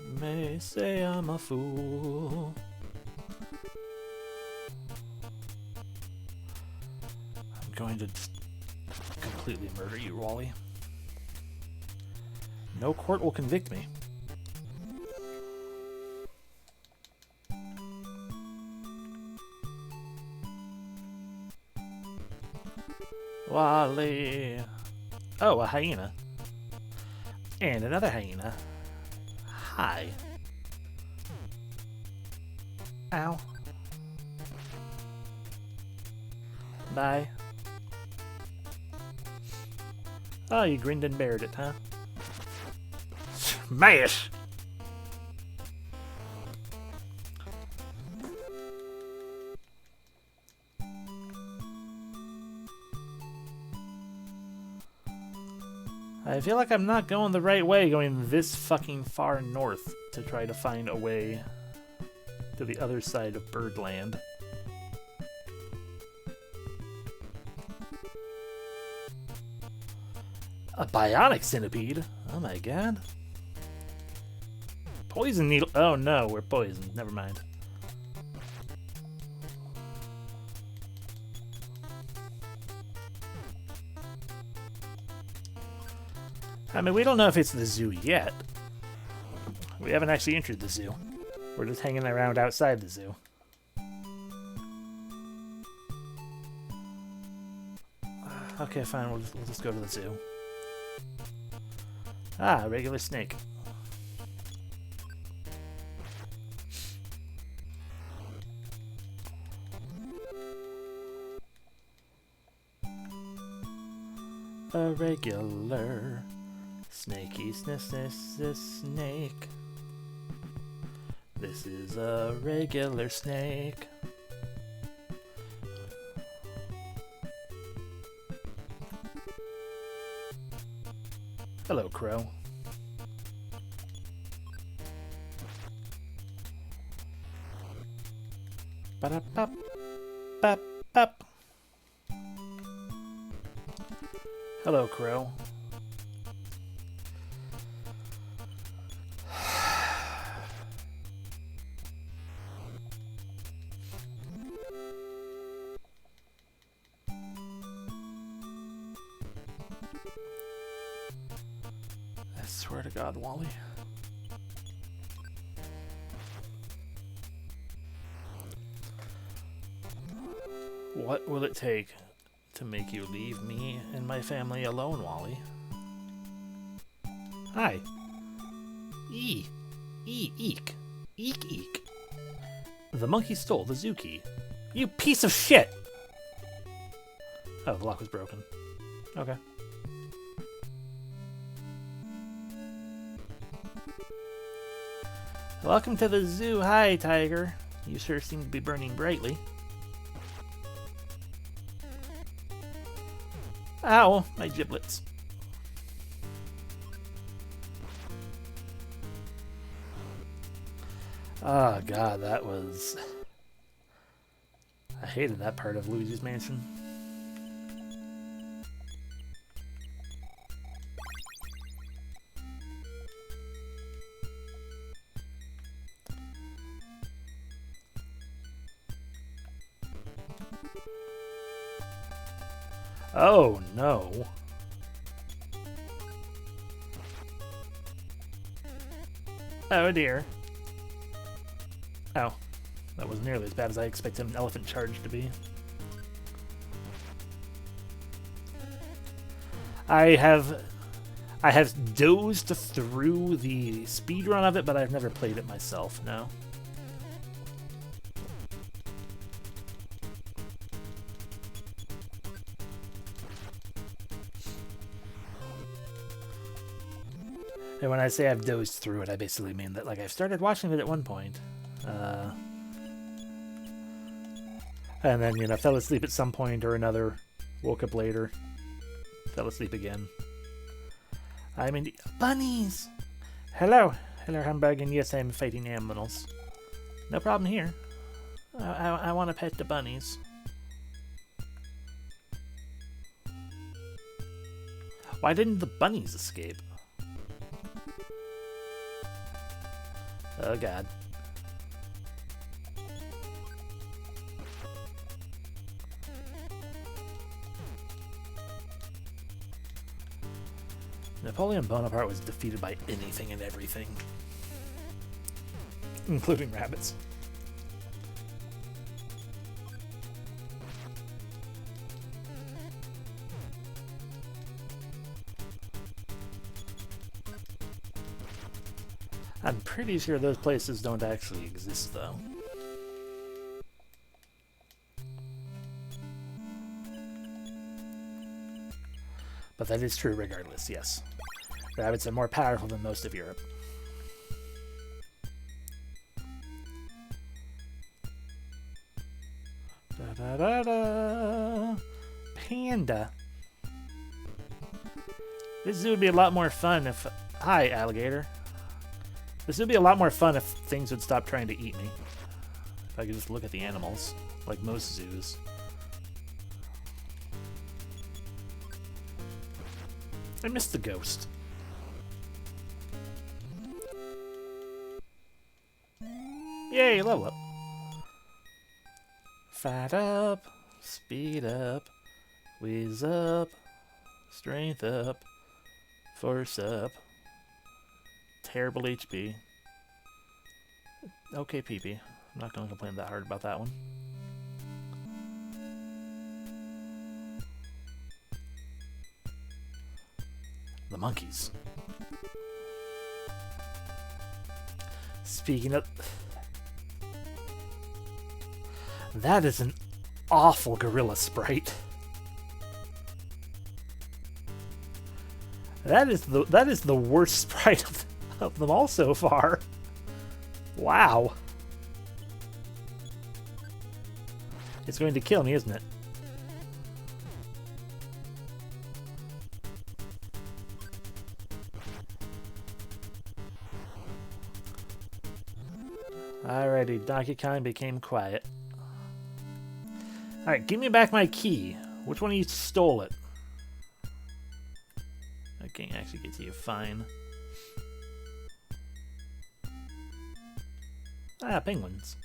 You may say I'm a fool. I'm going to just completely murder you, Wally. No court will convict me. Wally. Oh, a hyena. And another hyena. Hi. Ow. Bye. Oh, you grinned and bared it, huh? Smash! I feel like I'm not going the right way going this fucking far north to try to find a way to the other side of Birdland. A bionic centipede? Oh my god. Poison needle. Oh no, we're poisoned. Never mind. I mean, we don't know if it's the zoo yet. We haven't actually entered the zoo. We're just hanging around outside the zoo. Okay, fine. We'll just go to the zoo. Ah, a regular snake. A regular snakey snake. This is a regular snake. Hello, Crow. Ba-da-bop, bop, bop. Hello, Crow. I swear to God, Wally. What will it take to make you leave me and my family alone, Wally? Hi. Eek. Eek. Eek. The monkey stole the zoo key. You piece of shit! Oh, the lock was broken. Okay. Welcome to the zoo. Hi, Tiger. You sure seem to be burning brightly. Ow, my giblets. Oh God, that was... I hated that part of Luigi's Mansion. Oh no. Oh dear. Oh, that wasn't nearly as bad as I expected an elephant charge to be. I have dozed through the speedrun of it, but I've never played it myself, no. And when I say I've dozed through it, I basically mean that, like, I've started watching it at one point. And then, you know, fell asleep at some point or another, woke up later, fell asleep again. I mean, bunnies! Hello, Humbug, and yes, I'm fighting animals. No problem here. I want to pet the bunnies. Why didn't the bunnies escape? Oh God. Napoleon Bonaparte was defeated by anything and everything, including rabbits. I'm pretty sure those places don't actually exist, though. But that is true regardless, yes. Rabbits are more powerful than most of Europe. Da-da-da-da. Panda. This zoo would be a lot more fun if... Hi, alligator. This would be a lot more fun if things would stop trying to eat me. If I could just look at the animals, like most zoos. I missed the ghost. Yay, level up. Fat up, speed up, whiz up, strength up, force up. Terrible HP. Okay, PP. I'm not going to complain that hard about that one. The monkeys. Speaking of... That is an awful gorilla sprite. That is the worst sprite of them all so far. Wow. It's going to kill me, isn't it? Alrighty, Donkey Kong became quiet. Alright, give me back my key. Which one of you stole it? That can't actually get to you fine. Ah, penguins.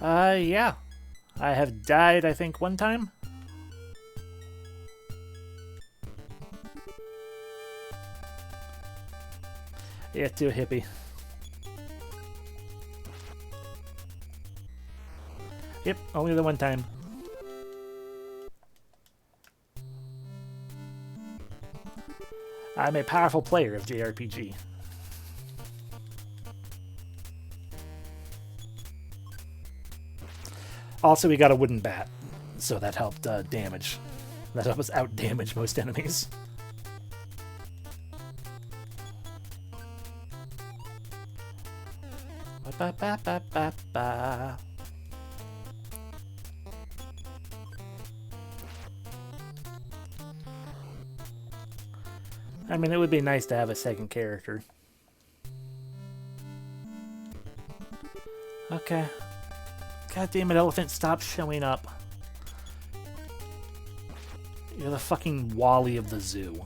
Yeah. I have died, I think, one time. Yeah, too hippie. Yep, only the one time. I'm a powerful player of JRPG. Also, we got a wooden bat, so that helped damage. That helped us out-damage most enemies. Ba ba ba ba ba. I mean, it would be nice to have a second character. Okay. God damn it, elephant, stop showing up. You're the fucking Wally of the zoo.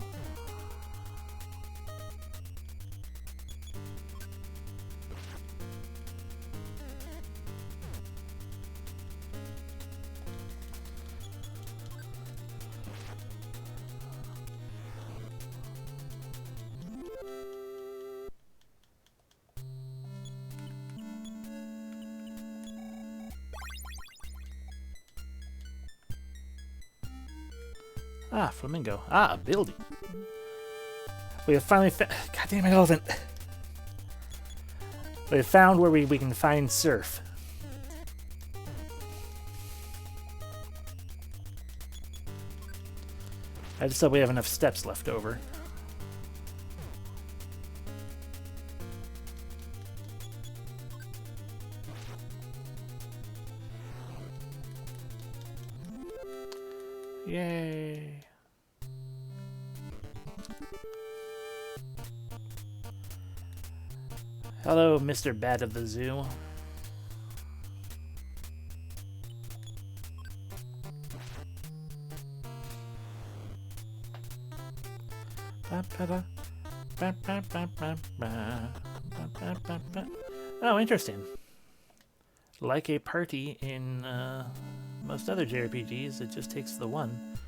Ah, flamingo. Ah, a building. We have finally found... God damn it, elephant. We have found where we can find surf. I just hope we have enough steps left over. Yay. Hello, Mr. Bat of the Zoo. Oh, interesting. Like a party in most other JRPGs, it just takes the one.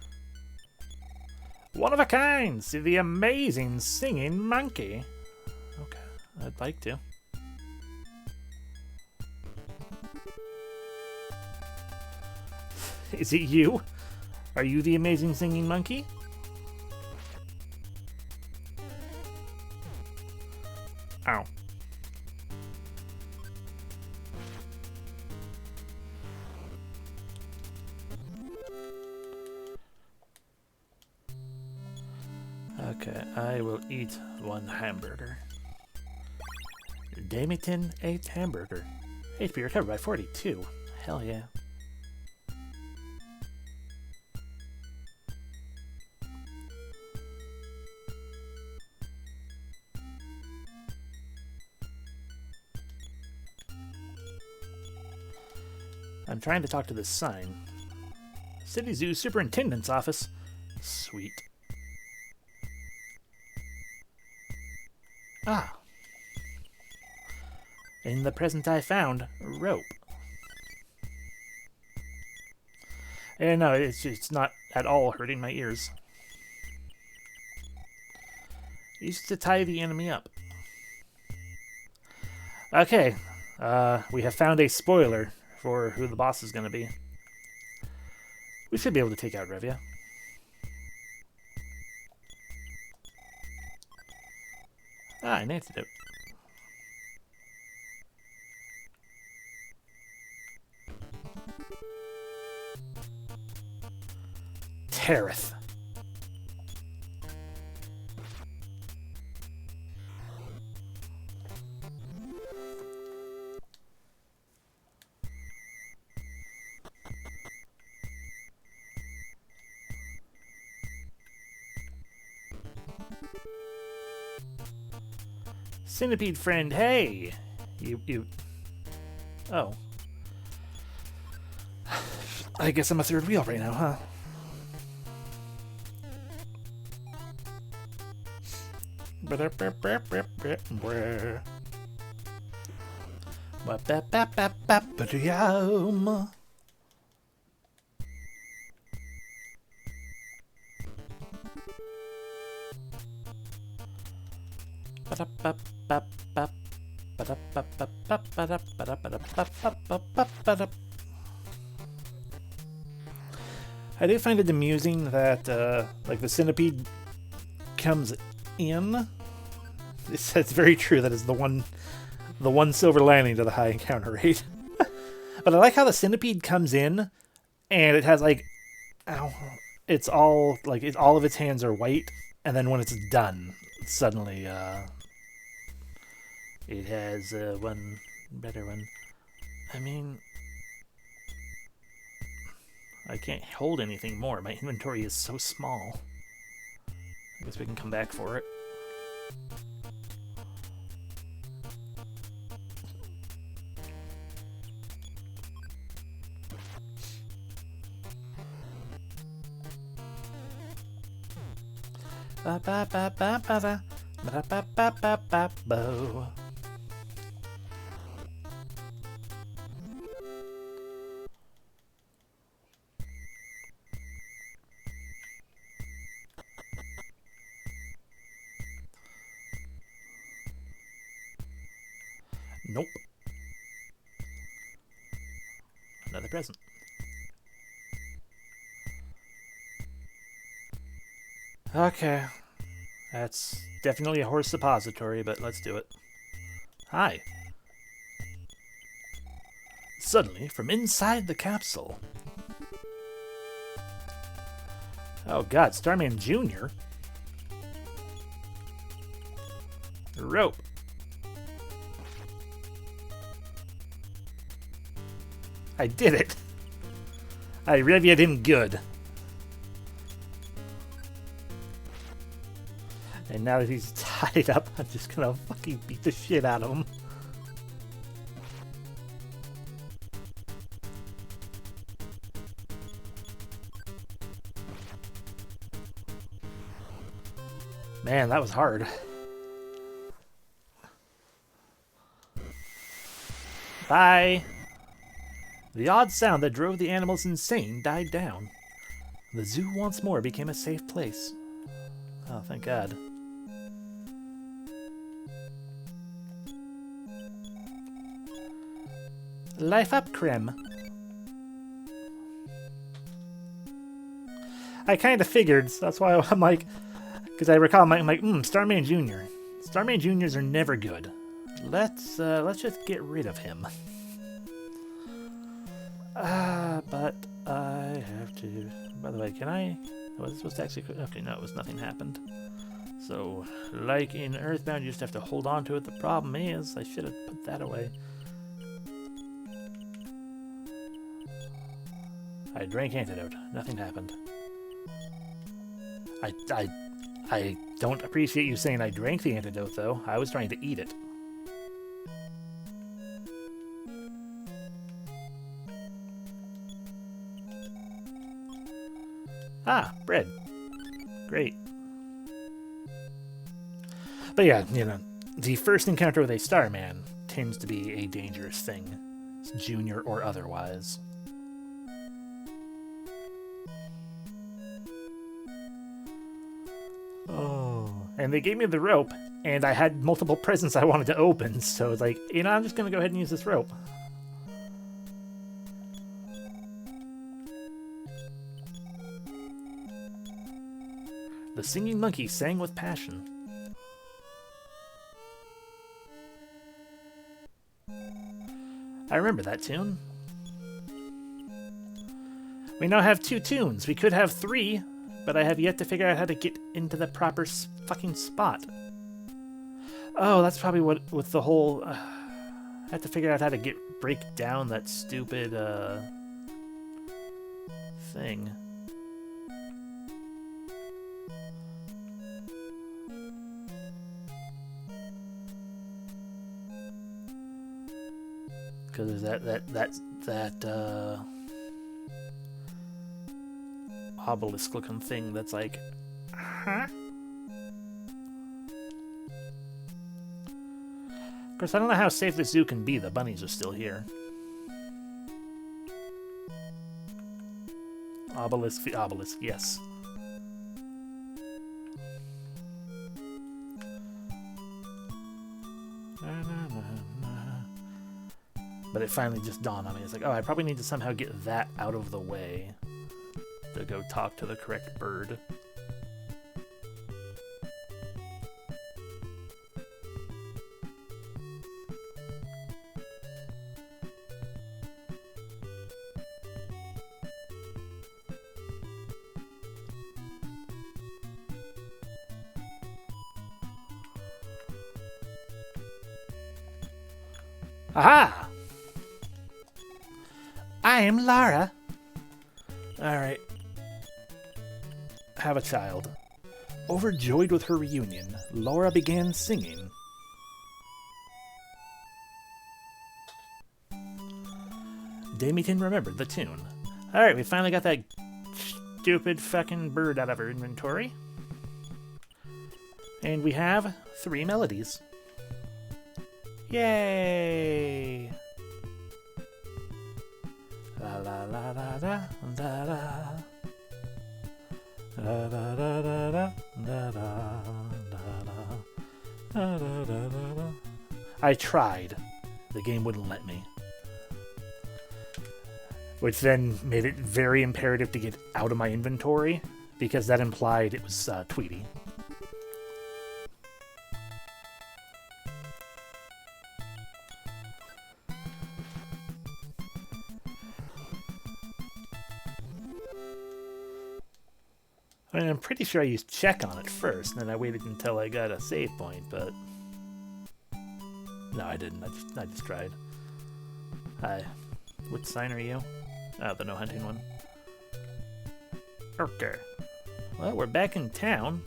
One of a kind! See the amazing singing monkey. Okay, I'd like to. Is it you? Are you the amazing singing monkey? Ow. Okay, I will eat one hamburger. Damien ate hamburger. HP recovered by 42. Hell yeah. I'm trying to talk to this sign. City Zoo Superintendent's Office. Sweet. Ah. In the present I found rope. And no, it's not at all hurting my ears. Used to tie the enemy up. Okay. We have found a spoiler for who the boss is going to be. We should be able to take out Revia. Ah, an antidote. Terith. Centipede friend, hey! You... Oh. I guess I'm a third wheel right now, huh? I do find it amusing that, like, the centipede comes in. It's very true that is the one silver lining to the high encounter rate. But I like how the centipede comes in, and it has, like, ow, it's all, like, all of its hands are white, and then when it's done, suddenly, it has, one better one. I mean, I can't hold anything more. My inventory is so small. I guess we can come back for it. Ba ba ba ba ba ba ba ba ba ba ba bo. Nope. Another present. Okay. That's definitely a horse suppository, but let's do it. Hi. Suddenly, from inside the capsule. Oh god, Starman Jr.? Rope. I did it. I reviewed him good. And now that he's tied up, I'm just gonna fucking beat the shit out of him. Man, that was hard. Bye! The odd sound that drove the animals insane died down. The zoo once more became a safe place. Oh, thank God. Life up, Krem. I kind of figured, so that's why I'm like, because I recall, I'm like, Starman Jr. Starman Juniors are never good. Let's just get rid of him. But I have to. By the way, can I? Was I supposed to actually? Okay, no, it was nothing happened. So, like in Earthbound, you just have to hold on to it. The problem is, I should have put that away. I drank antidote. Nothing happened. I don't appreciate you saying I drank the antidote, though. I was trying to eat it. Ah, bread. Great. But yeah, you know, the first encounter with a Starman tends to be a dangerous thing, junior or otherwise. Oh. And they gave me the rope, and I had multiple presents I wanted to open, so it's like, you know, I'm just gonna go ahead and use this rope. The singing monkey sang with passion. I remember that tune. We now have 2 tunes. We could have 3, but I have yet to figure out how to get into the proper fucking spot. Oh, that's probably what with the whole. I have to figure out how to break down that stupid thing. Because there's that obelisk-looking thing that's like, huh? Of course, I don't know how safe this zoo can be. The bunnies are still here. Obelisk, the obelisk, yes. But it finally just dawned on me. It's like, oh, I probably need to somehow get that out of the way to go talk to the correct bird. Aha! I am Lara. Alright. Have a child. Overjoyed with her reunion, Laura began singing. Damien remembered the tune. Alright, we finally got that stupid fucking bird out of our inventory. And we have 3 melodies. Yay! La la la la la la la. La la la la la la la la. I tried. The game wouldn't let me. Which then made it very imperative to get out of my inventory, because that implied it was Tweety. I mean, I'm pretty sure I used check on it first, and then I waited until I got a save point, but... No, I didn't. I just tried. Hi. Which sign are you? Oh, the no hunting one. Okay. Well, we're back in town.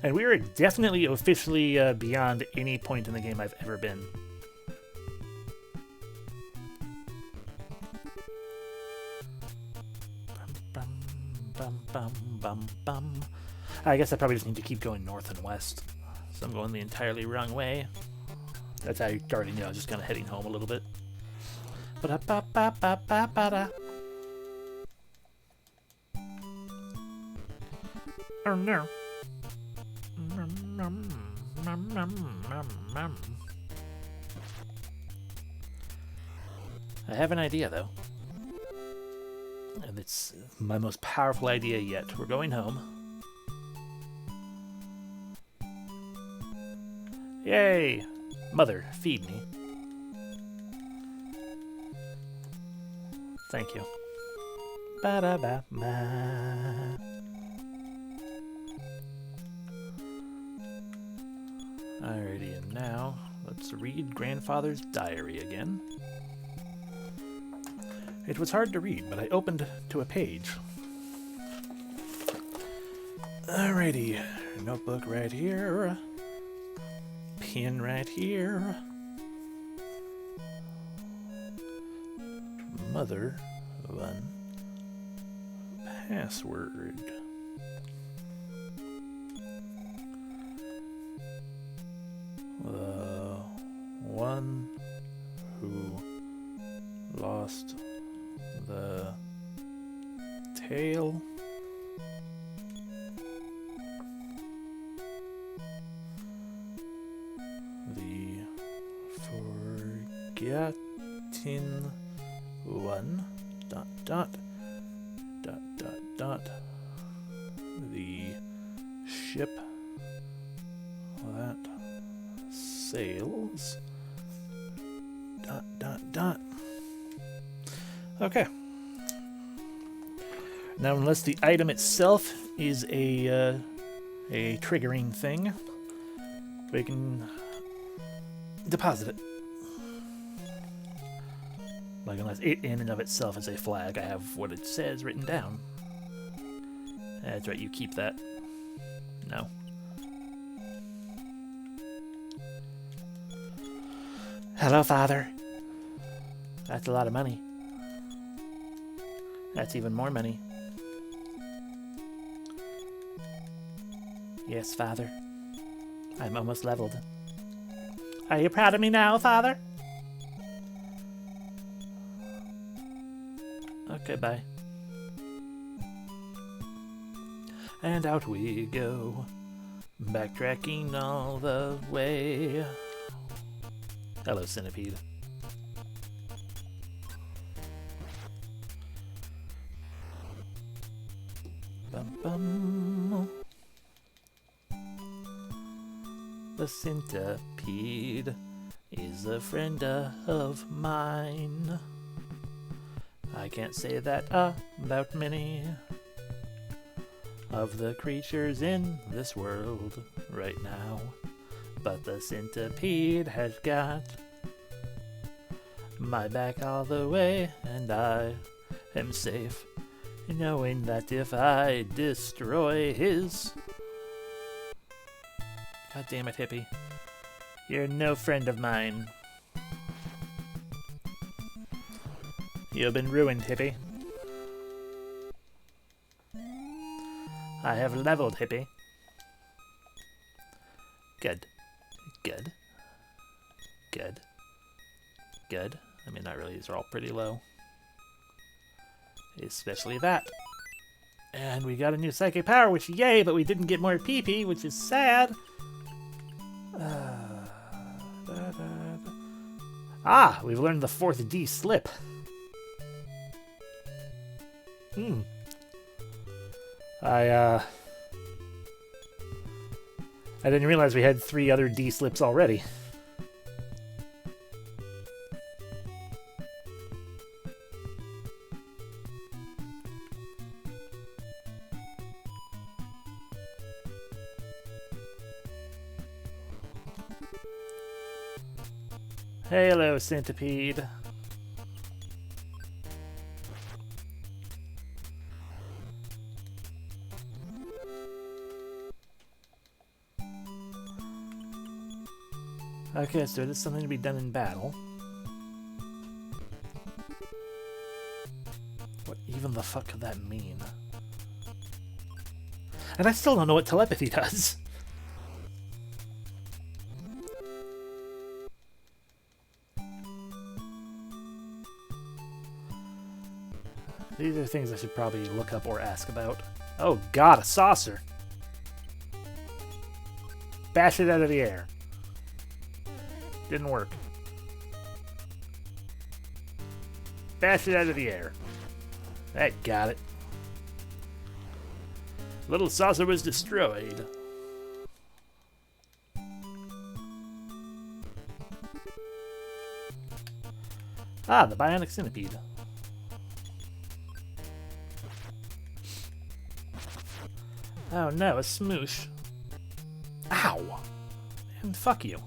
And we are definitely officially beyond any point in the game I've ever been. I guess I probably just need to keep going north and west. So I'm going the entirely wrong way. That's how you already know, just kind of heading home a little bit. Oh no. I have an idea though. And it's my most powerful idea yet. We're going home. Yay! Mother, feed me. Thank you. Ba-da-ba-ba. Alrighty, and now let's read Grandfather's diary again. It was hard to read, but I opened to a page. Alrighty, notebook right here. Pen right here. Mother one. Password. The one who lost the tail. The forgotten one. Dot dot. Dot dot dot. The ship that sails. Dot dot dot. Okay. Now, unless the item itself is a triggering thing, we can deposit it. Like, unless it in and of itself is a flag, I have what it says written down. That's right, you keep that. No. Hello, Father. That's a lot of money. That's even more money. Yes, Father. I'm almost leveled. Are you proud of me now, Father? Okay, bye. And out we go, backtracking all the way. Hello, Centipede. Bum, bum. The centipede is a friend of mine. I can't say that about many of the creatures in this world right now, but the centipede has got my back all the way, and I am safe, knowing that if I destroy his... God damn it, Hippie. You're no friend of mine. You've been ruined, Hippie. I have leveled, Hippie. Good. Good. Good. Good. I mean, not really. These are all pretty low. Especially that. And we got a new psychic power, which yay, but we didn't get more PP, which is sad. Ah, we've learned the 4th D slip. I didn't realize we had 3 other D slips already. Hello, Centipede. Okay, so there's something to be done in battle. What even the fuck could that mean? And I still don't know what telepathy does. These are things I should probably look up or ask about. Oh god, a saucer! Bash it out of the air. Didn't work. Bash it out of the air. That got it. Little saucer was destroyed. Ah, the bionic centipede. Oh no, a smoosh. Ow! And fuck you.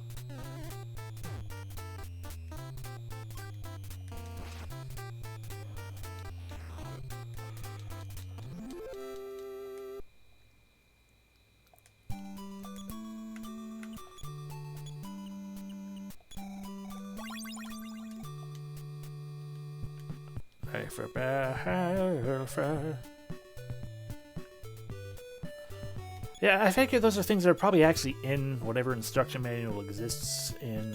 Yeah, I figure those are things that are probably actually in whatever instruction manual exists in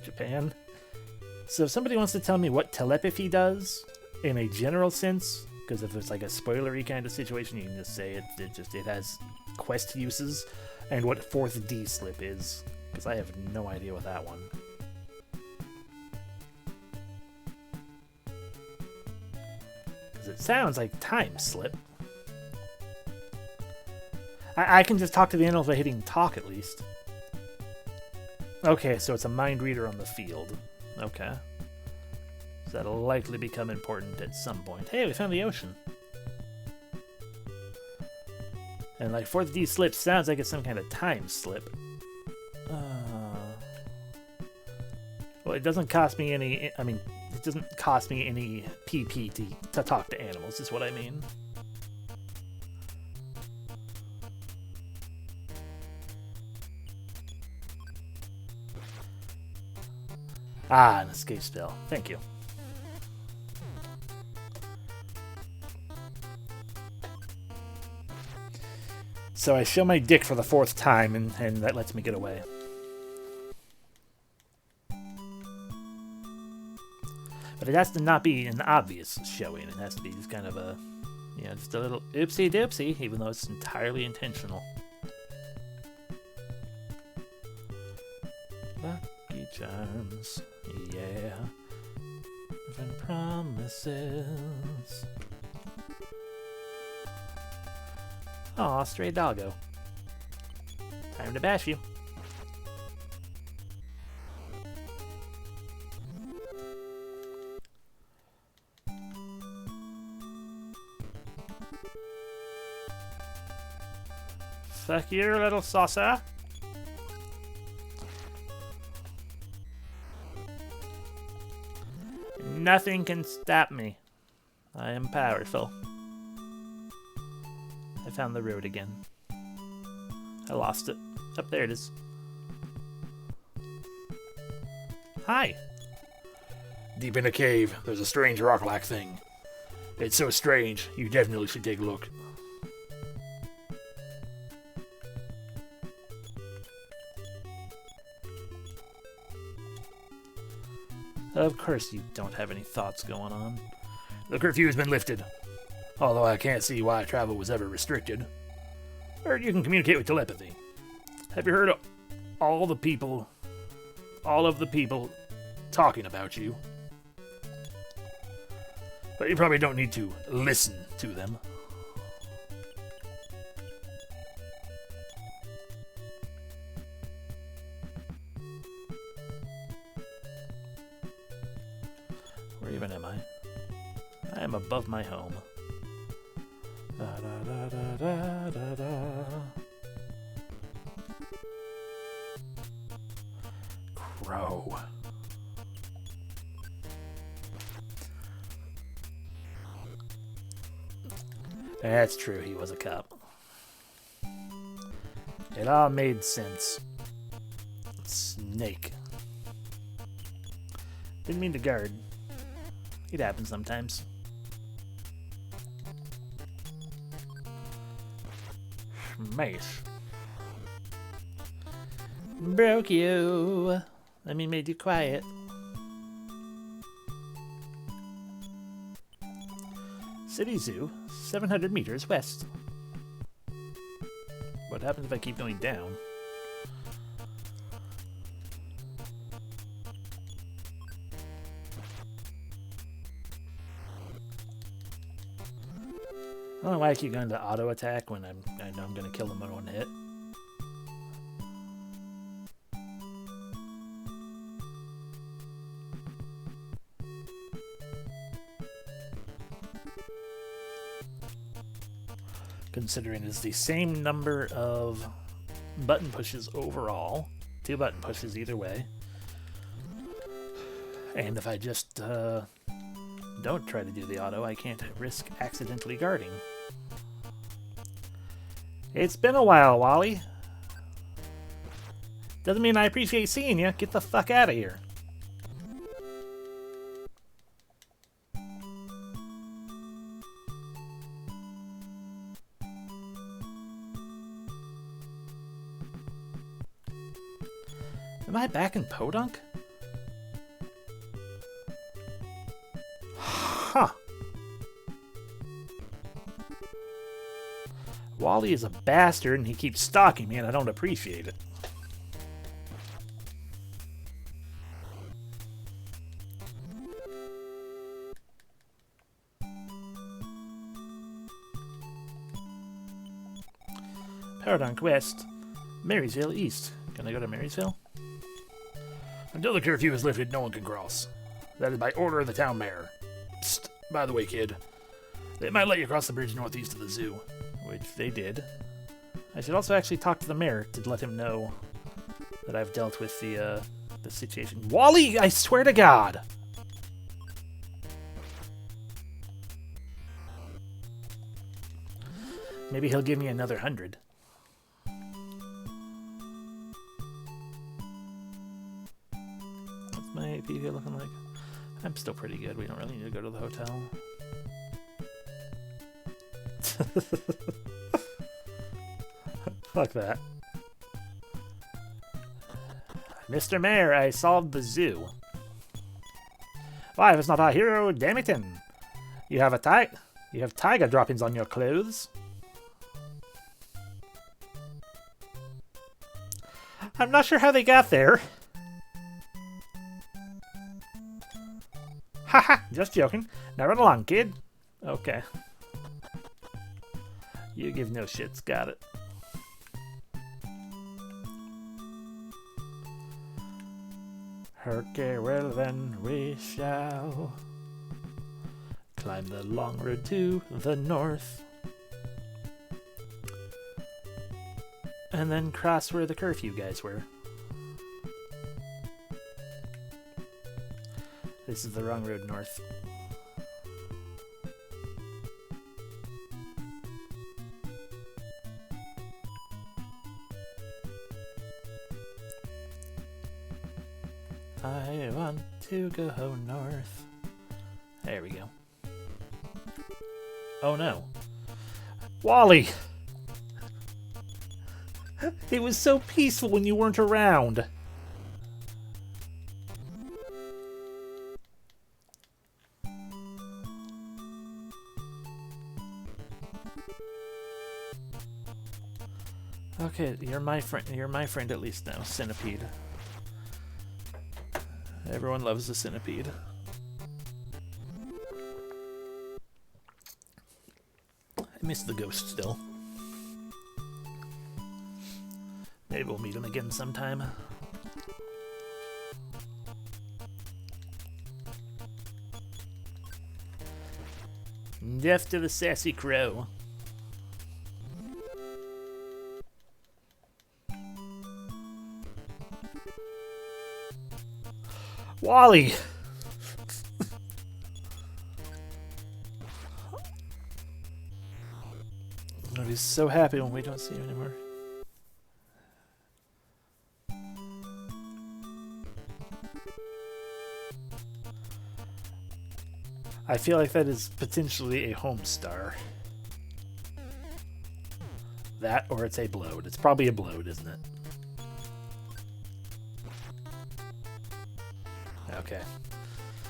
Japan. So if somebody wants to tell me what telepathy does in a general sense, because if it's like a spoilery kind of situation, you can just say it has quest uses, and what 4th D slip is, because I have no idea what that one. Because it sounds like time slip. I can just talk to the animals by hitting talk, at least. Okay, so it's a mind reader on the field. Okay. So that'll likely become important at some point. Hey, we found the ocean. And like 4th D slip sounds like it's some kind of time slip. Well, it doesn't cost me any... I mean, it doesn't cost me any PP to talk to animals, is what I mean. Ah, an escape spell. Thank you. So I show my dick for the 4th time, and that lets me get away. But it has to not be an obvious showing. It has to be just kind of a, you know, just a little oopsie doopsie, even though it's entirely intentional. Lucky charms, yeah. Different promises. Aw, stray doggo. Time to bash you. Fuck you, little saucer. Nothing can stop me. I am powerful. I found the road again. I lost it. Up there it is. Hi. Deep in a cave, there's a strange rock-like thing. It's so strange, you definitely should take a look. Of course you don't have any thoughts going on. The curfew has been lifted, although I can't see why travel was ever restricted. Or you can communicate with telepathy. Have you heard of all of the people talking about you? But you probably don't need to listen to them. Where even am I? I am above my home. Da, da, da, da, da, da. Crow. That's true, he was a cop. It all made sense. Snake. Didn't mean to guard. It happens sometimes. Mace. Broke you. Let me made you quiet. City Zoo, 700 meters west. What happens if I keep going down? I don't know why I keep going to auto attack when I know I'm going to kill them in one hit. Considering it's the same number of button pushes overall, 2 button pushes either way. And if I just don't try to do the auto, I can't risk accidentally guarding. It's been a while, Wally. Doesn't mean I appreciate seeing you. Get the fuck out of here. Am I back in Podunk? Huh. Wally is a bastard and he keeps stalking me and I don't appreciate it. Podunk West, Marysville East. Can I go to Marysville? Until the curfew is lifted, no one can cross. That is by order of the town mayor. Psst, by the way, kid, they might let you cross the bridge northeast of the zoo. Which they did. I should also actually talk to the mayor to let him know that I've dealt with the situation. Wally, I swear to God! Maybe he'll give me another 100. AP looking like? I'm still pretty good. We don't really need to go to the hotel. Fuck that. Mr. Mayor, I solved the zoo. Why, if it's not our hero, Damien. You have tiger droppings on your clothes. I'm not sure how they got there. Haha, just joking. Now run along, kid. Okay. You give no shits, got it. Okay, well then we shall climb the long road to the north. And then cross where the curfew guys were. This is the wrong road north. I want to go north. There we go. Oh no. Wally! It was so peaceful when you weren't around. Okay, you're my friend. You're my friend at least now, Centipede. Everyone loves the Centipede. I miss the ghost still. Maybe we'll meet him again sometime. Death to the sassy crow. Wally! I'll be so happy when we don't see you anymore. I feel like that is potentially a home star. That, or it's a bloat. It's probably a bloat, isn't it? Okay.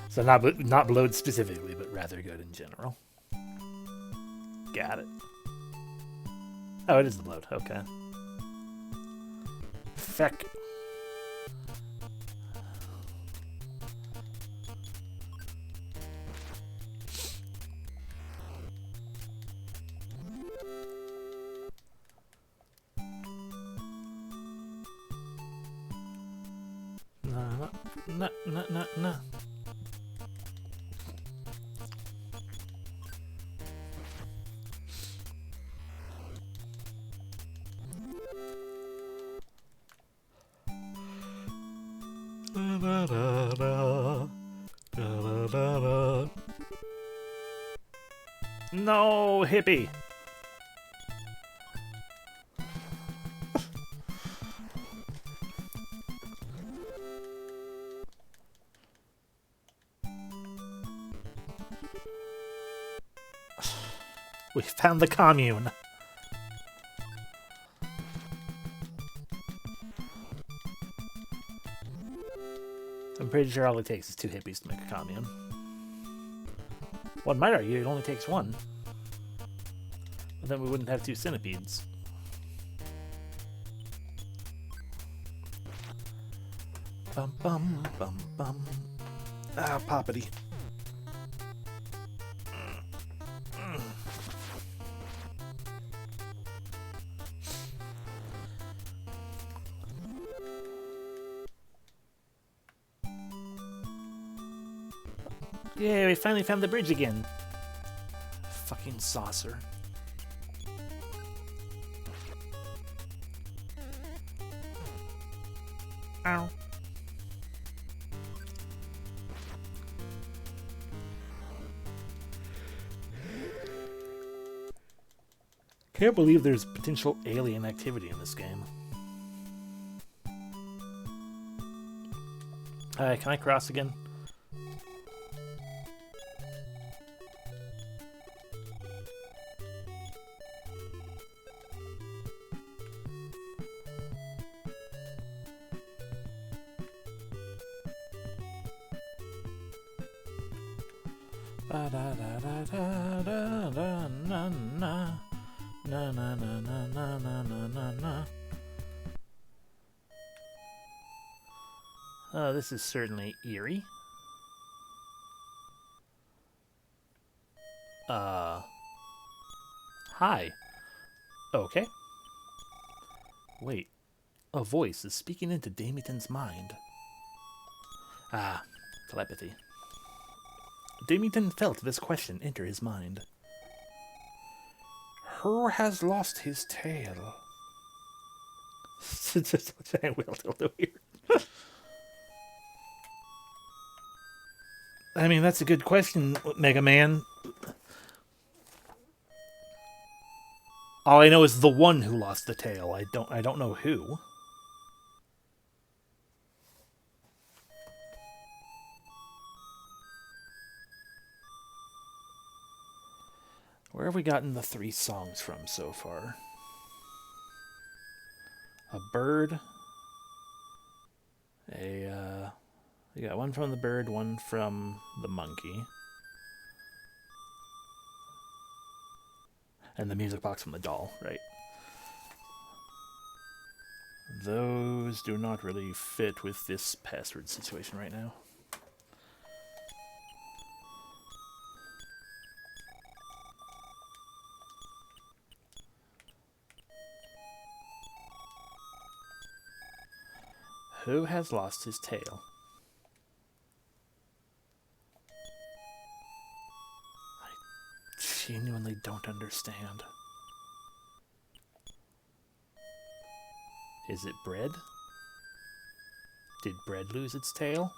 So not bloat specifically, but rather good in general. Got it. Oh, it is the bloat. Okay. Feck. No. No, hippie. We found the commune. I'm pretty sure all it takes is 2 hippies to make a commune. One might argue it only takes 1. But then we wouldn't have 2 centipedes. Bum bum bum bum. Ah, poppity. Yay, we finally found the bridge again. Fucking saucer. Ow. Can't believe there's potential alien activity in this game. Can I cross again? Ba da da da da da da na na na na na na na na na na. This is certainly eerie. Hi. Okay. Wait. A voice is speaking into Damien's mind. Ah, telepathy. Damien felt this question enter his mind. Who has lost his tail? Just a giant whale dildo here. I mean, that's a good question, Mega Man. All I know is the one who lost the tail. I don't know who. Where have we gotten the 3 songs from so far? A bird. We got one from the bird, one from the monkey. And the music box from the doll, right? Those do not really fit with this password situation right now. Who has lost his tail? I genuinely don't understand. Is it bread? Did bread lose its tail?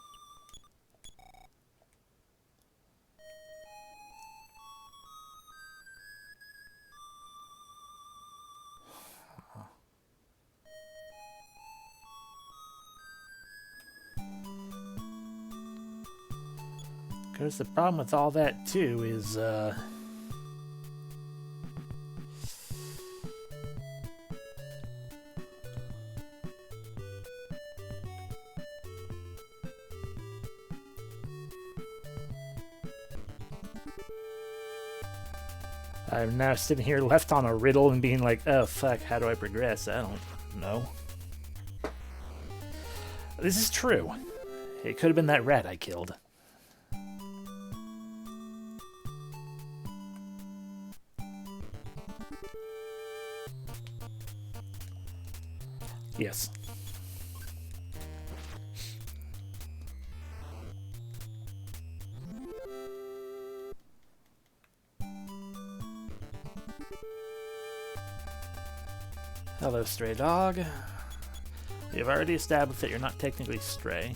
Because the problem with all that, too, is, I'm now sitting here left on a riddle and being like, oh, fuck, how do I progress? I don't know. This is true. It could have been that rat I killed. Yes. Hello, stray dog. We have already established that you're not technically stray.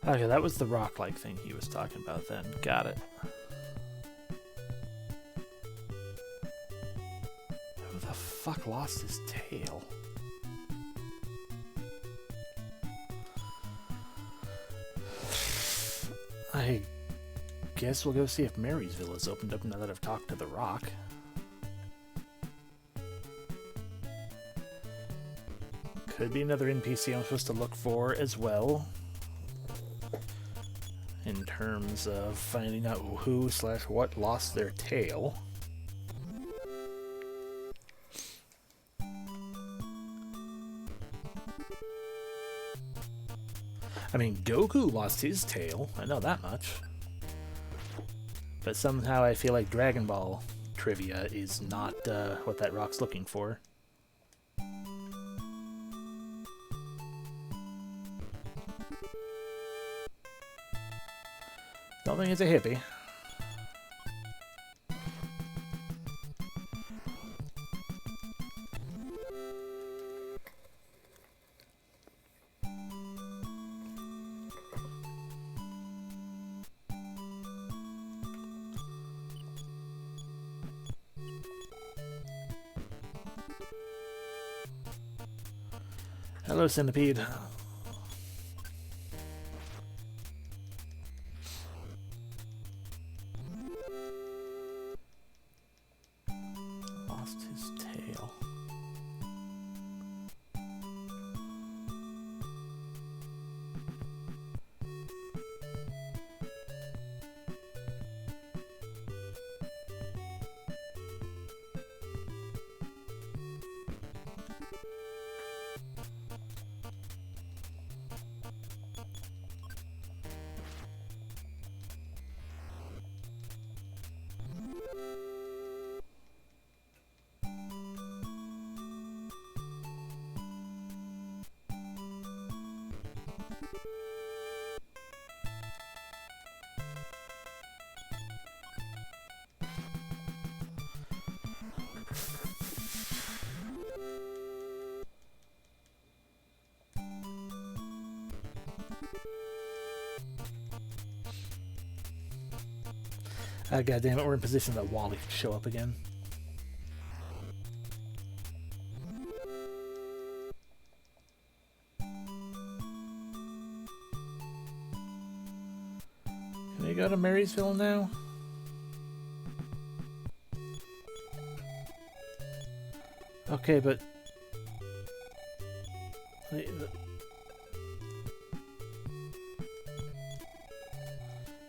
Okay, that was the rock-like thing he was talking about then. Got it. Who the fuck lost his tail? I guess we'll go see if Marysville has opened up now that I've talked to the rock. Could be another NPC I'm supposed to look for as well. In terms of finding out who/what lost their tail. I mean, Goku lost his tail. I know that much. But somehow I feel like Dragon Ball trivia is not what that rock's looking for. Don't think it's a hippie. Hello, Centipede. Lost his tail. Ah, goddammit, we're in position that Wally could show up again. Can we go to Marysville now? Okay, but...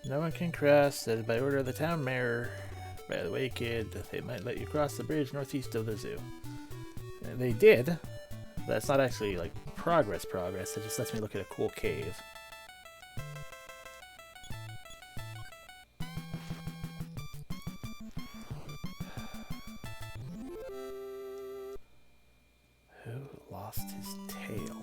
No one can cross, said by order of the town mayor. By the way, kid, they might let you cross the bridge northeast of the zoo. And they did. That's not actually, like, progress. That just lets me look at a cool cave. Who lost his tail?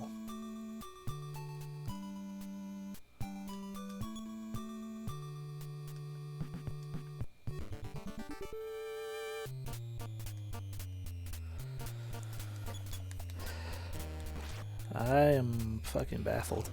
I am fucking baffled.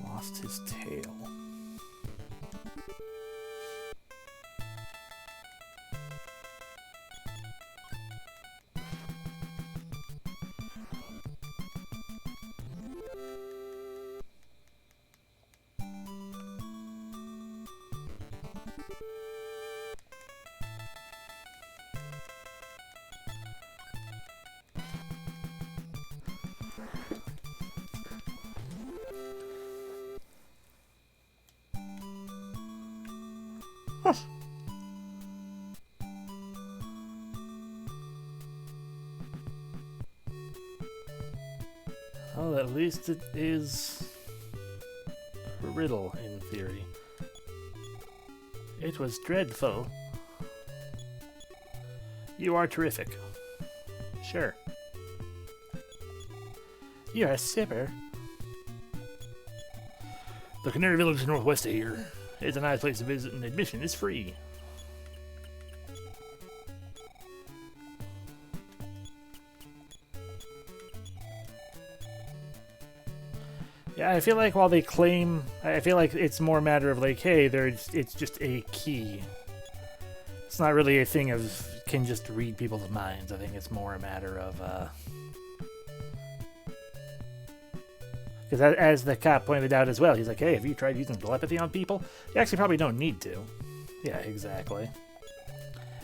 Lost his tail. Well, at least it is a riddle, in theory. It was dreadful. You are terrific. Sure. You're a sipper. The Canary Village is northwest of here. It's a nice place to visit, and admission is free. Yeah, I feel like while they claim, I feel like it's more a matter of like, hey, it's just a key. It's not really a thing of can just read people's minds. I think it's more a matter of, because as the cop pointed out as well, he's like, hey, have you tried using telepathy on people? You actually probably don't need to. Yeah, exactly.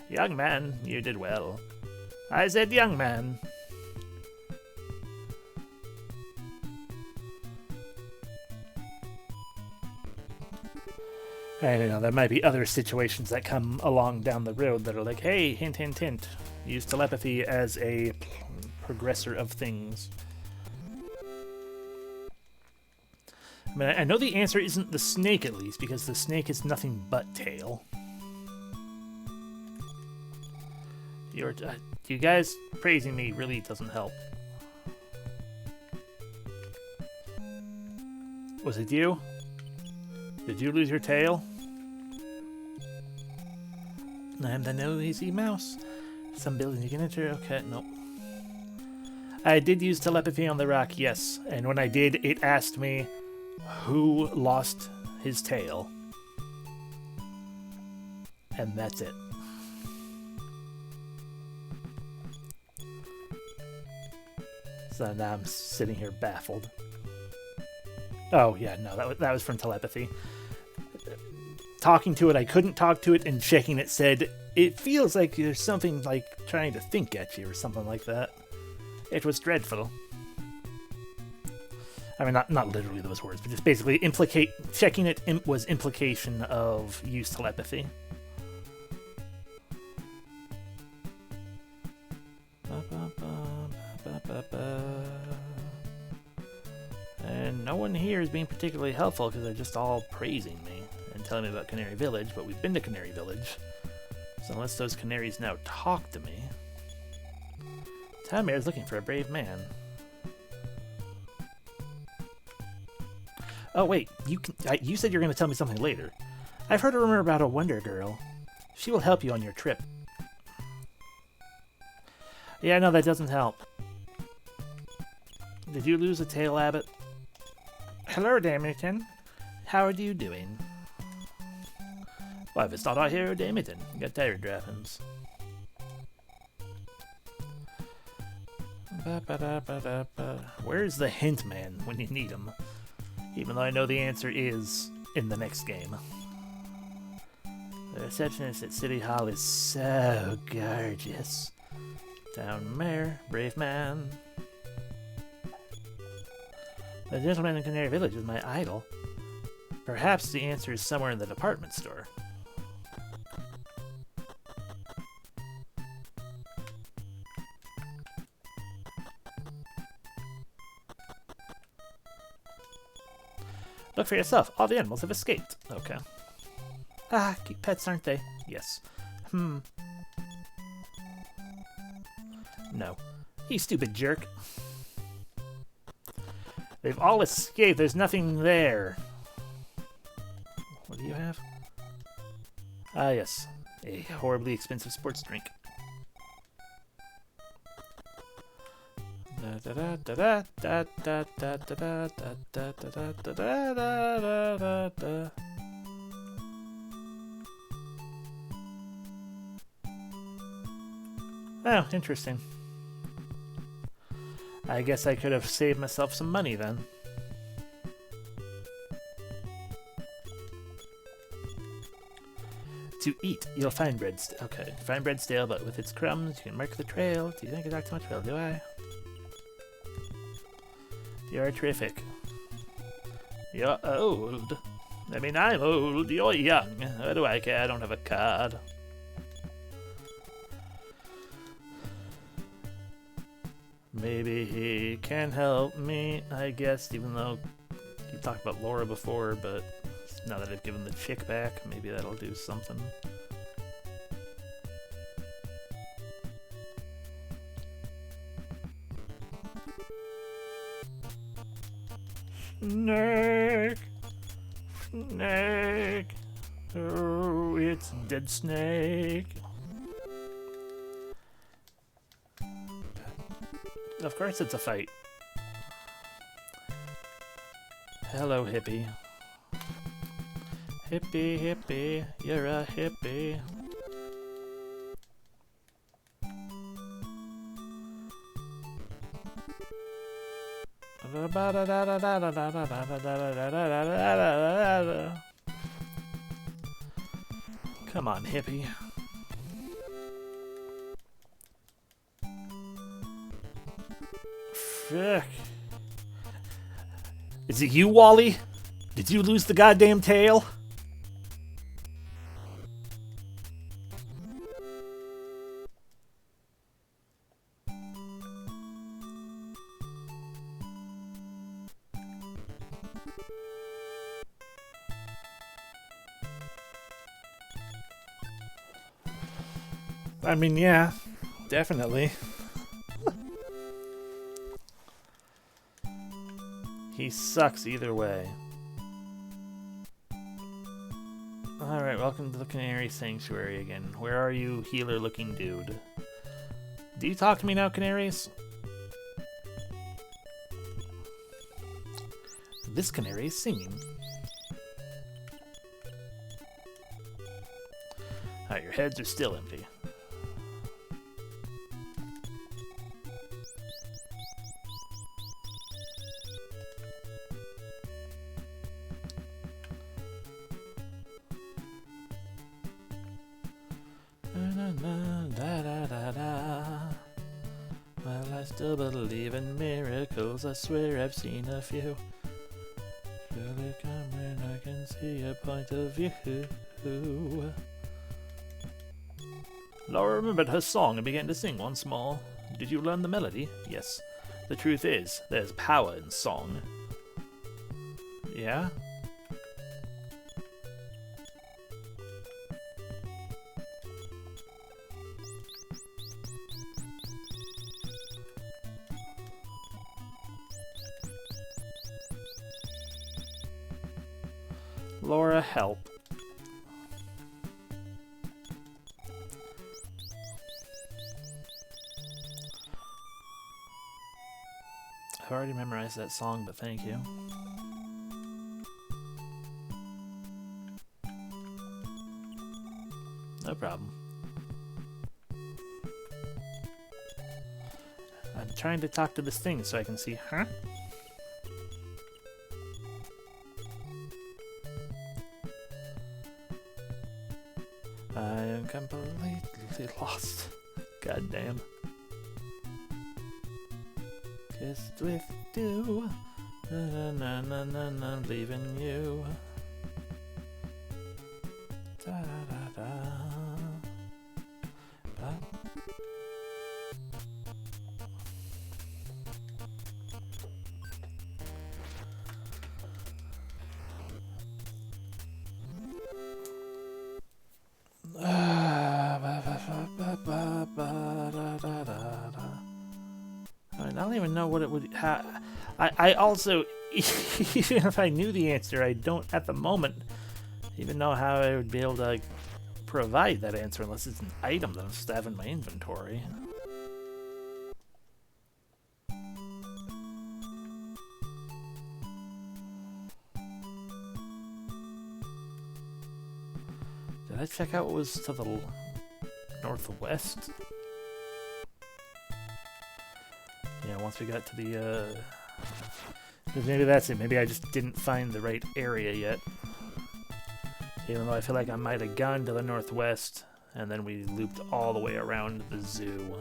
Young man, you did well. I said young man. I don't know, there might be other situations that come along down the road that are like, hey, hint, hint, hint. Use telepathy as a progressor of things. I mean, I know the answer isn't the snake, at least, because the snake is nothing but tail. You guys praising me really doesn't help. Was it you? Did you lose your tail? I'm the noisy mouse. Some building you can enter. Okay, nope. I did use telepathy on the rock, yes. And when I did, it asked me who lost his tail. And that's it. So now I'm sitting here baffled. Oh, yeah, no, that was from telepathy. Talking to it, I couldn't talk to it, and checking it said, it feels like there's something like trying to think at you or something like that. It was dreadful. I mean, not literally those words, but just basically checking it was implication of use telepathy. And no one here is being particularly helpful because they're just all praising me and telling me about Canary Village, but we've been to Canary Village. So unless those canaries now talk to me... Town Mayor is looking for a brave man. Oh wait, you said you were going to tell me something later. I've heard a rumor about a Wonder Girl. She will help you on your trip. Yeah, no, that doesn't help. Did you lose a tail, Abbott? Hello, Damien. How are you doing? Well, if it's not our hero, Damien, you got tired droppings. Where's the hint man when you need him? Even though I know the answer is in the next game. The receptionist at City Hall is so gorgeous. Town Mayor, brave man. The gentleman in Canary Village is my idol. Perhaps the answer is somewhere in the department store. Look for yourself. All the animals have escaped. Okay. Ah, cute pets, aren't they? Yes. No. You stupid jerk. They've all escaped. There's nothing there. What do you have? Ah, yes. A horribly expensive sports drink. Oh, interesting. I guess I could have saved myself some money then. To eat, you'll find bread. Okay, find bread stale, but with its crumbs, you can mark the trail. Do you think I talk too much? Well, do I? You're terrific. You're old. I mean, I'm old. You're young. What do I care? I don't have a card. Maybe he can help me, I guess, even though you talked about Laura before, but now that I've given the chick back, maybe that'll do something. Snake! Snake! Oh, it's Dead Snake! Of course it's a fight. Hello, hippie. Hippie, hippie, you're a hippie. Come on, hippie. Frick. Is it you, Wally? Did you lose the goddamn tail? I mean, yeah. Definitely. He sucks either way. Alright, welcome to the Canary Sanctuary again. Where are you, healer-looking dude? Do you talk to me now, canaries? This canary is singing. Alright, your heads are still empty. Well, I still believe in miracles. I swear I've seen a few. Surely come when I can see a point of view. Laura remembered her song and began to sing once more. Did you learn the melody? Yes. The truth is, there's power in song. Yeah? Laura, help. I've already memorized that song, but thank you. No problem. I'm trying to talk to this thing so I can see, huh? I am completely lost. Goddamn. Kissed with dew. Na na na na na, I'm leaving you. Da da da da. I don't even know what it would. I also, even if I knew the answer, I don't at the moment even know how I would be able to like, provide that answer unless it's an item that I just have in my inventory. Did I check out what was to the northwest? Yeah, once we got to the, maybe that's it. Maybe I just didn't find the right area yet. Even though I feel like I might have gone to the northwest, and then we looped all the way around the zoo.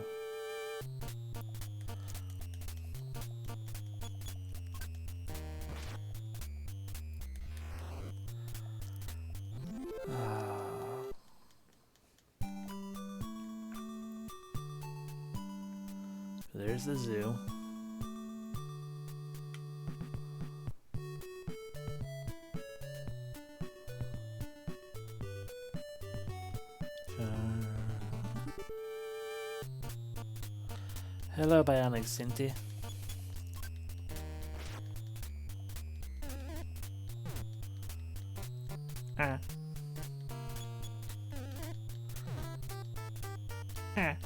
There's the zoo. Hello, Bionic Cinti. Ah. Ah.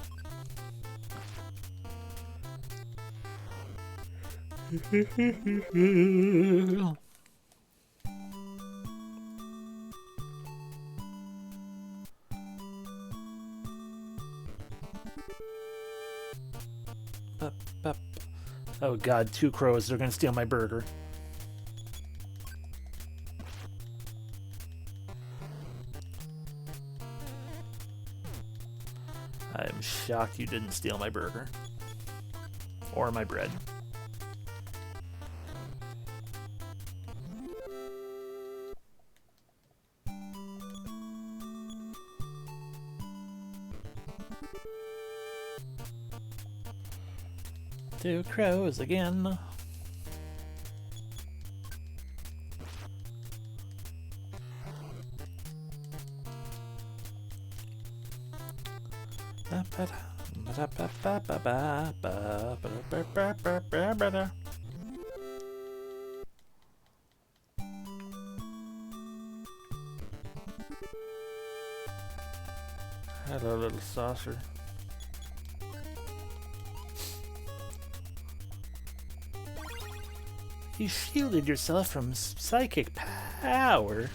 Oh god, 2 crows, they're gonna steal my burger. I'm shocked you didn't steal my burger. Or my bread. Two crows again. Hello, little saucer. You shielded yourself from psychic power.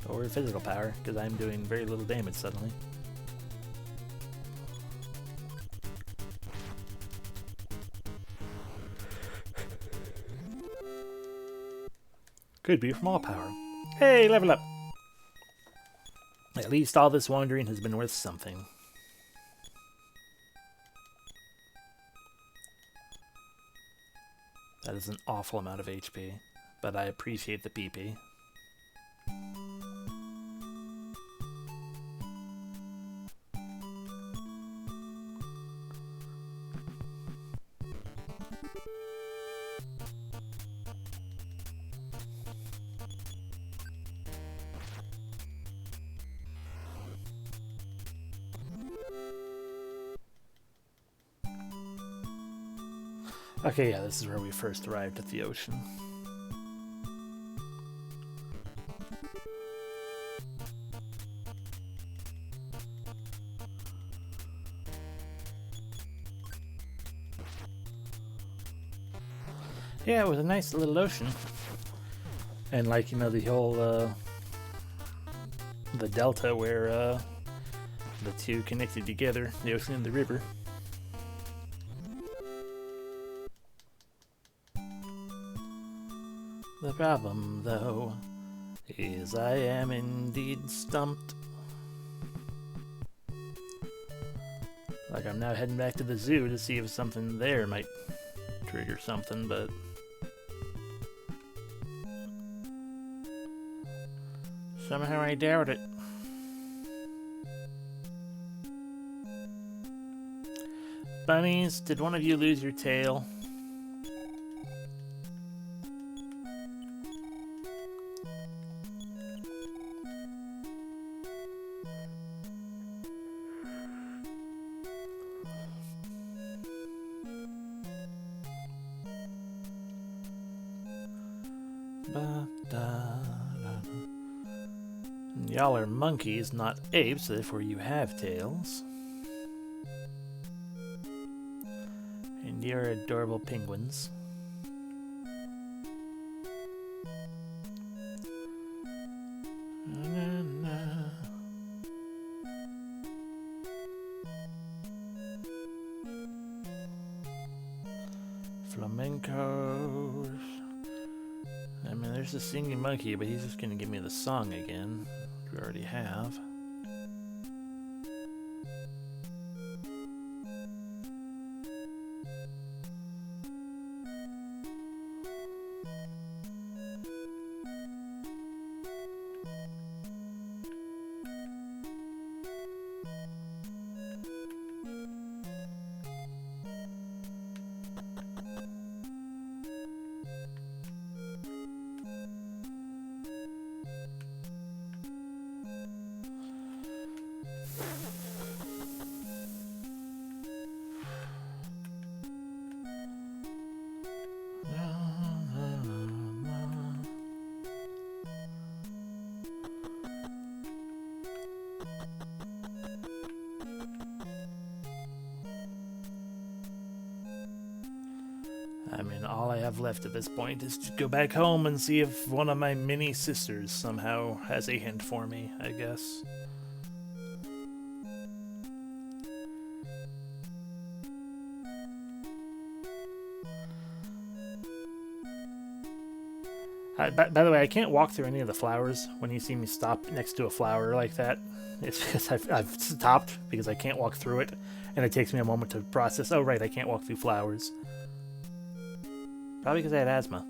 Or physical power, because I'm doing very little damage suddenly. Could be from all power. Hey, level up! At least all this wandering has been worth something. That is an awful amount of HP, but I appreciate the PP. Okay, yeah, this is where we first arrived at the ocean. Yeah, it was a nice little ocean. And like, you know, the whole, the delta where, the two connected together, the ocean and the river. The problem, though, is I am indeed stumped. Like, I'm now heading back to the zoo to see if something there might trigger something, but... somehow I doubt it. Bunnies, did one of you lose your tail? Y'all are monkeys, not apes, therefore you have tails. And you're adorable penguins. Flamencos. I mean, there's a singing monkey, but he's just gonna give me the song again. We already have. I mean, all I have left at this point is to go back home and see if one of my mini sisters somehow has a hint for me, I guess. By the way, I can't walk through any of the flowers when you see me stop next to a flower like that. It's because I've stopped because I can't walk through it, and it takes me a moment to process, oh right, I can't walk through flowers. Probably because I had asthma.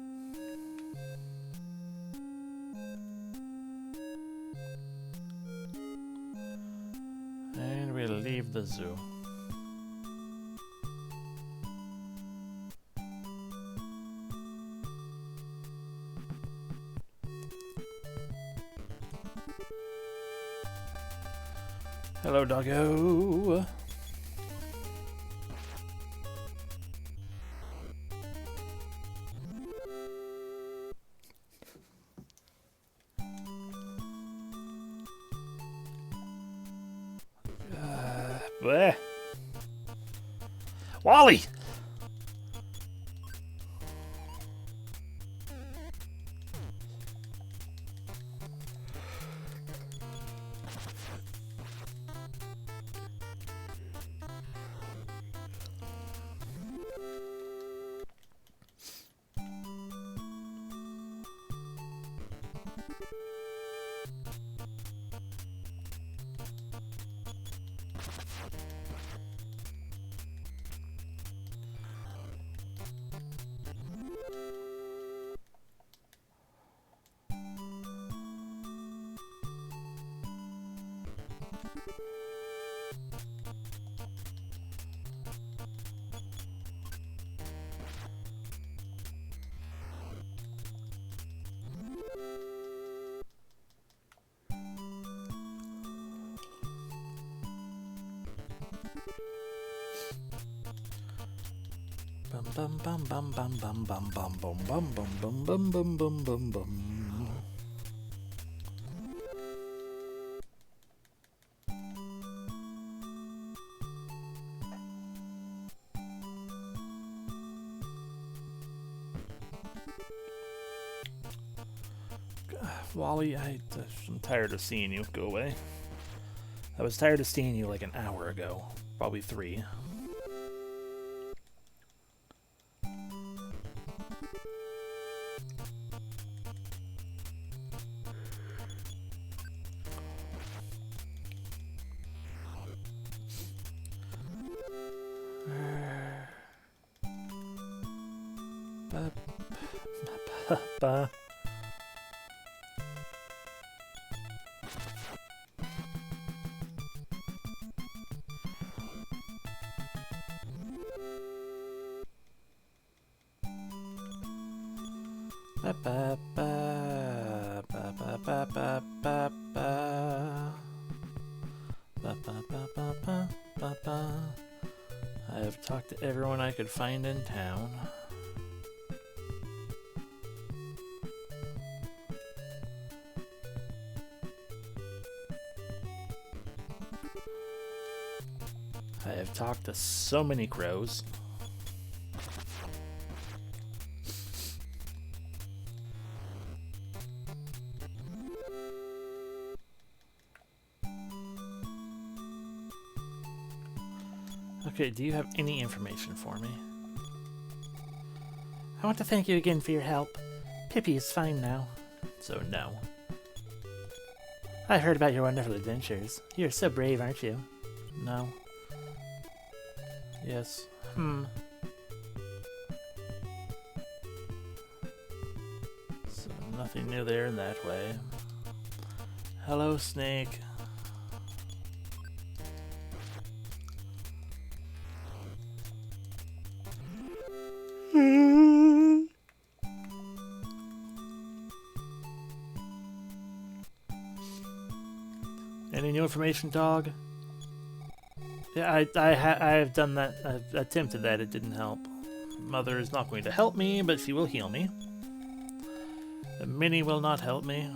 And we'll leave the zoo. Hello, doggo. Bleh. Wally! Bum bum bum bum bum bum bum bum bum bum bum bum bum bum bum. Wally, I'm tired of seeing you. Go away. I was tired of seeing you like an hour ago. Probably 3. Ba. Ba ba ba ba ba ba ba ba ba. Ba ba ba ba ba ba ba. I have talked to everyone I could find in town. I have talked to so many crows. Okay, do you have any information for me? I want to thank you again for your help. Pippi is fine now. So no. I heard about your wonderful adventures. You're so brave, aren't you? No. Yes. So nothing new there in that way. Hello, Snake. Any new information, dog? Yeah, I have done that. I've attempted that. It didn't help. Mother is not going to help me, but she will heal me. The Minnie will not help me.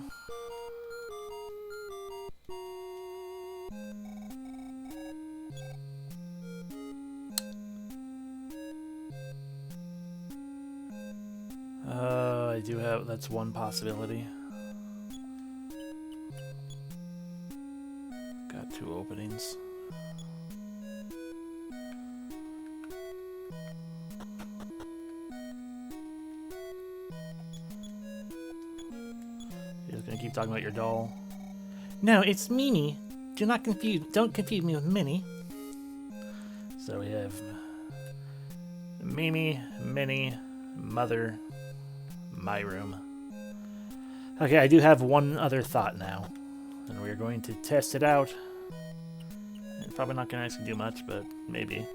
I do have. That's one possibility. Got 2 openings. You're just gonna keep talking about your doll. No, it's Mimi. Don't confuse me with Minnie. So we have Mimi, Minnie, Mother, my room. Okay, I do have one other thought now. And we're going to test it out. It's probably not going to actually do much, but maybe.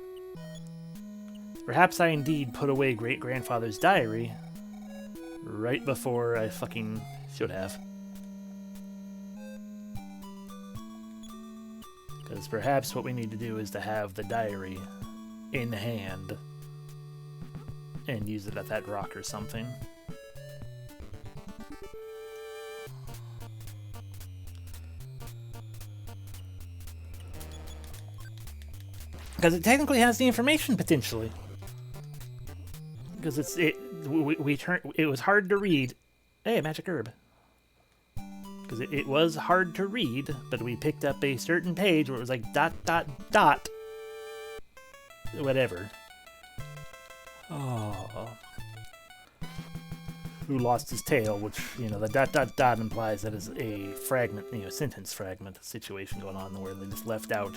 Perhaps I indeed put away great-grandfather's diary right before I fucking should have. Because Because perhaps what we need to do is to have the diary in hand and use it at that rock or something. Because it technically has the information potentially. Because it was hard to read. Hey, a magic herb. Because it was hard to read, but we picked up a certain page where it was like ... whatever. Oh. Who lost his tail, which, you know, the ... implies that is a fragment, you know, sentence fragment situation going on where they just left out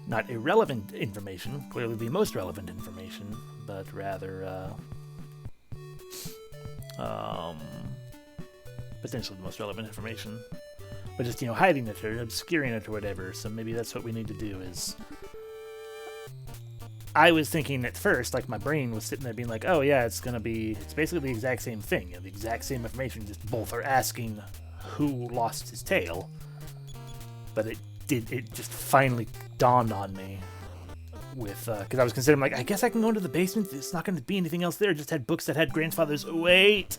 not irrelevant information, clearly the most relevant information, but rather, potentially the most relevant information. But just, you know, hiding it or obscuring it or whatever, so maybe that's what we need to do is... I was thinking at first, like my brain was sitting there being like, oh yeah, it's basically the exact same thing, you know, the exact same information, just both are asking who lost his tail. But it just finally dawned on me with, because I was considering, like, I guess I can go into the basement, there's not going to be anything else there, just had books that had grandfather's, wait!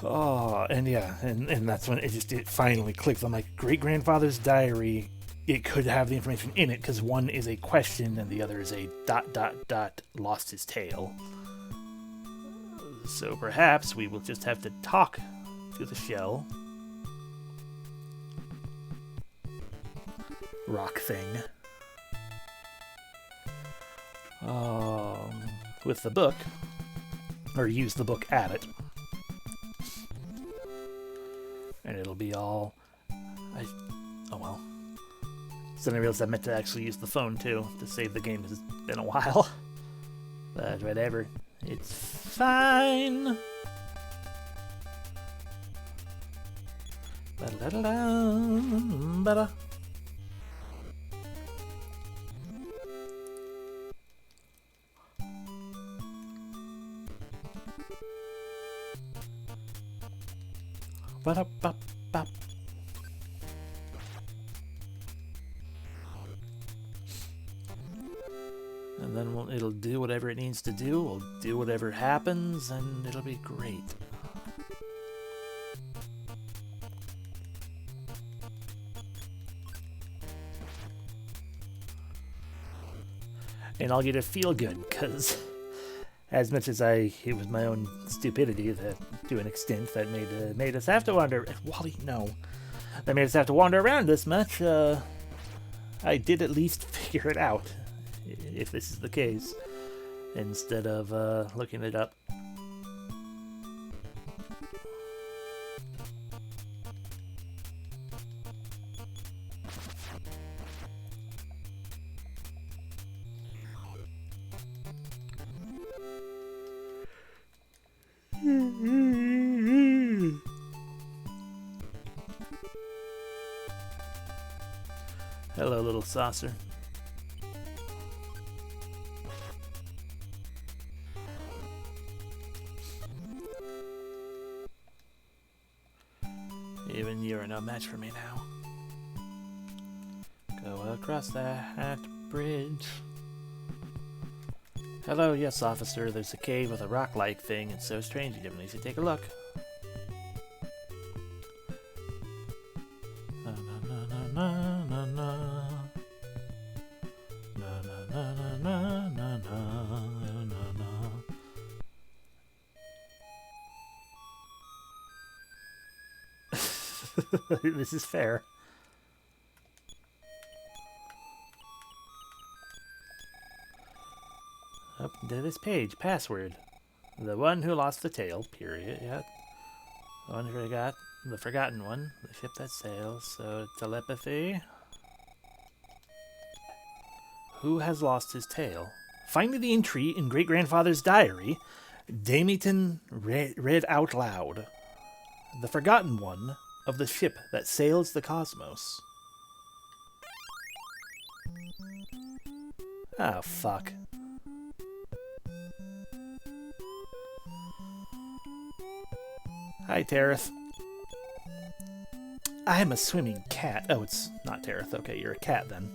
Oh, and yeah, and that's when it finally clicked. I'm like, great-grandfather's diary, it could have the information in it, because one is a question and the other is a ... lost his tail. So perhaps we will just have to talk to the shell. Rock thing. With the book, or use the book at it. And it'll be all... oh well. Suddenly I realized I meant to actually use the phone too, to save the game. It's been a while. But whatever. It's fine. Ba-da-da-da-da. Ba-da-ba-ba. And then it'll do whatever it needs to do. We'll do whatever happens, and it'll be great. And I'll get to feel good, because as much as it was my own stupidity that, to an extent, that made us have to wander. Wally, no, that made us have to wander around this much. I did at least figure it out, if this is the case, instead of looking it up. Hello, little saucer. Even you're no match for me now. Go across that bridge. Hello, yes, officer. There's a cave with a rock-like thing. It's so strange. You definitely should take a look. Na na na na na na. Na na na na na na na na. This is fair. Up to this page, password. The one who lost the tail, period, yeah. The one who forgot, the forgotten one, the ship that sails, so telepathy. Who has lost his tail? Finding the entry in great-grandfather's diary, Damien read out loud. The forgotten one of the ship that sails the cosmos. Ah, fuck. Hi, Tareth. I'm a swimming cat. Oh, it's not Tareth. Okay, you're a cat then.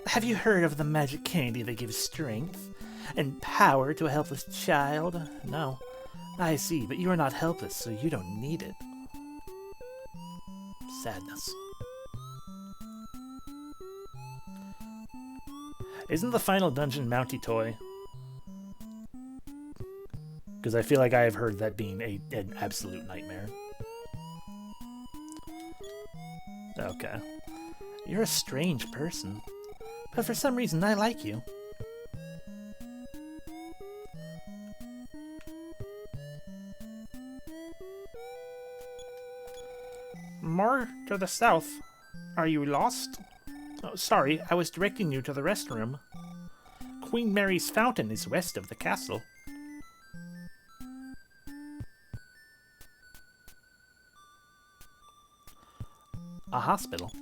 Have you heard of the magic candy that gives strength and power to a helpless child? No. I see, but you are not helpless, so you don't need it. Sadness. Isn't the final dungeon Mounty Toy? Because I feel like I have heard that being an absolute nightmare. Okay. You're a strange person, but for some reason I like you. More to the south. Are you lost? Oh, sorry, I was directing you to the restroom. Queen Mary's fountain is west of the castle. A hospital.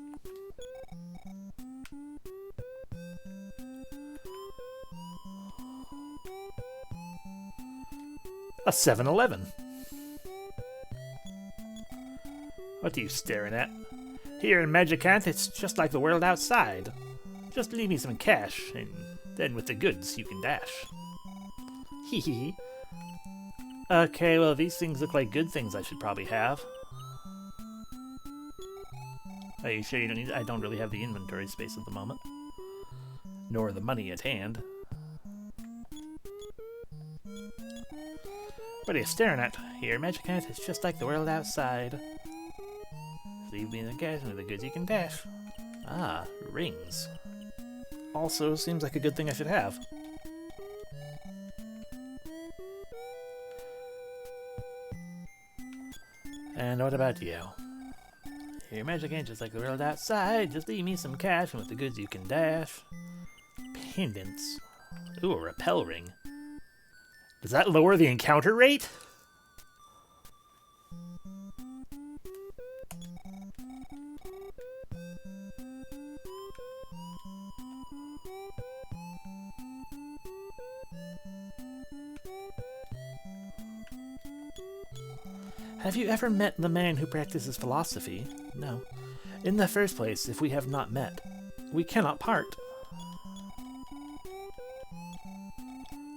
A 7-Eleven. What are you staring at? Here in Magicant, it's just like the world outside. Just leave me some cash, and then with the goods, you can dash. Hee hee. Okay, well, these things look like good things I should probably have. Are you sure you don't need... I don't really have the inventory space at the moment. Nor the money at hand. What are you staring at? Here, Magicant, it's just like the world outside. Leave me the cash and with the goods you can dash. Ah, rings. Also, seems like a good thing I should have. And what about you? Here, Magicant, just like the world outside. Just leave me some cash and with the goods you can dash. Pendants. Ooh, a repel ring. Does that lower the encounter rate? Have you ever met the man who practices philosophy? No. In the first place, if we have not met, we cannot part.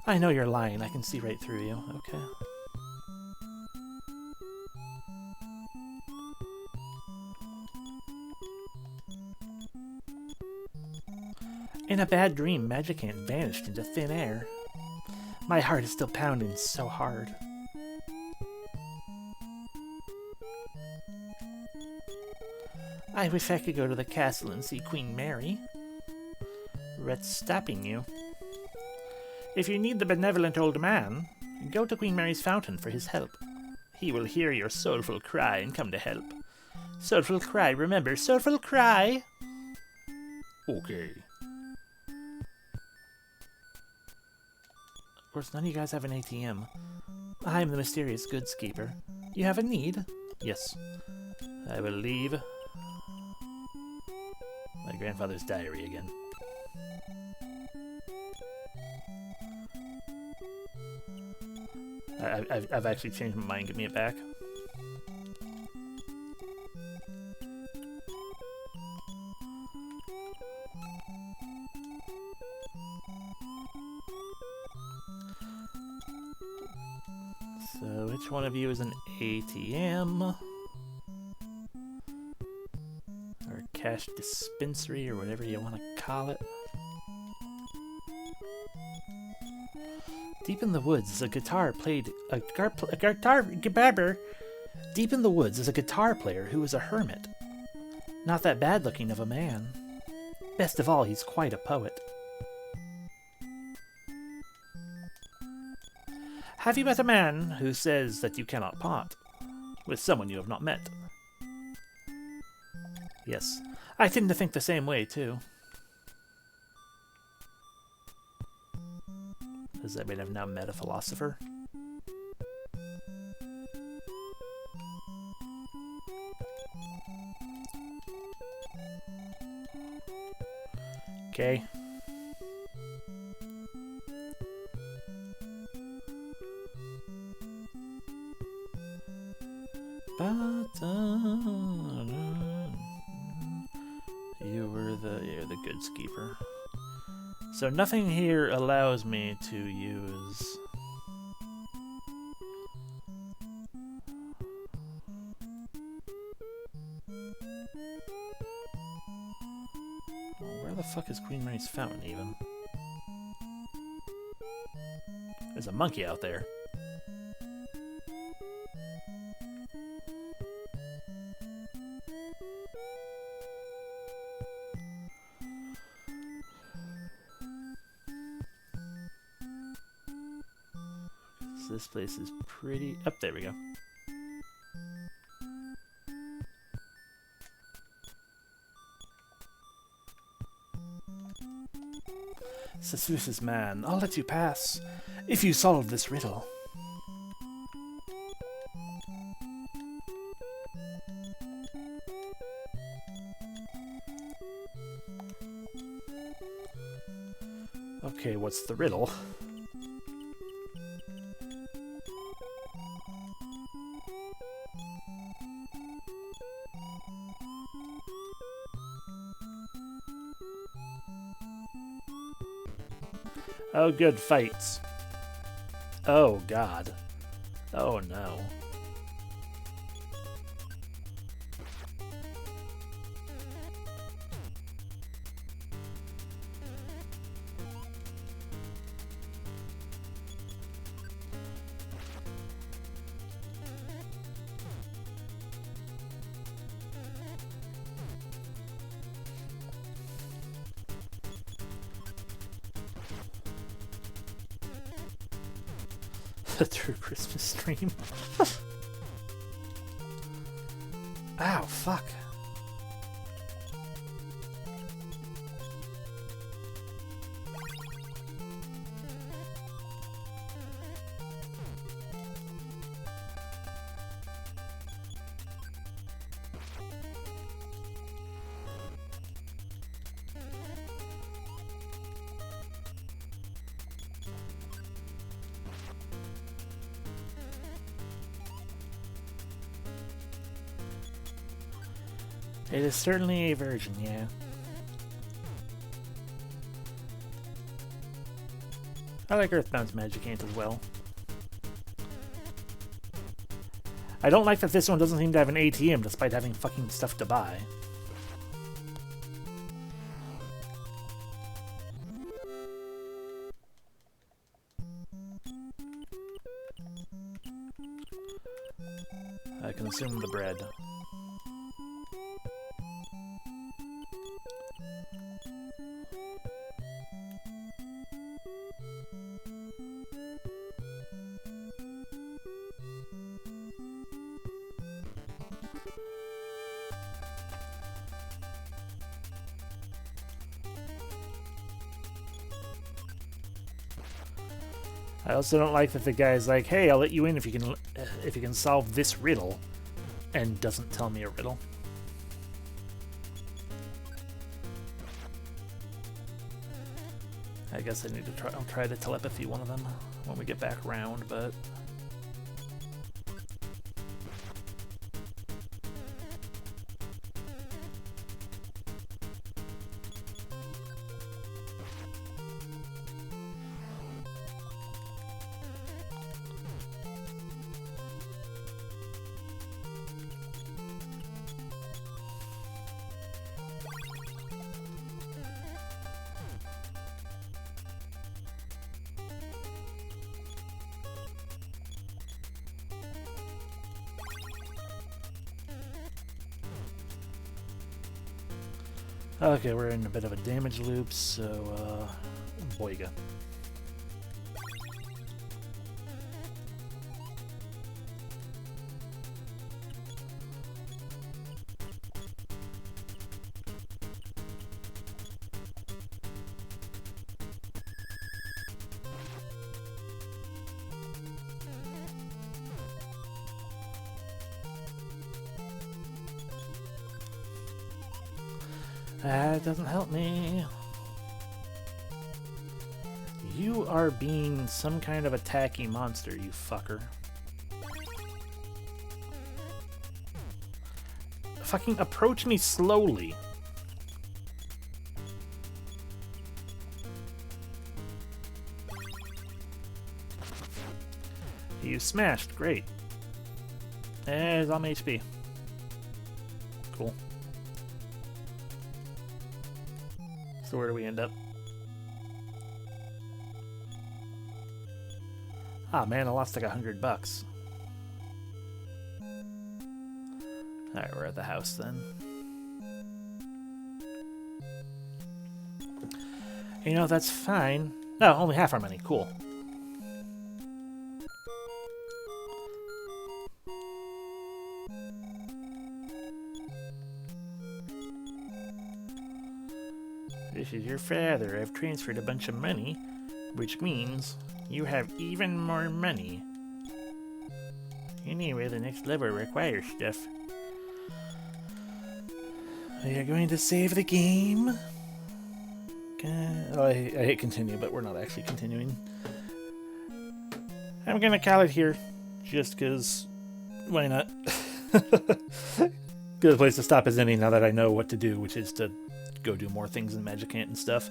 I know you're lying. I can see right through you. Okay. In a bad dream, Magicant vanished into thin air. My heart is still pounding so hard. I wish I could go to the castle and see Queen Mary. What's stopping you? If you need the benevolent old man, go to Queen Mary's fountain for his help. He will hear your soulful cry and come to help. Soulful cry, remember, soulful cry! Okay. Of course, none of you guys have an ATM. I'm the mysterious goods keeper. You have a need? Yes. I will leave my grandfather's diary again. I've actually changed my mind. Give me it back. So, which one of you is an ATM? Or a cash dispensary, or whatever you want to call it. Deep in the woods is a guitar played... Deep in the woods is a guitar player who is a hermit. Not that bad looking of a man. Best of all, he's quite a poet. Have you met a man who says that you cannot part with someone you have not met? Yes, I tend to think the same way, too. Does that mean I've now met a philosopher? Okay. motherfucker. So nothing here allows me to use... Well, where the fuck is Queen Mary's Fountain, even? There's a monkey out there. So this place is pretty... Up there we go. Suspicious man, I'll let you pass if you solve this riddle. Okay, what's the riddle? Oh, good fights. Oh, God. Oh, no. A true Christmas stream. Ow, fuck. It is certainly a version, yeah. I like Earthbound's Magic-Ant as well. I don't like that this one doesn't seem to have an ATM despite having fucking stuff to buy. I consume the bread. I also don't like that the guy's like, "Hey, I'll let you in if you can solve this riddle," and doesn't tell me a riddle. I guess I need to try. I'll try to telepathy one of them when we get back around, but. Okay, we're in a bit of a damage loop, so, boiga. That doesn't help me. You are being some kind of a tacky monster, you fucker. Fucking approach me slowly. CPU smashed. Great. There's all my HP. Cool. So where do we end up? Ah, man, I lost like $100. Alright, we're at the house then. You know, that's fine. No, only half our money. Cool. This is your father. I've transferred a bunch of money, which means you have even more money. Anyway, the next level requires stuff. Are you going to save the game? Oh, I hit continue, but we're not actually continuing. I'm gonna call it here, just because, why not? Good place to stop as any now that I know what to do, which is to go do more things in Magicant and stuff.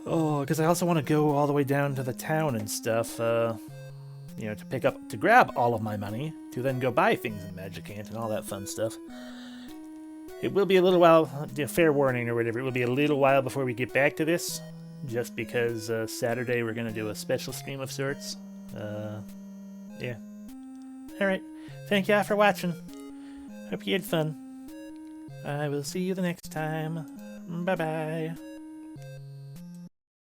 Oh, because I also want to go all the way down to the town and stuff, you know, to grab all of my money, to then go buy things in Magicant and all that fun stuff. It will be a little while, fair warning or whatever, it will be a little while before we get back to this, just because Saturday we're going to do a special stream of sorts. Yeah. Alright, thank y'all for watching. Hope you had fun. I will see you the next time. Bye-bye.